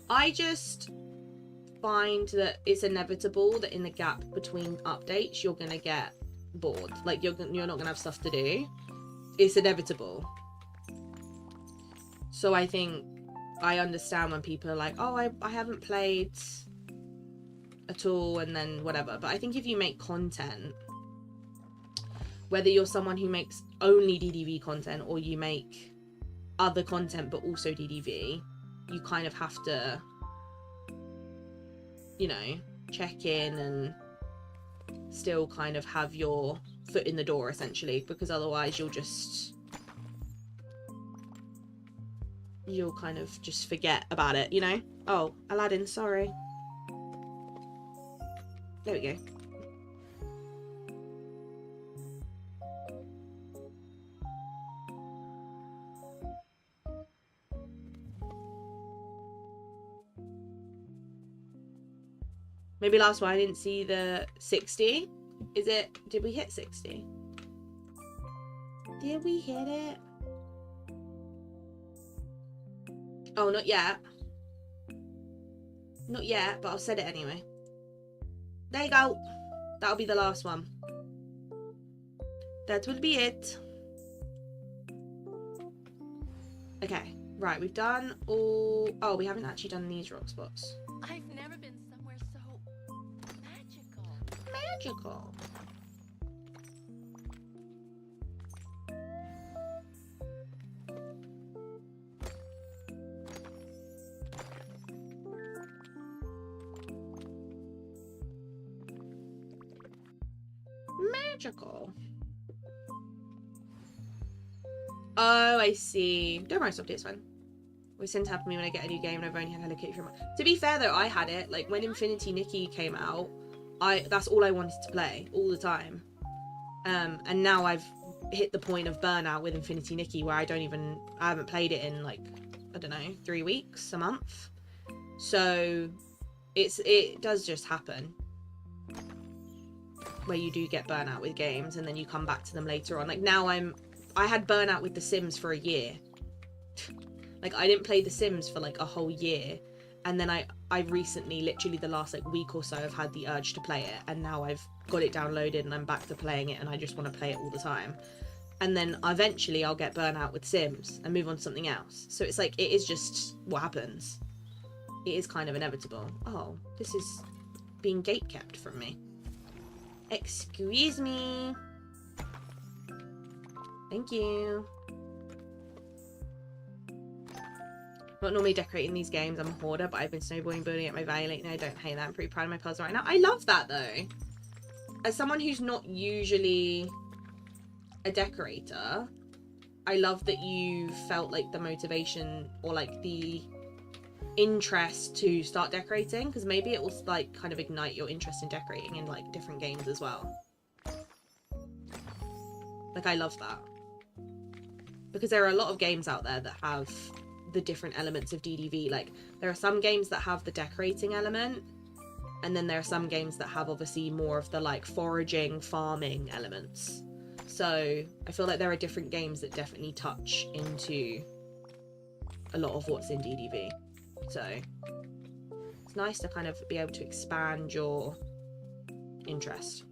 I just find that it's inevitable that in the gap between updates you're gonna get bored. Like, you're not gonna have stuff to do. It's inevitable. So I think I understand when people are like, oh, I haven't played at all, and then whatever. But I think if you make content, whether you're someone who makes only DDV content or you make other content but also DDV, you kind of have to, you know, check in and still kind of have your foot in the door essentially, because otherwise you'll kind of just forget about it, you know? Oh, Aladdin, sorry. There we go. Maybe last one I didn't see the 60. Is it? Did we hit 60? Did we hit it? Oh, not yet. Not yet, but I'll set it anyway. There you go. That'll be the last one. That will be it. Okay. Right, we've done all... Oh, we haven't actually done these rock spots. I've never been somewhere so magical. Magical. Magical. Oh, I see. Don't worry, Sophie, it's fine. We tend to happen to me when I get a new game and I've only had Hello Kitty for a month. To be fair though, I had it. Like when Infinity Nikki came out, that's all I wanted to play all the time. And now I've hit the point of burnout with Infinity Nikki where I haven't played it in like, I don't know, 3 weeks, a month. So it does just happen. Where you do get burnout with games and then you come back to them later on. Like now I had burnout with The Sims for a year. Like I didn't play The Sims for like a whole year, and then I recently, literally the last like week or so, have had the urge to play it, and now I've got it downloaded and I'm back to playing it and I just want to play it all the time. And then eventually I'll get burnout with Sims and move on to something else. So it's like, it is just what happens. It is kind of inevitable. Oh, this is being gatekept from me. Excuse me. Thank you. Not normally decorating these games. I'm a hoarder, but I've been snowboarding, building at my valley lately. I don't hate that. I'm pretty proud of my puzzle right now. I love that though. As someone who's not usually a decorator, I love that you felt like the motivation or like the interest to start decorating, because maybe it will like kind of ignite your interest in decorating in like different games as well. Like I love that, because there are a lot of games out there that have the different elements of DDV. Like there are some games that have the decorating element, and then there are some games that have obviously more of the like foraging, farming elements. So I feel like there are different games that definitely touch into a lot of what's in DDV. So it's nice to kind of be able to expand your interest.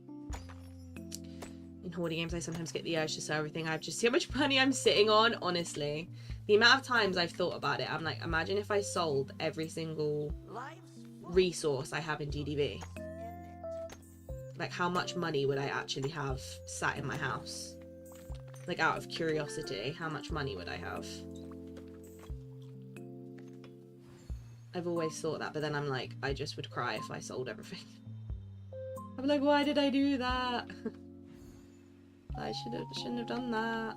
In hoarding games, I sometimes get the urge to sell everything. I have just so much money I'm sitting on, honestly. The amount of times I've thought about it, I'm like, imagine if I sold every single resource I have in DDV. Like, how much money would I actually have sat in my house? Like, out of curiosity, how much money would I have? I've always thought that, but then I'm like, I just would cry if I sold everything. I'm like, why did I do that? I shouldn't have done that.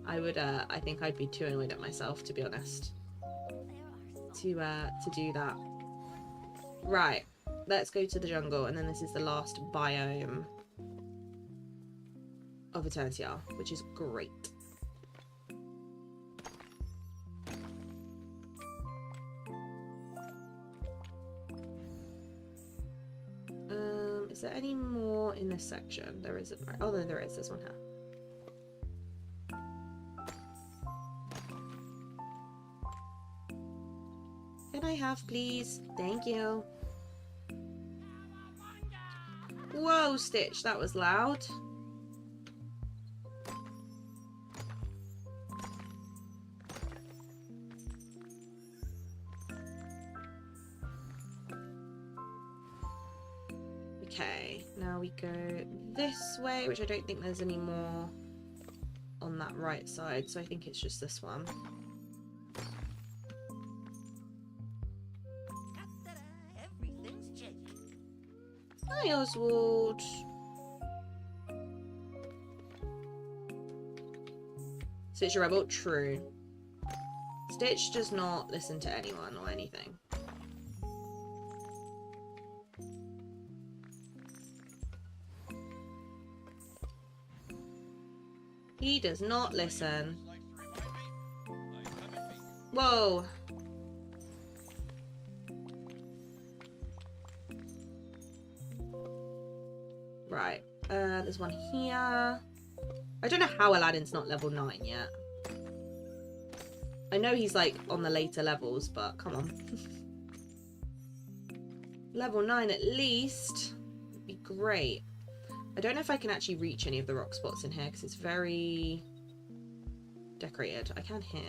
I would, I think I'd be too annoyed at myself, to be honest, to do that. Right, let's go to the jungle, and then this is the last biome of Eternity Isle, which is great. Is there any more in this section? There isn't, right? Oh, no, there is. There's one here. Can I have, please? Thank you. Whoa, Stitch, that was loud. Okay, now we go this way, which I don't think there's any more on that right side, so I think it's just this one. Everything's Jake. Hi, Oswald. Stitch a rebel? True. Stitch does not listen to anyone or anything. He does not listen. Whoa. Right. There's one here. I don't know how Aladdin's not level 9 yet. I know he's like on the later levels, but come on. Level 9 at least would be great. I don't know if I can actually reach any of the rock spots in here because it's very decorated. I can hear.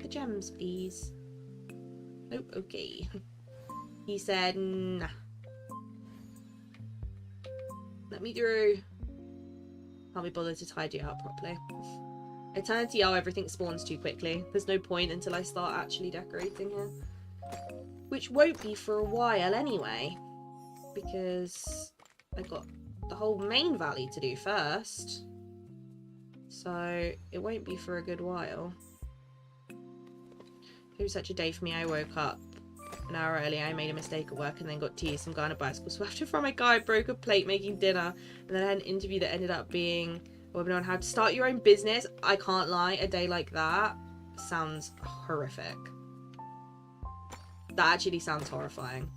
the gems, please? Oh, okay. He said, nah. Let me through. Can't be bothered to tidy it up properly. Eternity, oh, everything spawns too quickly. There's no point until I start actually decorating here. Which won't be for a while anyway. Because I got the whole main valley to do first. So it won't be for a good while. It was such a day for me. I woke up an hour early. I made a mistake at work and then got teased. Some guy on a bicycle swept in from a guy, broke a plate making dinner, and then I had an interview that ended up being a webinar on how to start your own business. I can't lie, a day like that sounds horrific. That actually sounds horrifying.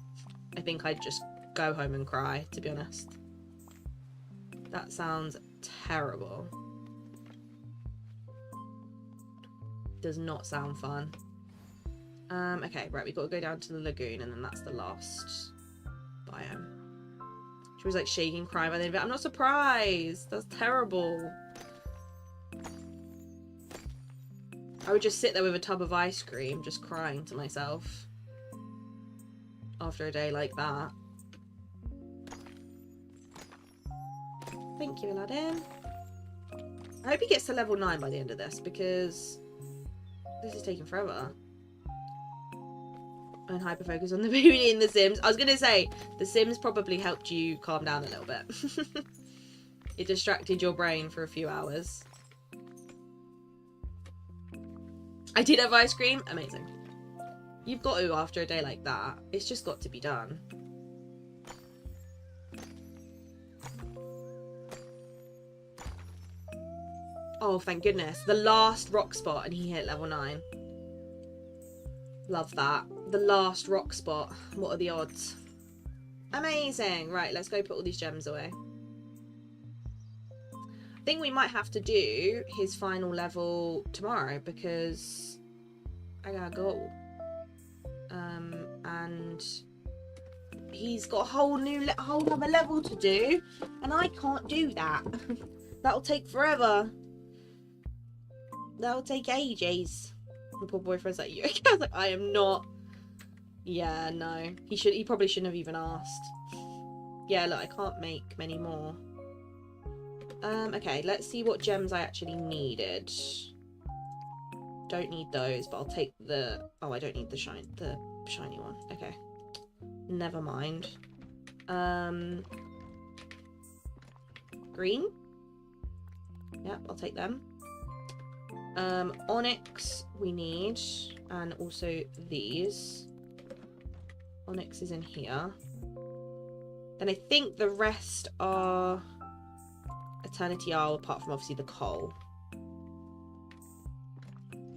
I think I'd just go home and cry, to be honest. That sounds terrible. Does not sound fun. Okay, right, we've got to go down to the lagoon, and then that's the last biome. She was like shaking, crying by the end of it. I'm not surprised. That's terrible. I would just sit there with a tub of ice cream, just crying to myself after a day like that. Thank you, Aladdin. I hope he gets to level 9 by the end of this, because this is taking forever. And hyper-focus on the beauty in The Sims. I was going to say, The Sims probably helped you calm down a little bit. It distracted your brain for a few hours. I did have ice cream. Amazing. You've got to after a day like that. It's just got to be done. Oh, thank goodness. The last rock spot and he hit level 9. Love that. The last rock spot. What are the odds? Amazing. Right, let's go put all these gems away. I think we might have to do his final level tomorrow because I gotta go. And he's got a whole other level to do, and I can't do that. That'll take forever. That'll take ages. My poor boyfriend's like, you okay? I was like, I am not. Yeah, no. He probably shouldn't have even asked. Yeah, look, I can't make many more. Okay, let's see what gems I actually needed. Don't need those, but I'll take the... Oh, I don't need the shiny one. Okay. Never mind. Green? Yep, I'll take them. Onyx we need, and also these. Onyx is in here. Then I think the rest are Eternity Isle, apart from obviously the coal.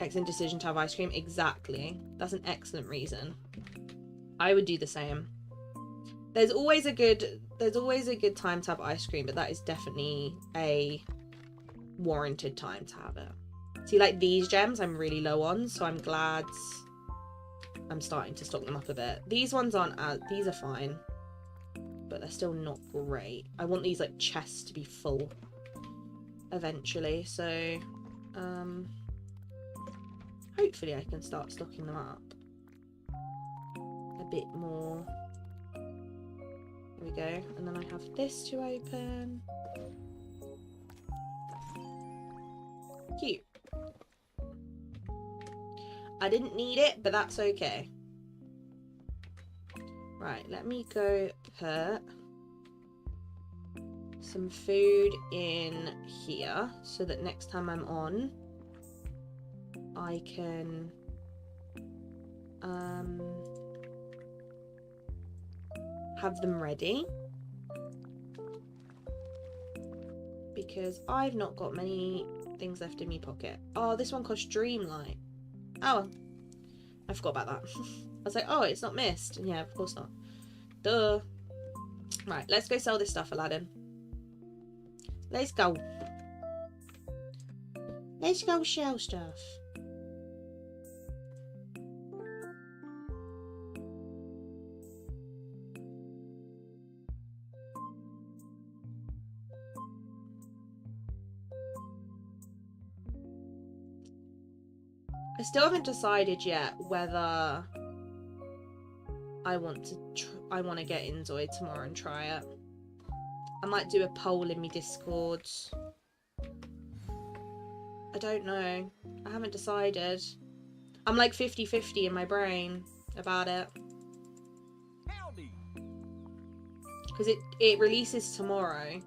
Excellent decision to have ice cream. Exactly. That's an excellent reason. I would do the same. There's always a good time to have ice cream, but that is definitely a warranted time to have it. See, like these gems I'm really low on, so I'm glad I'm starting to stock them up a bit. These ones aren't these are fine, but they're still not great. I want these like chests to be full eventually, so hopefully I can start stocking them up a bit more. There we go. And then I have this to open. Cute. I didn't need it, but that's okay. Right, let me go put some food in here so that next time I'm on, I can have them ready, because I've not got many things left in my pocket. Oh, this one costs Dreamlight. Oh, I forgot about that. I was like, oh, it's not missed. And yeah, of course not. Duh. Right, let's go sell this stuff, Aladdin. Let's go. Let's go sell stuff. I still haven't decided yet whether I want to get Inzoid tomorrow and try it. I might do a poll in my Discord. I don't know. I haven't decided. I'm like 50-50 in my brain about it. Because it releases tomorrow.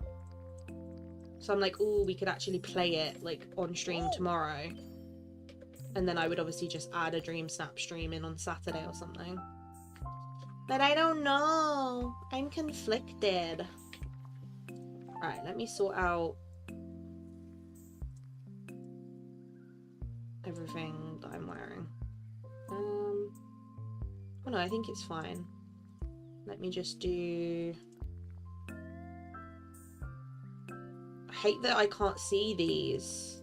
So I'm like, ooh, we could actually play it like on stream tomorrow. And then I would obviously just add a Dream Snap stream in on Saturday or something. But I don't know. I'm conflicted. Alright, let me sort out everything that I'm wearing. Oh no, I think it's fine. Let me just do... I hate that I can't see these.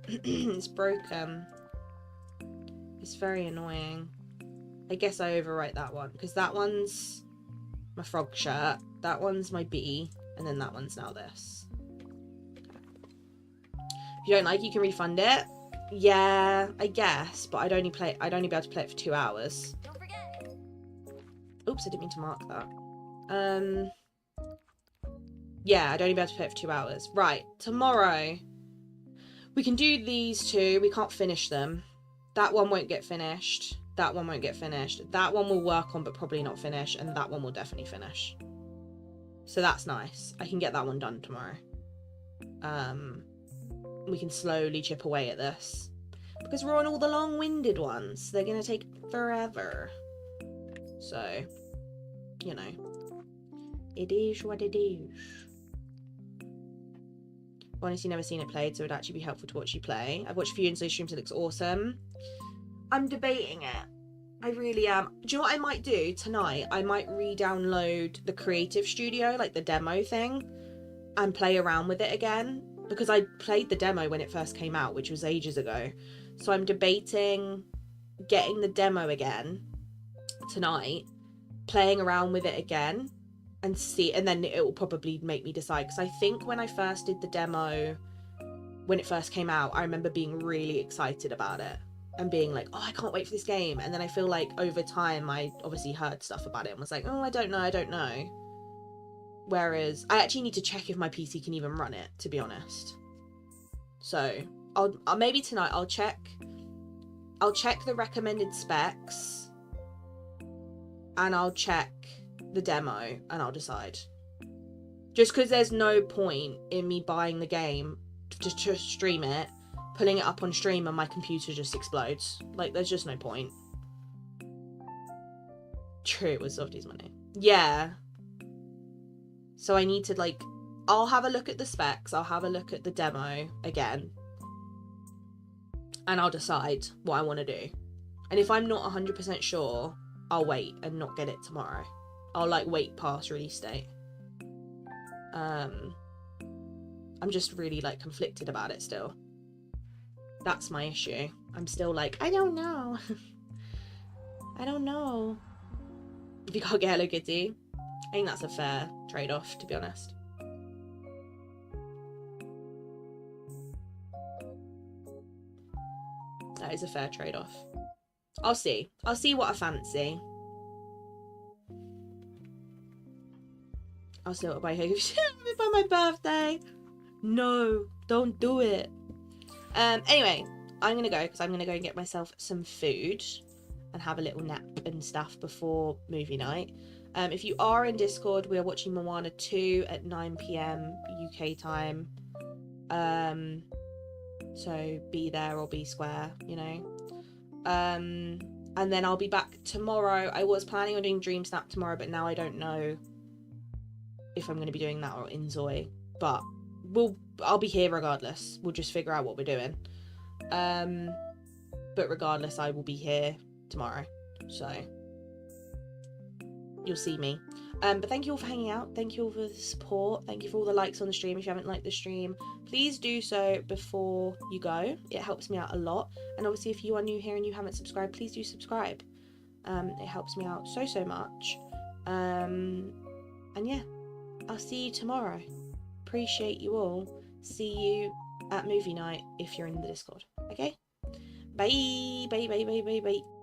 It's broken. It's very annoying. I guess I overwrite that one, because that one's my frog shirt, that one's my bee, and then that one's now this. If you don't like, you can refund it. Yeah, I guess, but I'd only be able to play it for 2 hours. Don't forget. Oops, I didn't mean to mark that. Yeah, I'd only be able to play it for 2 hours. Right, tomorrow we can do these two. We can't finish them. That one won't get finished. That one won't get finished. That one will work on but probably not finish, and that one will definitely finish. So that's nice. I can get that one done tomorrow. We can slowly chip away at this. Because we're on all the long-winded ones. They're going to take forever. So, you know. It is what it is. I've honestly never seen it played, so it would actually be helpful to watch you play. I've watched a few Insta streams, it looks awesome. I'm debating it. I really am. Do you know what I might do tonight? I might re-download the Creative Studio, like the demo thing, and play around with it again. Because I played the demo when it first came out, which was ages ago. So I'm debating getting the demo again tonight, playing around with it again, and see, and then it will probably make me decide. Because I think when I first did the demo, when it first came out, I remember being really excited about it and being like, oh, I can't wait for this game. And then I feel like over time I obviously heard stuff about it and was like, oh, I don't know. Whereas I actually need to check if my PC can even run it, to be honest. So I'll maybe tonight I'll check the recommended specs, and I'll check the demo, and I'll decide. Just because there's no point in me buying the game just to stream it, pulling it up on stream, and my computer just explodes. Like, there's just no point. True, it was Softy's money. Yeah. So I need to, like, I'll have a look at the specs, I'll have a look at the demo again, and I'll decide what I want to do. And if I'm not 100% sure, I'll wait and not get it tomorrow. I'll, like, wait past release date. I'm just really, like, conflicted about it still. That's my issue. I'm still like, I don't know. I don't know. If you can't get Hello Kitty, I think that's a fair trade-off, to be honest. That is a fair trade-off. I'll see. I'll see what I fancy. I'll see what I hope by my birthday. No, don't do it. Anyway, I'm gonna go because I'm gonna go and get myself some food and have a little nap and stuff before movie night. If you are in Discord, we are watching Moana 2 at 9 PM UK time. So be there or be square, you know. And then I'll be back tomorrow. I was planning on doing Dream Snap tomorrow, but now I don't know if I'm going to be doing that or Inzoi. But I'll be here regardless. We'll just figure out what we're doing. But regardless, I will be here tomorrow. So you'll see me. But thank you all for hanging out. Thank you all for the support. Thank you for all the likes on the stream. If you haven't liked the stream, please do so before you go. It helps me out a lot. And obviously, if you are new here and you haven't subscribed, please do subscribe. It helps me out so much. And yeah, I'll see you tomorrow. Appreciate you all. See you at movie night if you're in the Discord. Okay? Bye. Bye, bye, bye, bye, bye.